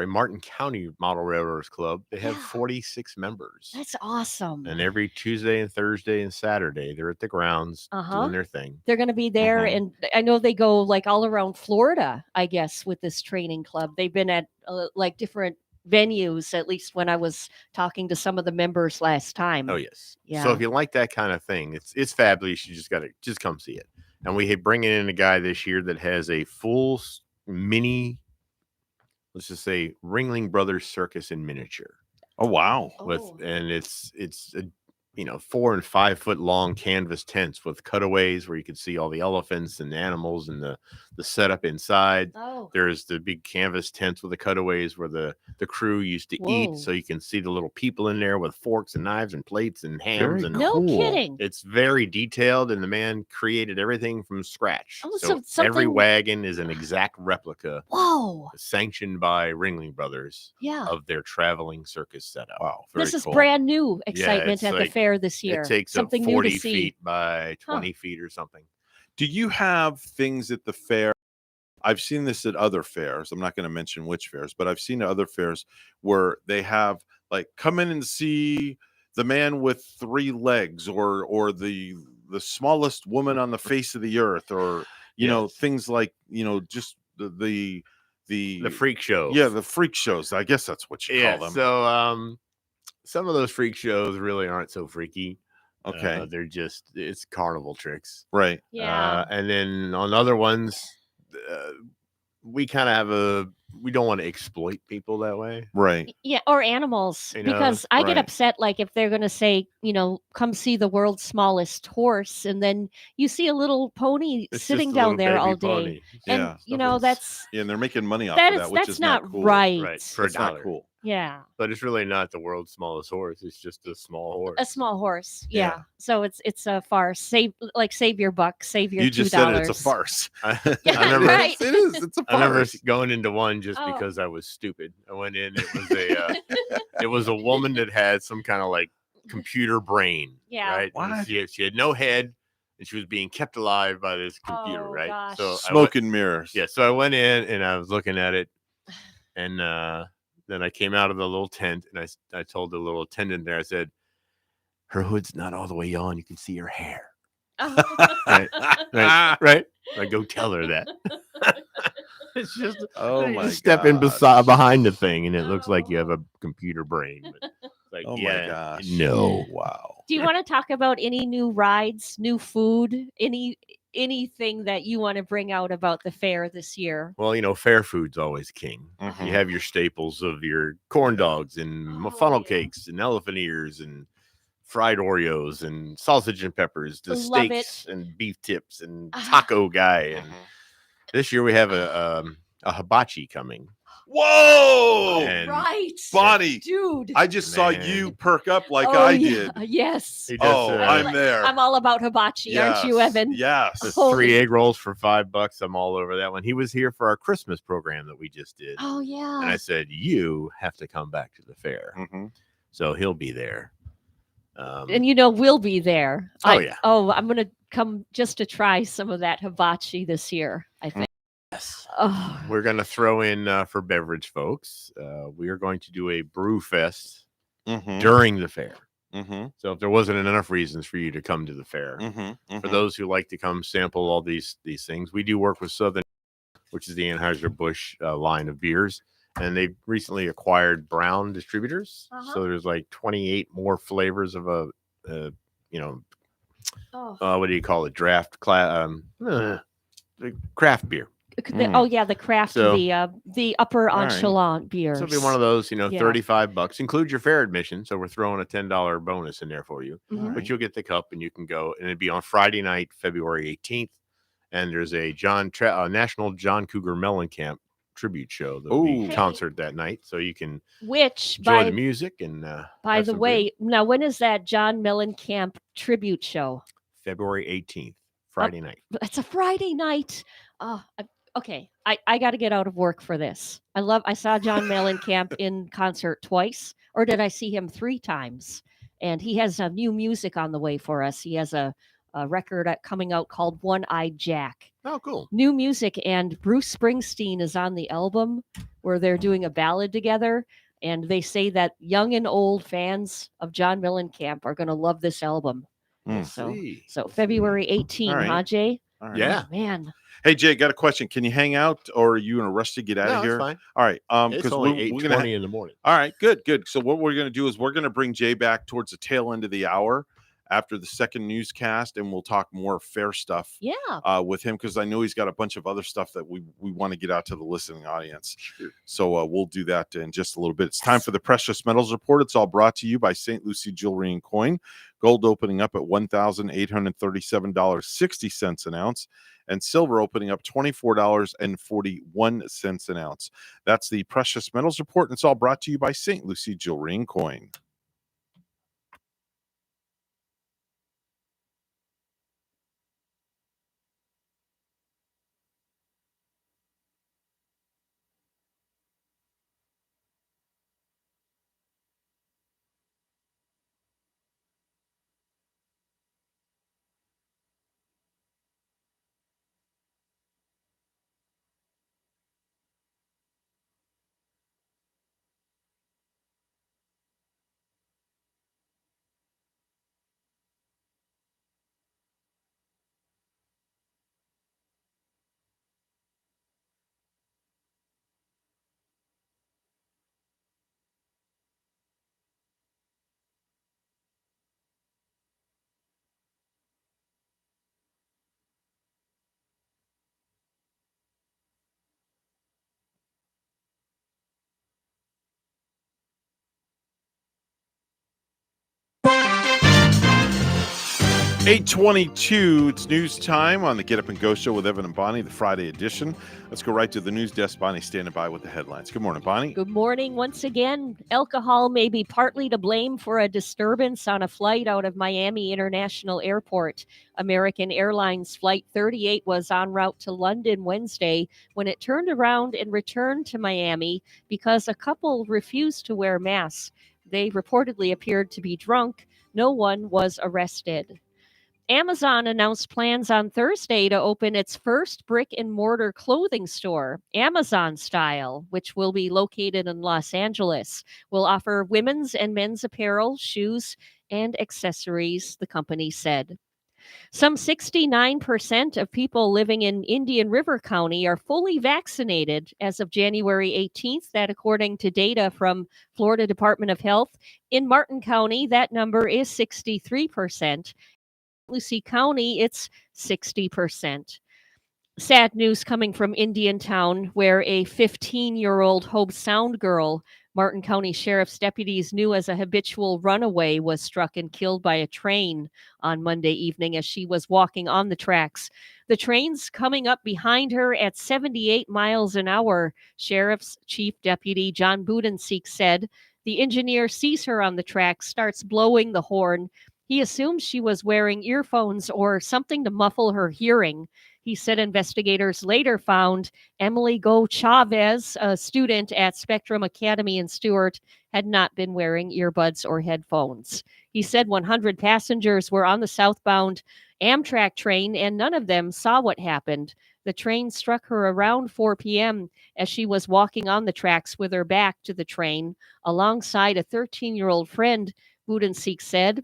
Martin County Model Railroaders Club. They have 46 members. That's awesome. And every Tuesday and Thursday and Saturday, they're at the grounds doing their thing. They're going to be there, and I know they go like all around Florida, I guess, with this training club. They've been at like different venues, at least when I was talking to some of the members last time. Oh yes. Yeah. So if you like that kind of thing, it's fabulous. You just come see it. And we bringing in a guy this year that has a full mini, let's just say, Ringling Brothers Circus in miniature. Oh wow! And it's 4 and 5 foot long canvas tents with cutaways where you can see all the elephants and the animals and the setup inside. Oh. There's the big canvas tents with the cutaways where the crew used to eat, so you can see the little people in there with forks and knives and plates and hams. Very and No kidding. It's very detailed, and the man created everything from scratch. Oh, so so every something- wagon is an exact replica. Whoa. Sanctioned by Ringling Brothers. Yeah. Of their traveling circus setup. Wow. Very This is cool. brand new excitement it's at the like- fair this year. It takes something up new 40 to see. feet by 20 feet or something. Do you have things at the fair? I've seen this at other fairs. I'm not going to mention which fairs, but I've seen other fairs where they have like come in and see the man with 3 legs or the smallest woman on the face of the earth, or you know, things like, just the freak shows. Yeah, the freak shows. I guess that's what you call them. So some of those freak shows really aren't so freaky. Okay. They're just, it's carnival tricks. Right. Yeah. And then on other ones, we kind of have we don't want to exploit people that way. Right. Yeah, or animals, because I get upset like if they're going to say, come see the world's smallest horse, and then you see a little pony It's sitting just a down little there baby all day. pony. And Yeah. that's Yeah, and they're making money off that of is that, which that's is not cool. right. Right. For That's not $1. cool. Yeah. But it's really not the world's smallest horse. It's just a small horse. A small horse. Yeah. Yeah. So it's a farce. Save your buck, save your You $2. just said it, it's a farce. I Yeah, remember, right. It is. It's a I remember farce. going into one just Oh. because I was stupid. I went in. It was it was a woman that had some kind of like computer brain. Yeah. Right. What? She had no head, and she was being kept alive by this computer. Oh, right. gosh. So Smoke and mirrors. Yeah. So I went in and I was looking at it, and then I came out of the little tent, and I told the little attendant there, I said, her hood's not all the way on. You can see her hair. Right. I go tell her that. It's just Oh you my just step in gosh. behind the thing, and it looks like you have a computer brain. But it's like, Oh my yeah, gosh. no. Wow. Do you want to talk about any new rides, new food, anything that you want to bring out about the fair this year? Well, fair food's always king. Mhm. You have your staples of your corn dogs and funnel cakes and elephant ears and fried Oreos and sausage and peppers, the Love steaks and beef tips and taco guy. And this year we have a hibachi coming. Whoa! And Right. Bonnie, Dude. I just saw Man. you perk up like Oh, I yeah. did. Yes. He does, I'm there. I'm all about hibachi, aren't you, Yes, Evan? Yes. the Holy- 3 egg rolls for $5. I'm all over that one. He was here for our Christmas program that we just did. Oh yeah. And I said, you have to come back to the fair. Mhm. So he'll be there. And we'll be there. Oh, yeah. Oh, I'm gonna come just to try some of that hibachi this year, I think. Yes. Oh, We're going to throw in for beverage folks. We are going to do a brew fest Mhm. during the fair. Mhm. So if there wasn't enough reasons for you to come to the fair, Mhm. for Mhm. those who like to come sample all these things, we do work with Southern, which is the Anheuser-Busch line of beers. And they recently acquired Brown Distributors. So there's like 28 more flavors of what do you call it? Draft class, the craft beer. Oh yeah, the craft, So- the upper All right. echelon beers. So it'll be one of those, Yeah. $35. Include your fair admission. So we're throwing a $10 bonus in there for you. Mhm. But you'll get the cup and you can go. And it'd be on Friday night, February 18th. And there's a National John Cougar Mellencamp tribute show. There'll be Ooh. concert that night. So you can Which enjoy the music. And by have the some way, now when is that John Mellencamp tribute show? February 18th, Friday night. It's a Friday night. Okay, I got to get out of work for this. I saw John Mellencamp in concert twice, or did I see him 3 times? And he has new music on the way for us. He has a record coming out called One-Eyed Jack. Oh, cool. New music, and Bruce Springsteen is on the album where they're doing a ballad together. And they say that young and old fans of John Mellencamp are going to love this album. So February 18, All right. huh, Jay? All right. Yeah. Oh, man. Hey Jay, got a question. Can you hang out, or are you in a rush to get out No, of it's here? fine. All right. It's Because only we're 8:20 gonna in the morning. All right, good. So what we're gonna do is we're gonna bring Jay back towards the tail end of the hour, after the second newscast, and we'll talk more fair stuff with him, because I know he's got a bunch of other stuff that we want to get out to the listening audience. Sure. So we'll do that in just a little bit. It's time for the Precious Metals Report. It's all brought to you by St. Lucie Jewelry and Coin. Gold opening up at $1,837.60 an ounce, and silver opening up $24.41 an ounce. That's the Precious Metals Report, and it's all brought to you by St. Lucie Jewelry and Coin. $8:22, it's news time on the Get Up and Go Show with Evan and Bonnie, the Friday edition. Let's go right to the news desk. Bonnie standing by with the headlines. Good morning, Bonnie. Good morning once again. Alcohol may be partly to blame for a disturbance on a flight out of Miami International Airport. American Airlines Flight 38 was en route to London Wednesday when it turned around and returned to Miami because a couple refused to wear masks. They reportedly appeared to be drunk. No one was arrested. Amazon announced plans on Thursday to open its first brick-and-mortar clothing store, Amazon Style, which will be located in Los Angeles. Will offer women's and men's apparel, shoes, and accessories, the company said. Some 69% of people living in Indian River County are fully vaccinated as of January 18th. That, according to data from Florida Department of Health. In Martin County, that number is 63%. Lucie County, it's 60%. Sad news coming from Indiantown, where a 15-year-old Hobe Sound girl, Martin County Sheriff's deputies knew as a habitual runaway, was struck and killed by a train on Monday evening as she was walking on the tracks. The train's coming up behind her at 78 miles an hour, Sheriff's Chief Deputy John Budenseek said. The engineer sees her on the tracks, starts blowing the horn. He assumed she was wearing earphones or something to muffle her hearing. He said investigators later found Emily Go Chavez, a student at Spectrum Academy in Stewart, had not been wearing earbuds or headphones. He said 100 passengers were on the southbound Amtrak train and none of them saw what happened. The train struck her around 4 p.m. as she was walking on the tracks with her back to the train alongside a 13-year-old friend, Budenseek said.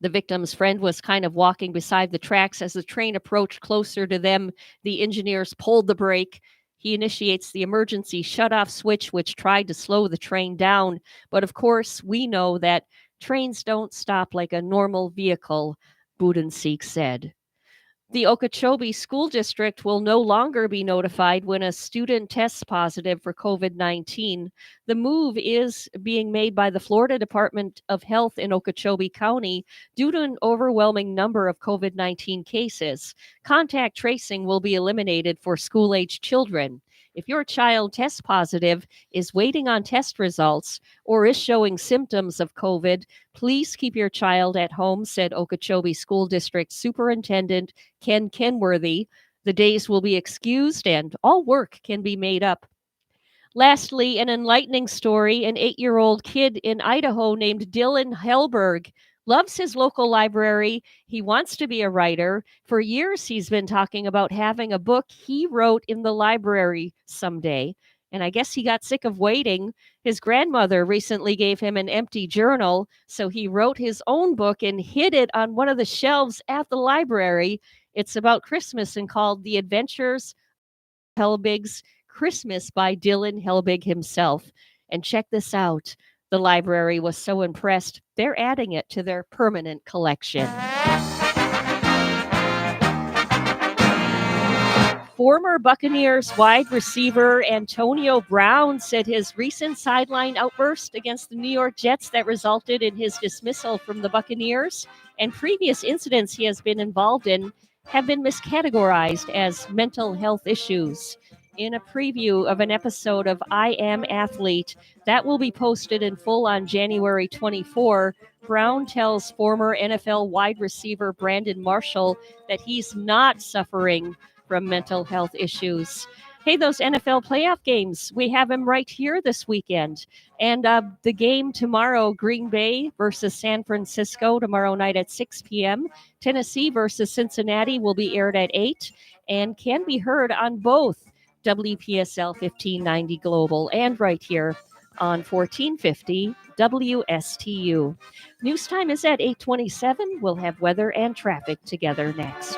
The victim's friend was kind of walking beside the tracks. As the train approached closer to them, the engineers pulled the brake. He initiates the emergency shutoff switch, which tried to slow the train down. But of course, we know that trains don't stop like a normal vehicle, Budenseek said. The Okeechobee School District will no longer be notified when a student tests positive for COVID-19. The move is being made by the Florida Department of Health in Okeechobee County due to an overwhelming number of COVID-19 cases. Contact tracing will be eliminated for school-age children. If your child tests positive, is waiting on test results, or is showing symptoms of COVID, please keep your child at home, said Okeechobee School District Superintendent Ken Kenworthy. The days will be excused and all work can be made up. Lastly, an enlightening story. An 8-year-old kid in Idaho named Dylan Hellberg loves his local library. He wants to be a writer. For years, he's been talking about having a book he wrote in the library someday. And I guess he got sick of waiting. His grandmother recently gave him an empty journal, so he wrote his own book and hid it on one of the shelves at the library. It's about Christmas and called The Adventures of Hellbig's Christmas by Dylan Hellbig himself. And check this out. The library was so impressed, they're adding it to their permanent collection. Former Buccaneers wide receiver Antonio Brown said his recent sideline outburst against the New York Jets that resulted in his dismissal from the Buccaneers and previous incidents he has been involved in have been miscategorized as mental health issues. In a preview of an episode of I Am Athlete that will be posted in full on January 24, Brown tells former NFL wide receiver Brandon Marshall that he's not suffering from mental health issues. Hey, those NFL playoff games, we have them right here this weekend. And the game tomorrow, Green Bay versus San Francisco, tomorrow night at 6 p.m. Tennessee versus Cincinnati will be aired at 8 and can be heard on both WPSL 1590 Global and right here on 1450 WSTU. News time is at 8:27. We'll have weather and traffic together next.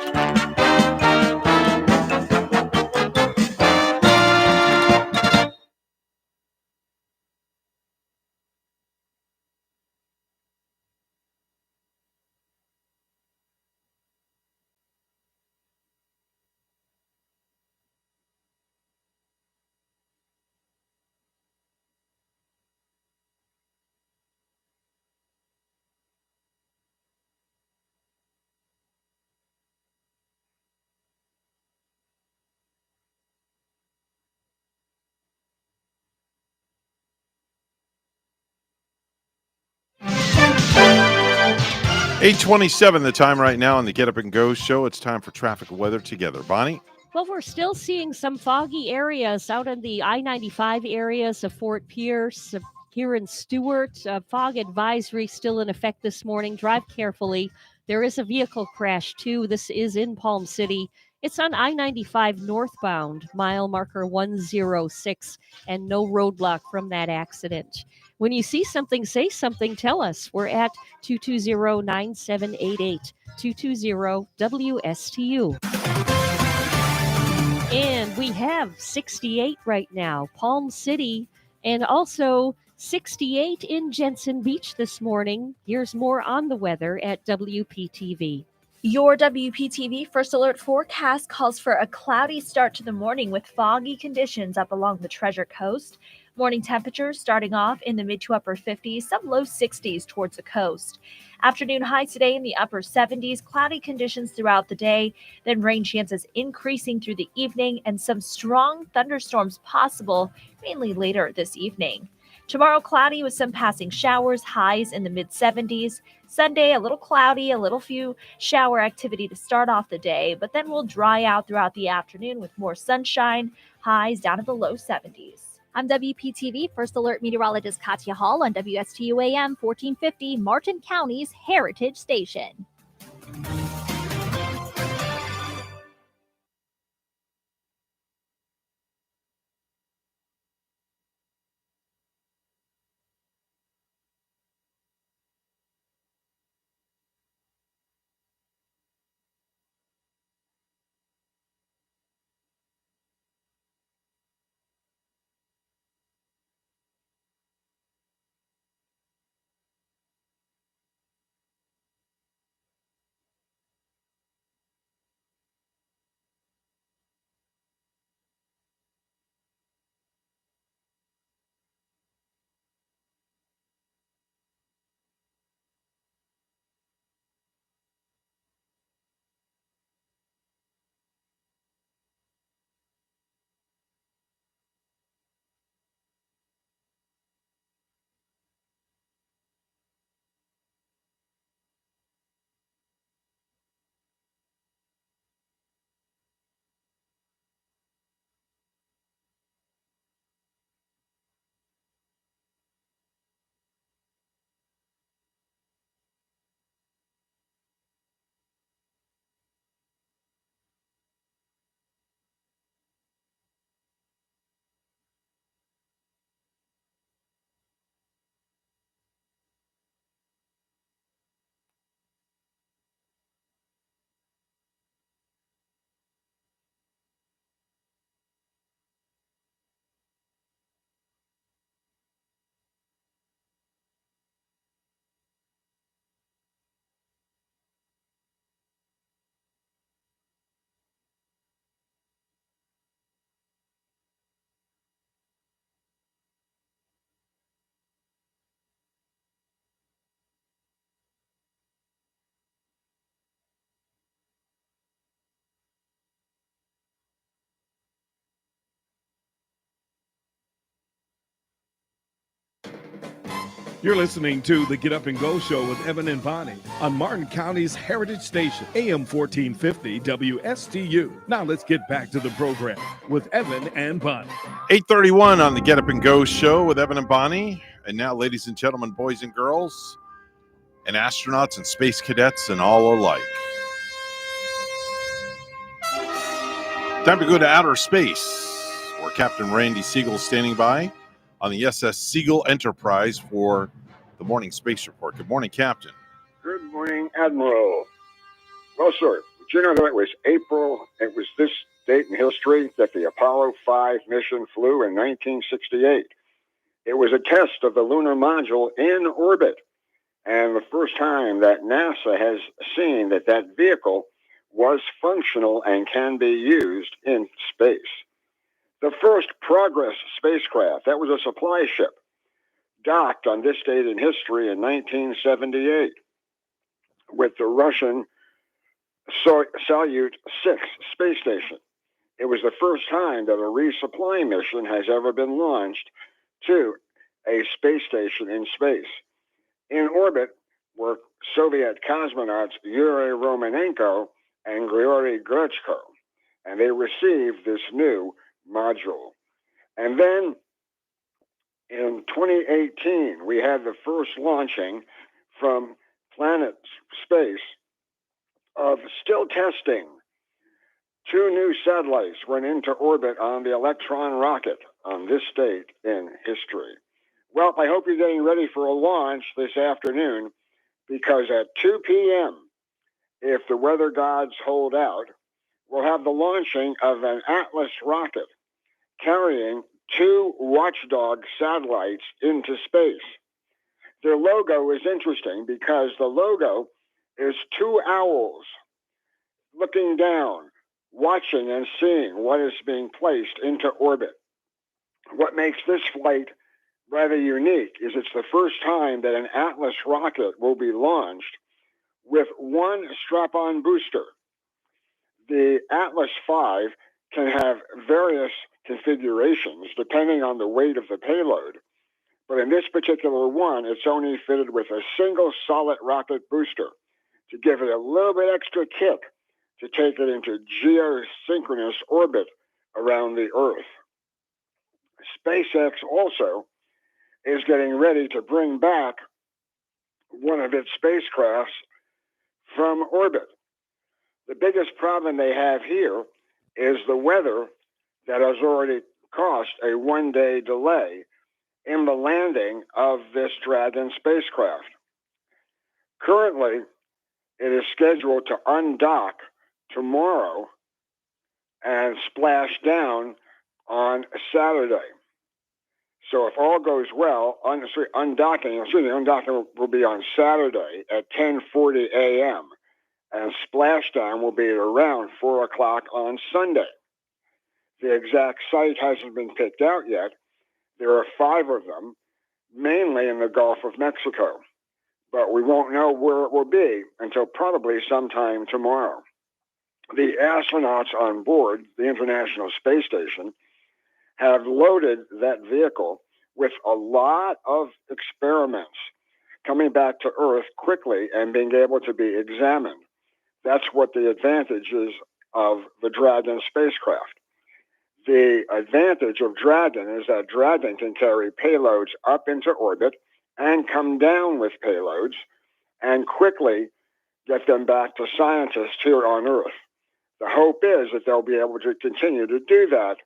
8:27 the time right now on the Get Up and Go show. It's time for traffic and weather together. Bonnie? Well, we're still seeing some foggy areas out in the I-95 areas of Fort Pierce, here in Stewart. Fog advisory still in effect this morning. Drive carefully. There is a vehicle crash, too. This is in Palm City. It's on I-95 northbound, mile marker 106, and no roadblock from that accident. When you see something, say something, tell us. We're at 220-9788, 220-WSTU. And we have 68 right now, Palm City, and also 68 in Jensen Beach this morning. Here's more on the weather at WPTV. Your WPTV First Alert forecast calls for a cloudy start to the morning with foggy conditions up along the Treasure Coast. Morning temperatures starting off in the mid to upper 50s, some low 60s towards the coast. Afternoon highs today in the upper 70s, cloudy conditions throughout the day, then rain chances increasing through the evening and some strong thunderstorms possible, mainly later this evening. Tomorrow, cloudy with some passing showers, highs in the mid-70s. Sunday, a little cloudy, a little few shower activity to start off the day, but then we'll dry out throughout the afternoon with more sunshine, highs down to the low 70s. I'm WPTV First Alert Meteorologist Katya Hall on WSTU AM 1450, Martin County's Heritage Station. You're listening to the Get Up and Go Show with Evan and Bonnie on Martin County's Heritage Station, AM 1450 WSTU. Now let's get back to the program with Evan and Bonnie. 8:31 on the Get Up and Go Show with Evan and Bonnie. And now, ladies and gentlemen, boys and girls, and astronauts and space cadets and all alike. Time to go to outer space, where Captain Randy Siegel is standing by on the SS Siegel Enterprise for the morning space report. Good morning, Captain. Good morning, Admiral. Well, sir, did you know that it was this date in history that the Apollo 5 mission flew in 1968. It was a test of the lunar module in orbit, and the first time that NASA has seen that vehicle was functional and can be used in space. The first Progress spacecraft, that was a supply ship, docked on this date in history in 1978 with the Russian Salyut 6 space station. It was the first time that a resupply mission has ever been launched to a space station in space. In orbit were Soviet cosmonauts Yuri Romanenko and Grigory Grechko, and they received this new module. And then in 2018, we had the first launching from Planet Space of still testing. 2 new satellites went into orbit on the Electron rocket on this date in history. Well, I hope you're getting ready for a launch this afternoon, because at 2 p.m., if the weather gods hold out, we'll have the launching of an Atlas rocket carrying 2 Watchdog satellites into space. Their logo is interesting because the logo is 2 owls looking down, watching and seeing what is being placed into orbit. What makes this flight rather unique is it's the first time that an Atlas rocket will be launched with 1 strap-on booster. The Atlas V can have various configurations depending on the weight of the payload, but in this particular one, it's only fitted with a single solid rocket booster to give it a little bit extra kick to take it into geosynchronous orbit around the Earth. SpaceX also is getting ready to bring back one of its spacecrafts from orbit. The biggest problem they have here is the weather that has already caused a 1-day delay in the landing of this Dragon spacecraft. Currently, it is scheduled to undock tomorrow and splash down on Saturday. So if all goes well, undocking will be on Saturday at 10:40 a.m. and splashdown will be at around 4 o'clock on Sunday. The exact site hasn't been picked out yet. There are 5 of them, mainly in the Gulf of Mexico, but we won't know where it will be until probably sometime tomorrow. The astronauts on board the International Space Station have loaded that vehicle with a lot of experiments coming back to Earth quickly and being able to be examined. That's what the advantage is of the Dragon spacecraft. The advantage of Dragon is that Dragon can carry payloads up into orbit and come down with payloads and quickly get them back to scientists here on Earth. The hope is that they'll be able to continue to do that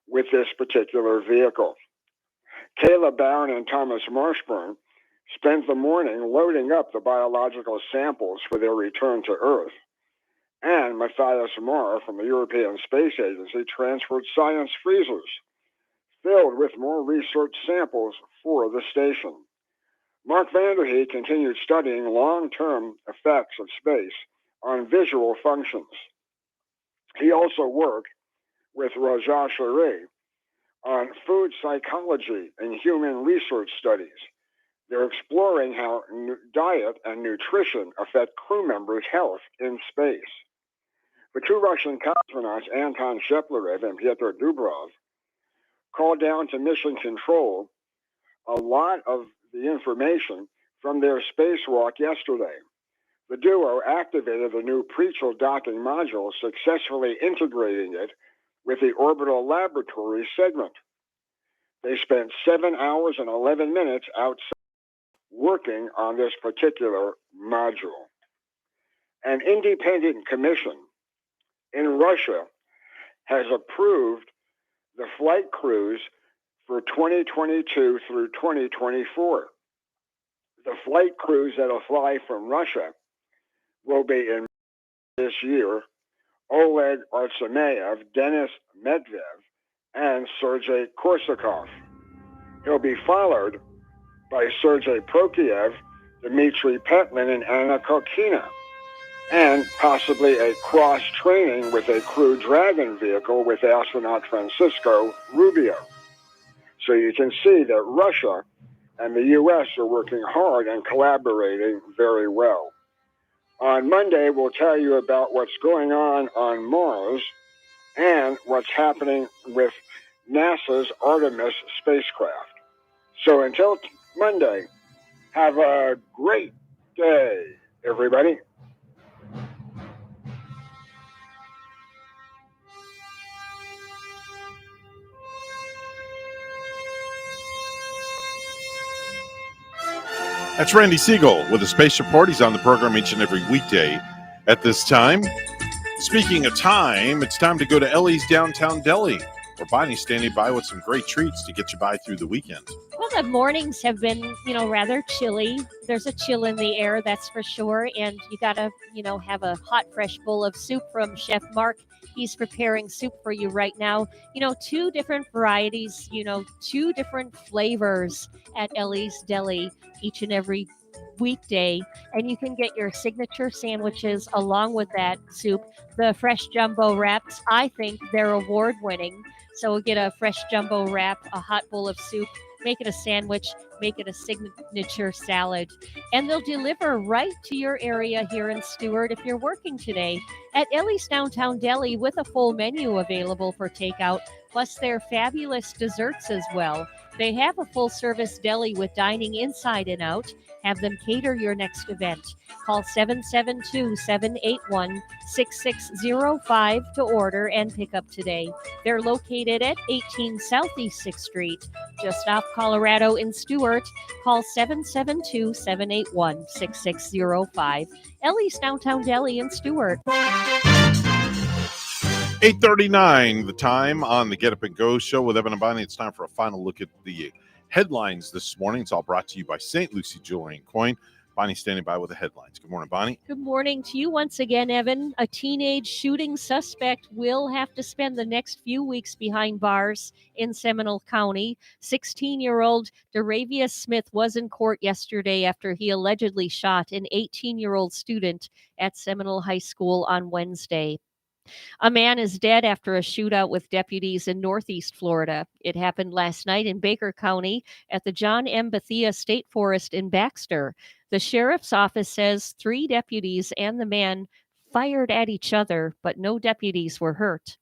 with this particular vehicle. Caleb Barron and Thomas Marshburn spent the morning loading up the biological samples for their return to Earth. And Matthias Marr from the European Space Agency transferred science freezers filled with more research samples for the station. Mark Vanderheek continued studying long-term effects of space on visual functions. He also worked with Raja Sharee on food psychology and human research studies. They're exploring how diet and nutrition affect crew members' health in space. The 2 Russian cosmonauts, Anton Sheplerev and Pyotr Dubrov, called down to mission control a lot of the information from their spacewalk yesterday. The duo activated the new Preachel docking module, successfully integrating it with the orbital laboratory segment. They spent 7 hours and 11 minutes outside working on this particular module. An independent commission in Russia has approved the flight crews for 2022 through 2024. The flight crews that'll fly from Russia will be in this year Oleg Artsemeyev, Denis Medvedev, and Sergei Korsakov. He'll be followed by Sergei Prokofiev, Dmitry Petlin, and Anna Kokina, and possibly a cross-training with a Crew Dragon vehicle with astronaut Francisco Rubio. So you can see that Russia and the U.S. are working hard and collaborating very well. On Monday, we'll tell you about what's going on Mars and what's happening with NASA's Artemis spacecraft. So until Monday, have a great day, everybody. That's Randy Siegel with a Space Report. He's on the program each and every weekday at this time. Speaking of time, it's time to go to Ellie's Downtown Deli, where Bonnie's standing by with some great treats to get you by through the weekend. Well, the mornings have been, rather chilly. There's a chill in the air, that's for sure. And you got to, have a hot, fresh bowl of soup from Chef Mark. He's preparing soup for you right now. 2 different varieties, 2 different flavors at Ellie's Deli each and every weekday. And you can get your signature sandwiches along with that soup. The fresh jumbo wraps, I think they're award winning. So we'll get a fresh jumbo wrap, a hot bowl of soup, make it a sandwich, make it a signature salad. And they'll deliver right to your area here in Stewart if you're working today at Ellie's Downtown Deli with a full menu available for takeout, plus their fabulous desserts as well. They have a full-service deli with dining inside and out. Have them cater your next event. Call 772-781-6605 to order and pick up today. They're located at 18 Southeast 6th Street, just off Colorado in Stewart. Call 772-781-6605. Ellie's Downtown Deli in Stewart. 8:39, the time on the Get Up and Go show with Evan and Bonnie. It's time for a final look at the headlines this morning. It's all brought to you by St. Lucie Jewelry and Coin. Bonnie standing by with the headlines. Good morning, Bonnie. Good morning to you once again, Evan. A teenage shooting suspect will have to spend the next few weeks behind bars in Seminole County. 16-year-old Daravius Smith was in court yesterday after he allegedly shot an 18-year-old student at Seminole High School on Wednesday. A man is dead after a shootout with deputies in Northeast Florida. It happened last night in Baker County at the John M. Bethia State Forest in Baxter. The sheriff's office says 3 deputies and the man fired at each other, but no deputies were hurt.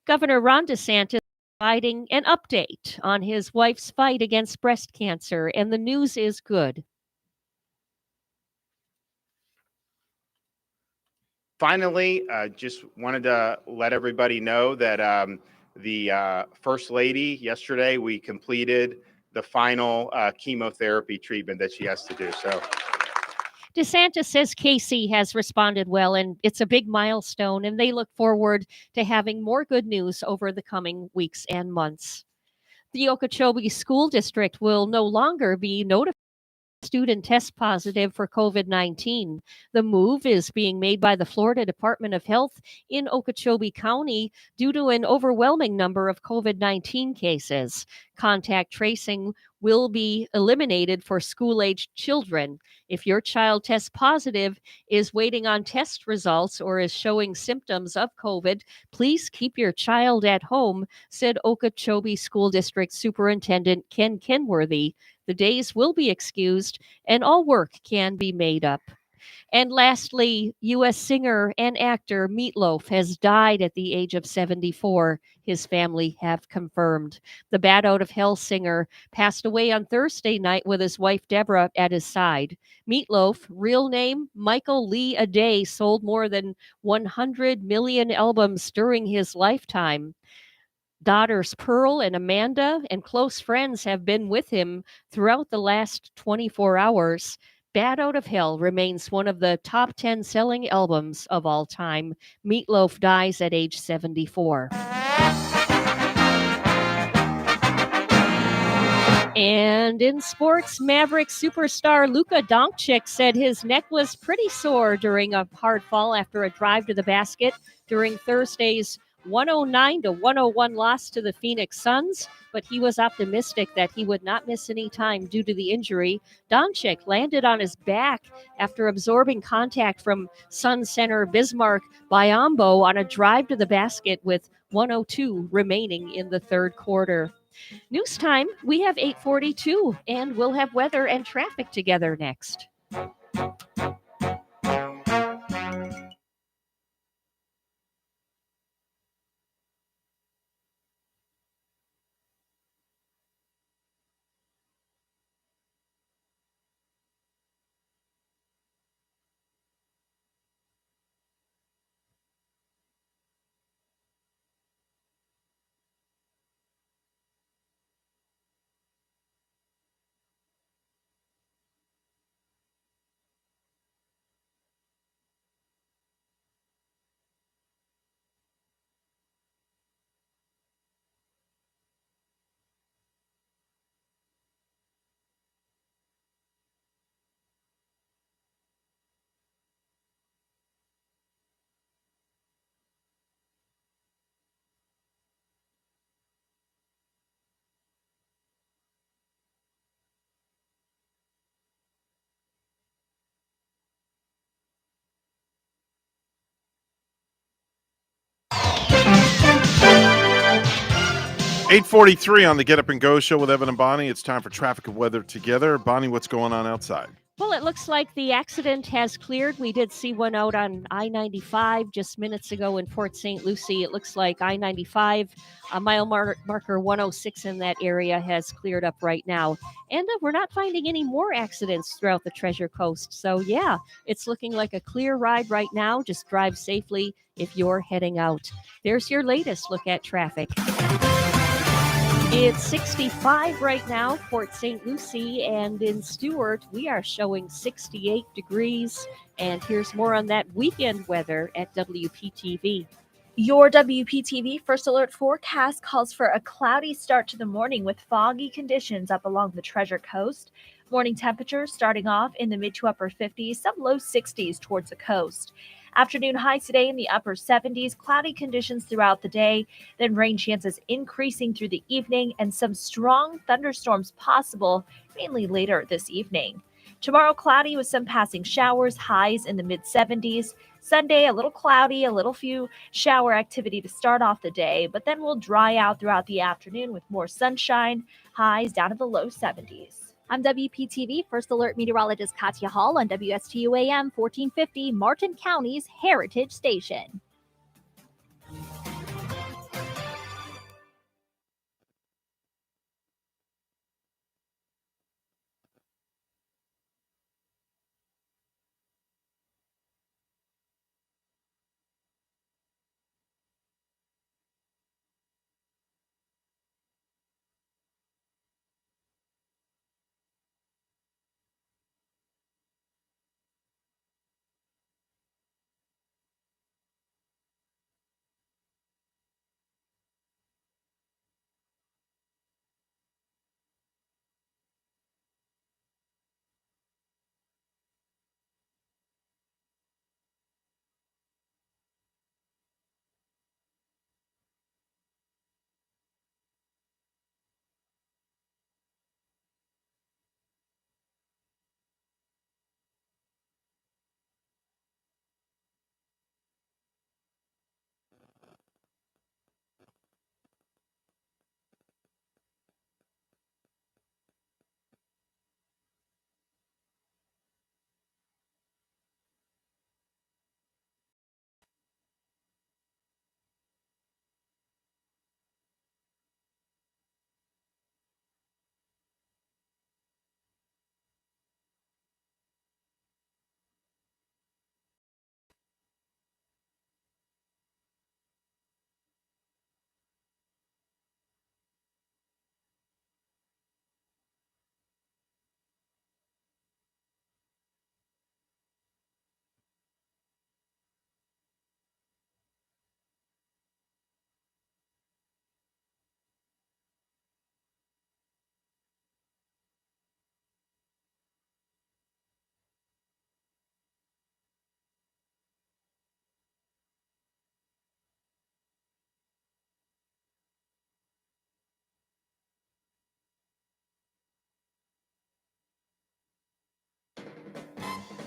Governor Ron DeSantis providing an update on his wife's fight against breast cancer, and the news is good. Finally, just wanted to let everybody know that the First Lady, yesterday, we completed the final chemotherapy treatment that she has to do. So DeSantis says Casey has responded well, and it's a big milestone, and they look forward to having more good news over the coming weeks and months. The Okeechobee School District will no longer be notified student test positive for COVID-19. The move is being made by the Florida Department of Health in Okeechobee County due to an overwhelming number of COVID-19 cases. Contact tracing will be eliminated for school-aged children. If your child tests positive, is waiting on test results, or is showing symptoms of COVID, please keep your child at home, said Okeechobee School District Superintendent Ken Kenworthy. The days will be excused and all work can be made up. And lastly, U.S. singer and actor Meatloaf has died at the age of 74. His family have confirmed. The Bat Out of Hell singer passed away on Thursday night with his wife Deborah at his side. Meatloaf, real name Michael Lee Aday, sold more than 100 million albums during his lifetime. Daughters Pearl and Amanda and close friends have been with him throughout the last 24 hours. Bat Out of Hell remains one of the top 10 selling albums of all time. Meatloaf dies at age 74. And in sports, Maverick superstar Luka Doncic said his neck was pretty sore during a hard fall after a drive to the basket during Thursday's 109-101 loss to the Phoenix Suns, but he was optimistic that he would not miss any time due to the injury. Doncic landed on his back after absorbing contact from Sun center Bismarck Biyombo on a drive to the basket with 1:02 remaining in the third quarter. News time, we have 8:42, and we'll have weather and traffic together next. $8:43 on the Get Up and Go show with Evan and Bonnie. It's time for traffic and weather together. Bonnie, what's going on outside? Well, it looks like the accident has cleared. We did see one out on I-95 just minutes ago in Port St. Lucie. It looks like I-95, mile marker 106 in that area has cleared up right now. And we're not finding any more accidents throughout the Treasure Coast. So, yeah, it's looking like a clear ride right now. Just drive safely if you're heading out. There's your latest look at traffic. It's 65 right now, Port St. Lucie, and in Stewart, we are showing 68 degrees. And here's more on that weekend weather at WPTV. Your WPTV First Alert forecast calls for a cloudy start to the morning with foggy conditions up along the Treasure Coast. Morning temperatures starting off in the mid to upper 50s, some low 60s towards the coast. Afternoon highs today in the upper 70s, cloudy conditions throughout the day, then rain chances increasing through the evening and some strong thunderstorms possible, mainly later this evening. Tomorrow, cloudy with some passing showers, highs in the mid 70s. Sunday, a little cloudy, a little few shower activity to start off the day, but then we'll dry out throughout the afternoon with more sunshine, highs down to the low 70s. I'm WPTV First Alert Meteorologist Katya Hall on WSTU AM 1450, Martin County's Heritage Station.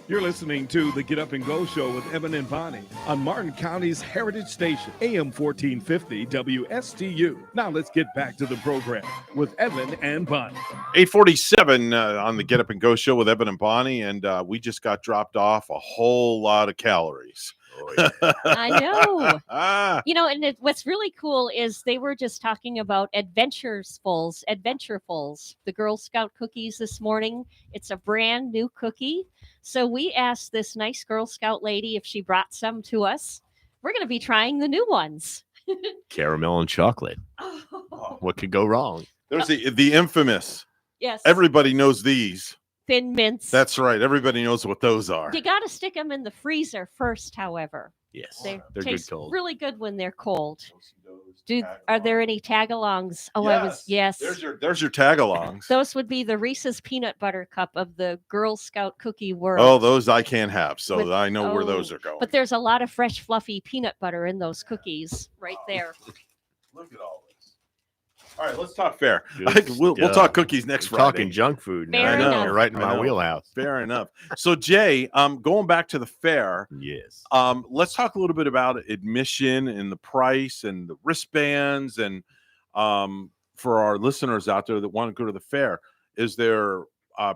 You're listening to the Get Up and Go Show with Evan and Bonnie on Martin County's Heritage Station, AM 1450 WSTU. Now let's get back to the program with Evan and Bonnie. 8:47 on the Get Up and Go Show with Evan and Bonnie, and we just got dropped off a whole lot of calories. Oh, yeah. I know. And what's really cool is they were just talking about Adventurefuls, the Girl Scout cookies this morning. It's a brand new cookie. So we asked this nice Girl Scout lady if she brought some to us. We're going to be trying the new ones. Caramel and chocolate. What could go wrong? There's the infamous. Yes. Everybody knows these. Thin mints. That's right. Everybody knows what those are. You got to stick them in the freezer first, however. Yes. They They're taste good cold. really good when they're cold. Are there any tag-alongs? Oh, yes. There's your tag-alongs. Those would be the Reese's Peanut Butter Cup of the Girl Scout cookie world. Oh, those I can't have, so I know where those are going. But there's a lot of fresh, fluffy peanut butter in those cookies right there. Look at all this. All right, let's talk fair. We'll talk cookies next Friday. Talking junk food. Now. Fair enough. You're right in my wheelhouse. Fair enough. So, Jay, going back to the fair. Yes. Let's talk a little bit about admission and the price and the wristbands. And for our listeners out there that want to go to the fair, is there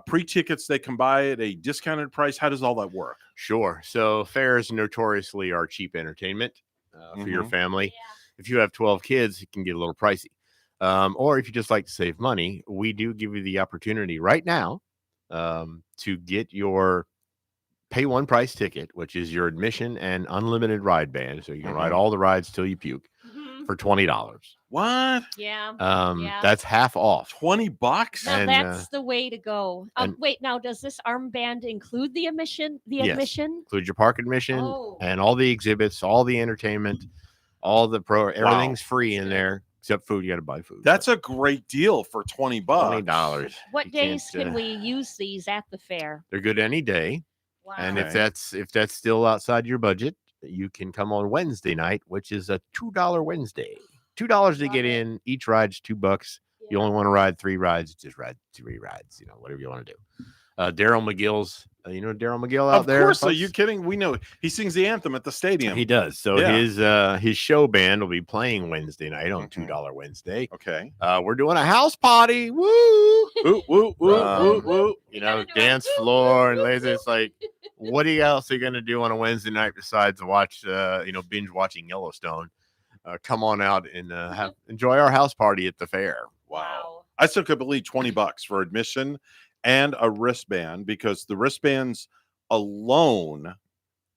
pre-tickets they can buy at a discounted price? How does all that work? Sure. So fairs notoriously are cheap entertainment for your family. Yeah. If you have 12 kids, it can get a little pricey. Or if you just like to save money, we do give you the opportunity right now to get your pay one price ticket, which is your admission and unlimited ride band. So you can ride all the rides till you puke for $20. What? Yeah. That's half off. $20. Now, And, that's the way to go. Wait, now does this armband include the admission? Yes. Admission? Include your park admission and all the exhibits, all the entertainment, all the everything's free in there. Except food, you got to buy food. That's a great deal for $20. $20. What days can we use these at the fair? They're good any day. Wow. And if that's still outside your budget, you can come on Wednesday night, which is a $2 Wednesday. $2 to get in. Each ride's $2. Yeah. You only want to ride 3 rides, just ride 3 rides. Whatever you want to do. Daryl McGill's. You know Daryl McGill out there? Of course. Are you kidding? We know he sings the anthem at the stadium. He does. So his show band will be playing Wednesday night on $2 Wednesday. Okay. We're doing a house party. Woo! Woo, woo, woo, woo, woo. Dance floor and laser. It's like, what else are you going to do on a Wednesday night besides watch, binge watching Yellowstone? Come on out and enjoy our house party at the fair. Wow. I still could believe $20 for admission and a wristband, because the wristbands alone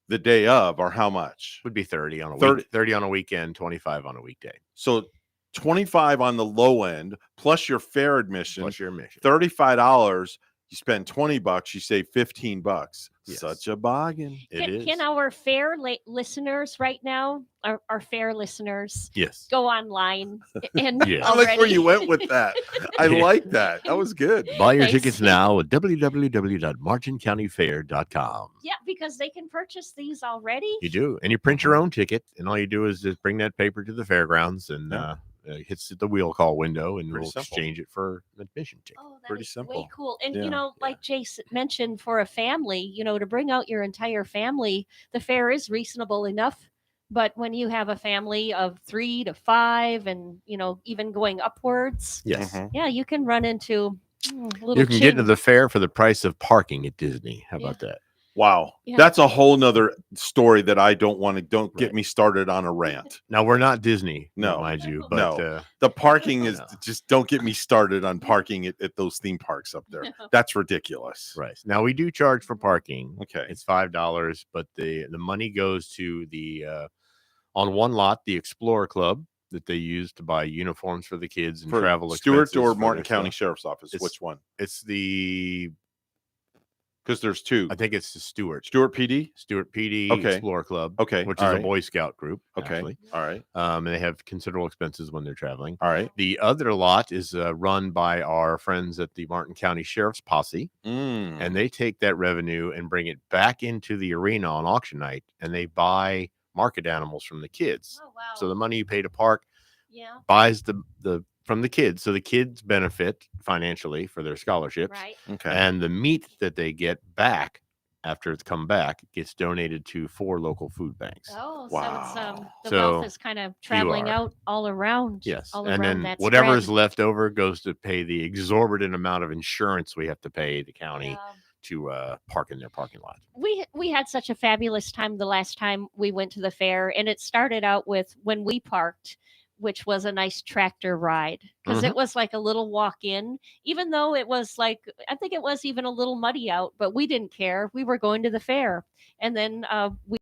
the day of are how much? Would be 30 on a 30 on a weekend, 25 on a weekday. So 25 on the low end plus your fair admission. Plus your admission. $35. You spend $20, you save $15. Yes. Such a bargain. Can our fair listeners right now, our fair listeners, yes, go online and I like where you went with that. I like that. That was good. Buy your tickets now at www.martincountyfair.com. Yeah, because they can purchase these already. You do, and you print your own ticket, and all you do is just bring that paper to the fairgrounds and hits the wheel call window, and we'll exchange it for an admission ticket. Oh, pretty simple. Way cool. And like Jason mentioned, for a family, to bring out your entire family, the fair is reasonable enough. But when you have a family of 3 to 5, and even going upwards, yes, you can run into little. You can get to the fair for the price of parking at Disney. How about that? Wow. Yeah. That's a whole nother story that I don't want to, get me started on a rant. Now, we're not Disney, no, mind you, but no. The parking is just, don't get me started on parking at those theme parks up there. No. That's ridiculous. Right. Now, we do charge for parking. Okay. It's $5, but the money goes to the, on one lot, the Explorer Club that they use to buy uniforms for the kids and travel expenses. Stewart or Martin County Sheriff's Office? Which one? It's the... Because there's 2. I think it's the Stewart PD? Stewart PD Explorer Club. Okay. Which is a Boy Scout group. Okay. Actually. All right. And they have considerable expenses when they're traveling. All right. The other lot is run by our friends at the Martin County Sheriff's Posse. And they take that revenue and bring it back into the arena on auction night, and they buy market animals from the kids. Oh, wow. So the money you pay to park buys the from the kids, so the kids benefit financially for their scholarship. Right. Okay. And the meat that they get back after it's come back, it gets donated to 4 local food banks. Oh, Wow. so it's the So wealth is kind of traveling are. out all around. Yes. all And around then that whatever is spread. left over goes to pay the exorbitant amount of insurance we have to pay the county Yeah. to park in their parking lot. We had such a fabulous time the last time we went to the fair, and it started out with when we parked, which was a nice tractor ride because it was like a little walk in, even though it was like I think it was even a little muddy out, but we didn't care. We were going to the fair, and then we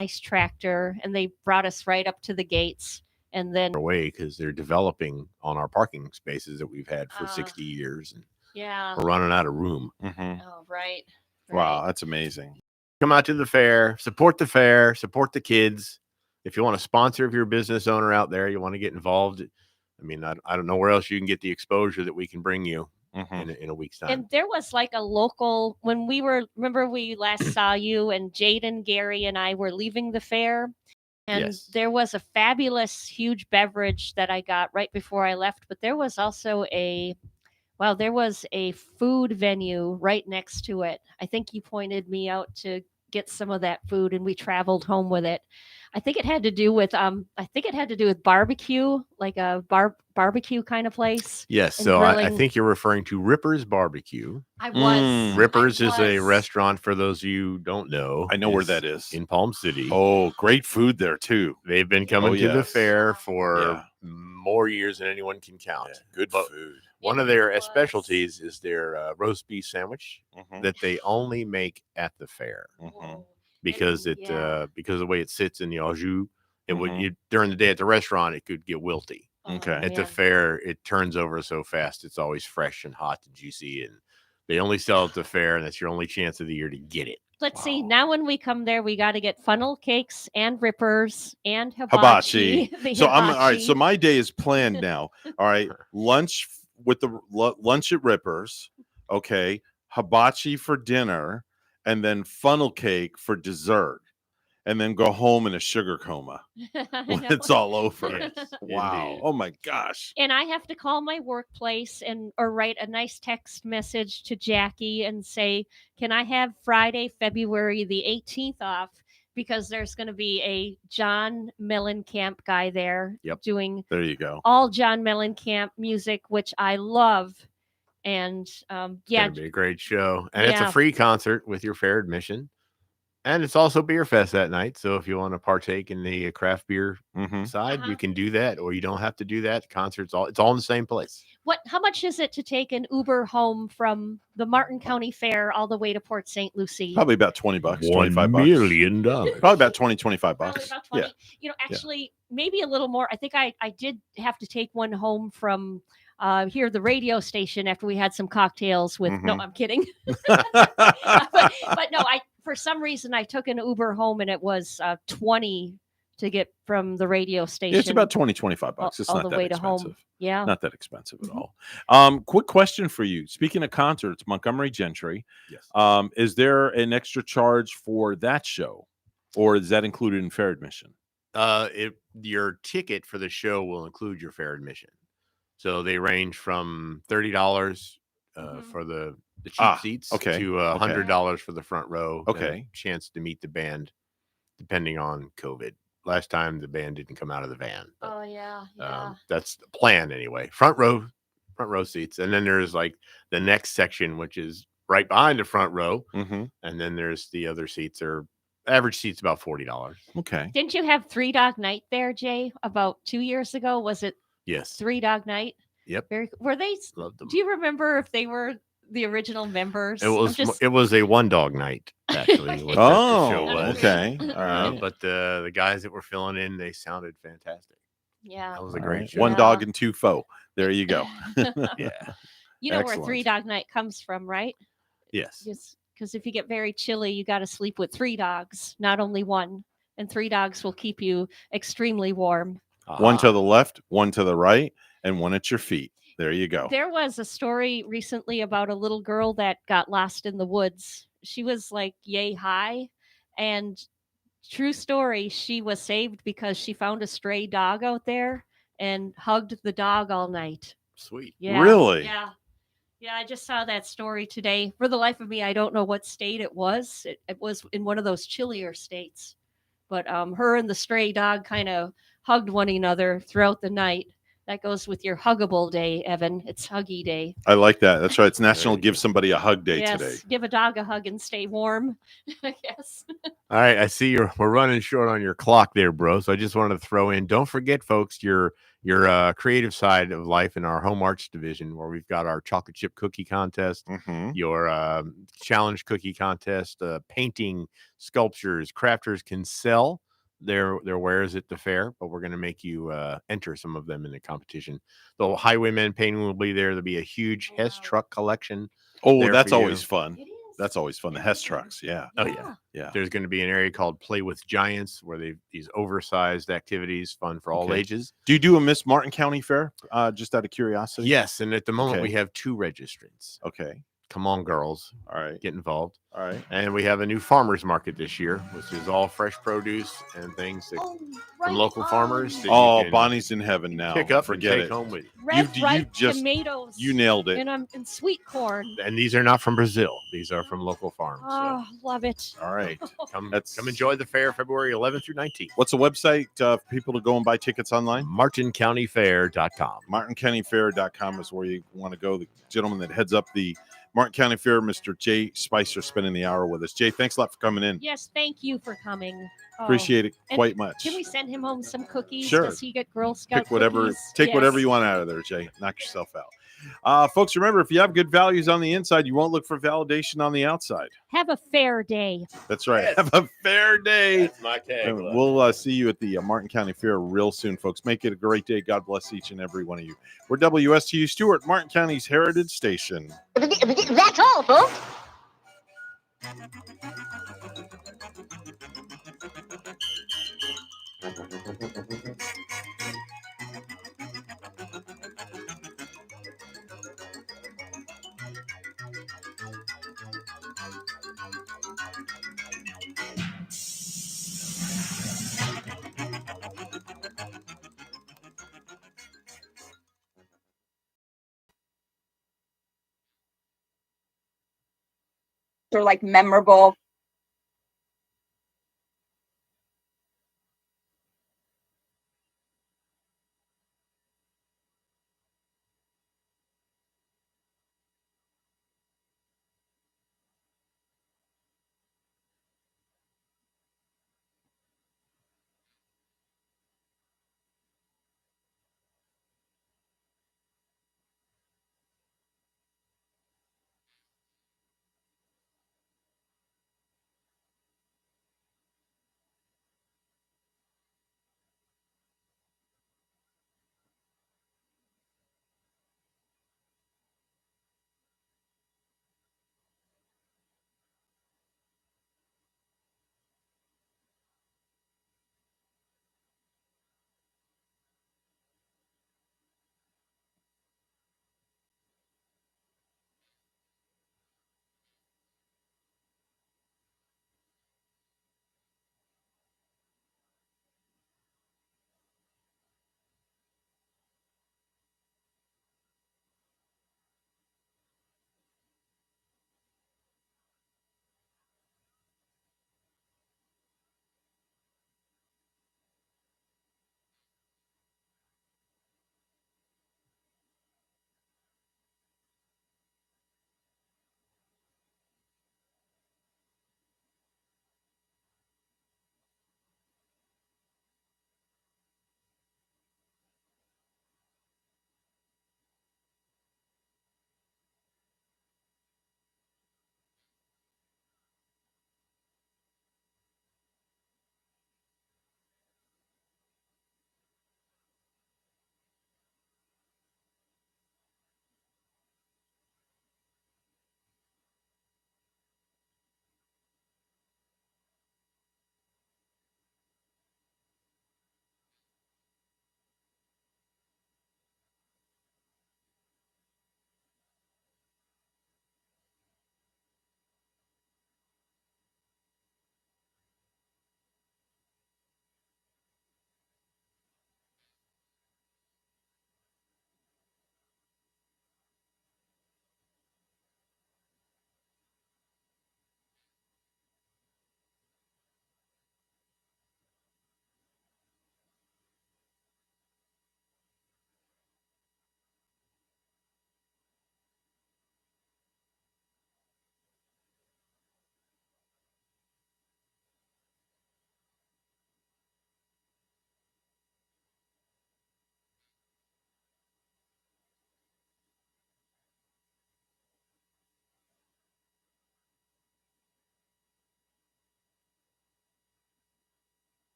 nice tractor, and they brought us right up to the gates, and then Away because they're developing on our parking spaces that we've had for 60 years, and yeah. we're running out of room. Oh, right. Wow, that's amazing. Come out to the fair, support the kids. If you want a sponsor, if you're a business owner out there, you want to get involved. I mean, I don't know where else you can get the exposure that we can bring you in a week's time. And there was like a local when remember we last saw you, and Jaden, Gary, and I were leaving the fair, and there was a fabulous huge beverage that I got right before I left. But there was also there was a food venue right next to it. I think you pointed me out to get some of that food, and we traveled home with it. I think it had to do with barbecue, like a barbecue kind of place. Yes, and so I grilling. think you're referring to Ripper's Barbecue. I was. Ripper's is a restaurant, for those of you who don't know. I know where that is. In Palm City. Oh, great food there too. They've been coming to the yes. fair for more years than anyone can count. Good food. One of their specialties is their roast beef sandwich that they only make at the fair because because of the way it sits in the au jus. It would during the day at the restaurant it could get wilty. Okay. At the fair, it turns over so fast. It's always fresh and hot and juicy, and they only sell it at the fair, and that's your only chance of the year to get it. Let's see. Now, when we come there, we got to get funnel cakes and Rippers and hibachi. Hibachi. So I'm all right. So my day is planned now. All right, lunch with the lunch at Rippers. Okay, hibachi for dinner, and then funnel cake for dessert. And then go home in a sugar coma when it's all over. Yes, wow. indeed. Oh my gosh. And I have to call my workplace or write a nice text message to Jackie and say, can I have Friday, February the 18th off? Because there's going to be a John Mellencamp guy there doing there you go. all John Mellencamp music, which I love. And It's going to be a great show. And it's Yeah. a free concert with your fair admission. And it's also beer fest that night. So if you want to partake in the craft beer side, you can do that, or you don't have to do that. It's all in the same place. How much is it to take an Uber home from the Martin County Fair all the way to Port St. Lucie? Probably about $20, $25. $1 million. Probably about $25. Probably about 20. Actually, maybe a little more. I think I did have to take one home from here, the radio station, after we had some cocktails with. No, I'm kidding. but no, for some reason I took an Uber home, and it was 20 to get from the radio station. Yeah, it's about $20, $25. It's all not the that way expensive. to home. Yeah, not that expensive at all. Quick question for you. Speaking of concerts, Montgomery Gentry. Yes. Is there an extra charge for that show, or is that included in fair admission? Your ticket for the show will include your fair admission. So they range from $30 for the cheap seats to $100 for the front row. Okay. And a chance to meet the band, depending on COVID. Last time the band didn't come out of the van. But, that's the plan anyway. Front row seats, and then there's like the next section, which is right behind the front row, and then there's the other seats. Average seats about $40. Okay. Didn't you have Three Dog Night there, Jay? About 2 years ago, was it? Yes. Three Dog Night. Yep. Were they? Loved them. Do you remember if they were the original members? It was a one dog night, actually. What the show was. Okay. All right. But the guys that were filling in, they sounded fantastic. Yeah. That was a great show. One dog and two foe. There you go. Yeah. You know where Three Dog Night comes from, right? Yes. Because if you get very chilly, you got to sleep with 3 dogs, not only one. And 3 dogs will keep you extremely warm. One to the left, one to the right, and one at your feet. There you go. There was a story recently about a little girl that got lost in the woods. She was like yay high, and true story, she was saved because she found a stray dog out there and hugged the dog all night. Sweet. Yeah. Really? Yeah. Yeah, I just saw that story today. For the life of me, I don't know what state it was. It was in one of those chillier states. But her and the stray dog kind of hugged one another throughout the night. That goes with your huggable day, Evan. It's Huggy Day. I like that. That's right. It's National Give Somebody a Hug Day Yes, today. give a dog a hug and stay warm. I guess. All right, I see we're running short on your clock there, bro. So I just wanted to throw in. Don't forget, folks, your creative side of life in our home arts division, where we've got our chocolate chip cookie contest, your challenge cookie contest, painting, sculptures. Crafters can sell their wares at the fair, but we're going to make you enter some of them in the competition. The Highwaymen painting will be there. There'll be a huge Hess truck collection. Oh, that's always fun. That's always fun. The Hess trucks. Yeah. Oh yeah. Yeah. There's going to be an area called Play with Giants where these oversized activities, fun for all Okay. ages. Do you do a Miss Martin County Fair? Just out of curiosity. Yes, and at the moment Okay. we have 2 registrants. Okay. Come on, girls. All right. Get involved. All right. And we have a new farmers market this year, which is all fresh produce and things from local farmers. that you Oh, can Bonnie's in heaven now. Pick up Forget and take it. home with you. Red ripe just tomatoes. you nailed it. And sweet corn. And these are not from Brazil. These are from local farms. Oh, love it. All right. Come enjoy the fair February 11th through 19th. What's the website for people to go and buy tickets online? MartinCountyFair.com. MartinCountyFair.com is where you want to go. The gentleman that heads up the Martin County Fair, Mr. Jay Spicer, spending the hour with us. Jay, thanks a lot for coming in. Yes, thank you for coming. Oh. Appreciate it And quite much. Can we send him home some cookies? Sure. Does he get Girl Scout Pick whatever, cookies? take Yes. whatever you want out of there, Jay. Knock yourself out. Folks, remember, if you have good values on the inside, you won't look for validation on the outside. Have a fair day. That's right. Have a fair day. That's my tagline. We'll see you at the Martin County Fair real soon, folks. Make it a great day. God bless each and every one of you. We're WSTU Stewart, Martin County's Heritage Station. That's all, folks. Or like memorable.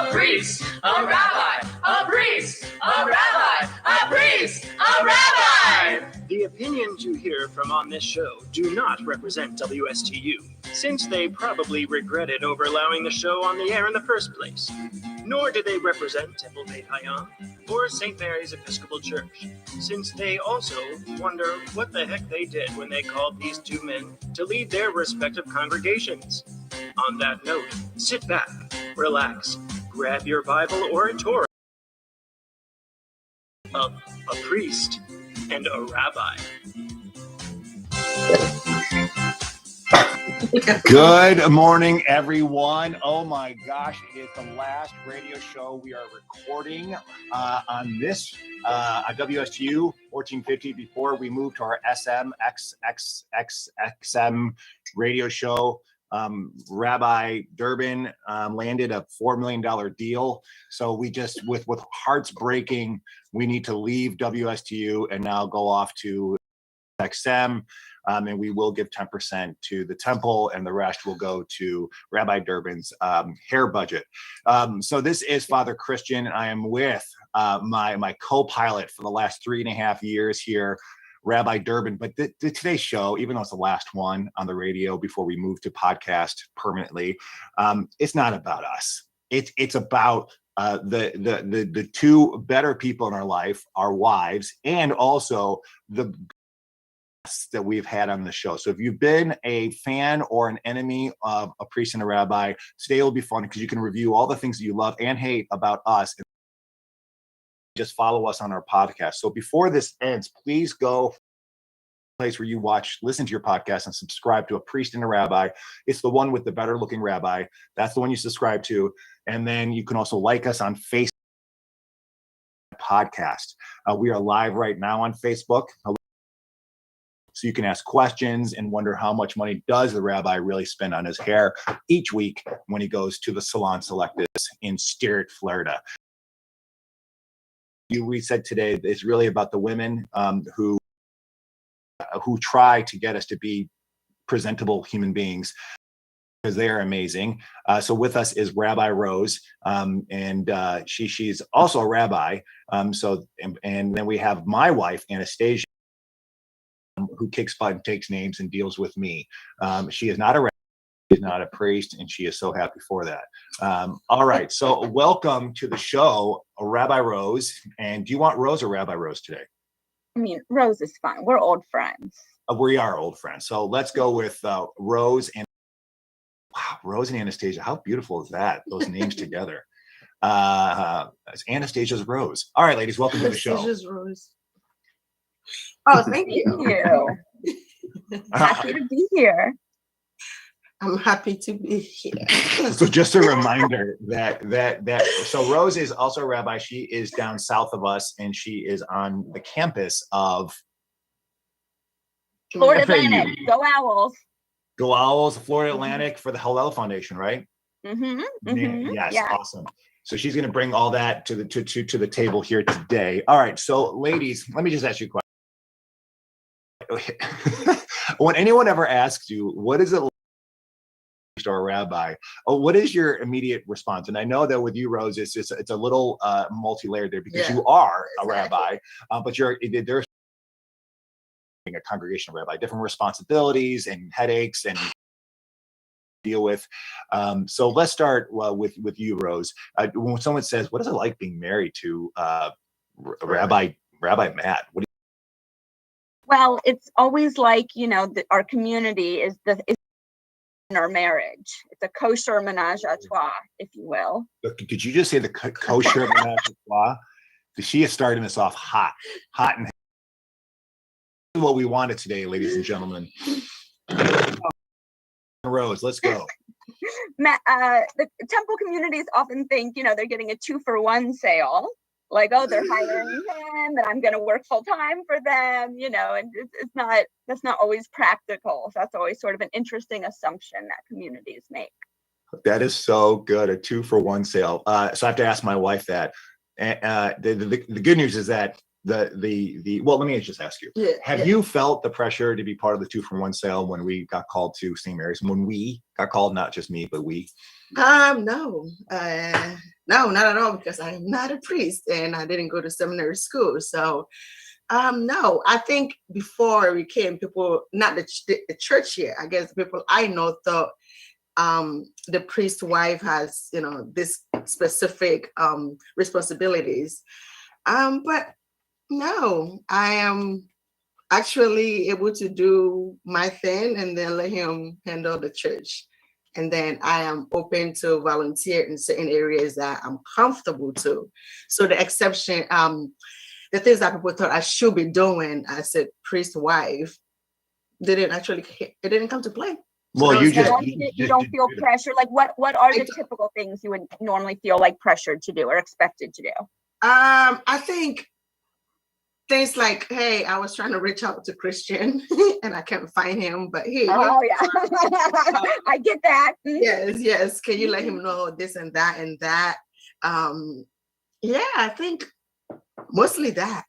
a priest, a rabbi, a priest, a rabbi, a priest, a rabbi. The opinions you hear from on this show do not represent WSTU, since they probably regretted over allowing the show on the air in the first place. Nor do they represent Temple Beit Hayam or St. Mary's Episcopal Church, since they also wonder what the heck they did when they called these two men to lead their respective congregations. On that note, sit back, relax, grab your Bible or a Torah of a priest and a rabbi. Good morning, everyone. Oh my gosh, it is the last radio show we are recording on this WSTU 1450 before we move to our XM radio show. Rabbi Durbin landed a $4 million deal. So we just, with hearts breaking, we need to leave WSTU and now go off to XM. And we will give 10% to the temple, and the rest will go to Rabbi Durbin's hair budget. So this is Father Christian. I am with my co-pilot for the last 3.5 years here, Rabbi Durbin. But today's show, even though it's the last one on the radio before we move to podcast permanently, it's not about us. It's about the two better people in our life, our wives, and also the that we've had on the show. So if you've been a fan or an enemy of A Priest and a Rabbi, today will be fun because you can review all the things that you love and hate about us. And just follow us on our podcast. So before this ends, please go to the place where you listen to your podcast and subscribe to A Priest and a Rabbi. It's the one with the better looking rabbi. That's the one you subscribe to. And then you can also like us on Facebook podcast. We are live right now on Facebook. So you can ask questions and wonder how much money does the rabbi really spend on his hair each week when he goes to the Salon Selectus in Sterrett, Florida. We said today it's really about the women who try to get us to be presentable human beings, because they are amazing. So with us is Rabbi Rose, and she's also a rabbi. And then we have my wife, Anastasia, who kicks butt and takes names and deals with me. She is not a rabbi, she is not a priest, and she is so happy for that. All right, so welcome to the show, Rabbi Rose. And do you want Rose or Rabbi Rose today? I mean, Rose is fine. We're old friends. We are old friends. So let's go with Rose and Rose and Anastasia. How beautiful is that? Those names together. It's Anastasia's Rose. All right, ladies, welcome to the show. Anastasia's Rose. Oh, thank you. Happy to be here. I'm happy to be here. So just a reminder that so Rose is also a rabbi. She is down south of us, and she is on the campus of Florida Atlantic. Go Owls. Go Owls, Florida Atlantic, for the Hillel Foundation, right? Mm-hmm. Yes, yeah. Awesome. So she's going to bring all that to the table here today. All right, so ladies, let me just ask you a question. When anyone ever asks you, what is it like or a rabbi, what is your immediate response? And I know that with you, Rose, it's a little multi-layered there, because you are a rabbi, but there's a congregational rabbi, different responsibilities and headaches and deal with. So let's start with you, Rose. When someone says, what is it like being married to Rabbi Matt? Well, it's always like, our community is in our marriage. It's a kosher menage a trois, if you will. Did you just say the kosher menage a trois? She is starting us off hot and this is what we wanted today, ladies and gentlemen. Rose, let's go. The temple communities often think, they're getting a 2-for-1 sale. Like, oh, they're hiring him and I'm going to work full time for them, and that's not always practical. So that's always sort of an interesting assumption that communities make. That is so good, a 2-for-1 sale. So I have to ask my wife that. The good news is that well, let me just ask you. Yeah, have you felt the pressure to be part of the 2-for-1 sale when we got called to St. Mary's? When we got called, not just me, but we? No, not at all, because I'm not a priest and I didn't go to seminary school. So, no, I think before we came, people, not the church here, I guess people I know thought the priest wife has, this specific responsibilities. But no, I am actually able to do my thing and then let him handle the church. And then I am open to volunteer in certain areas that I'm comfortable to. So the exception, the things that people thought I should be doing as a priest wife, it didn't come to play. So Well, you don't feel pressure. Like what are the typical things you would normally feel like pressured to do or expected to do? I think things like, hey, I was trying to reach out to Christian and I can't find him, but hey, I get that. Yes. Can you let him know this and that and that? Yeah, I think mostly that.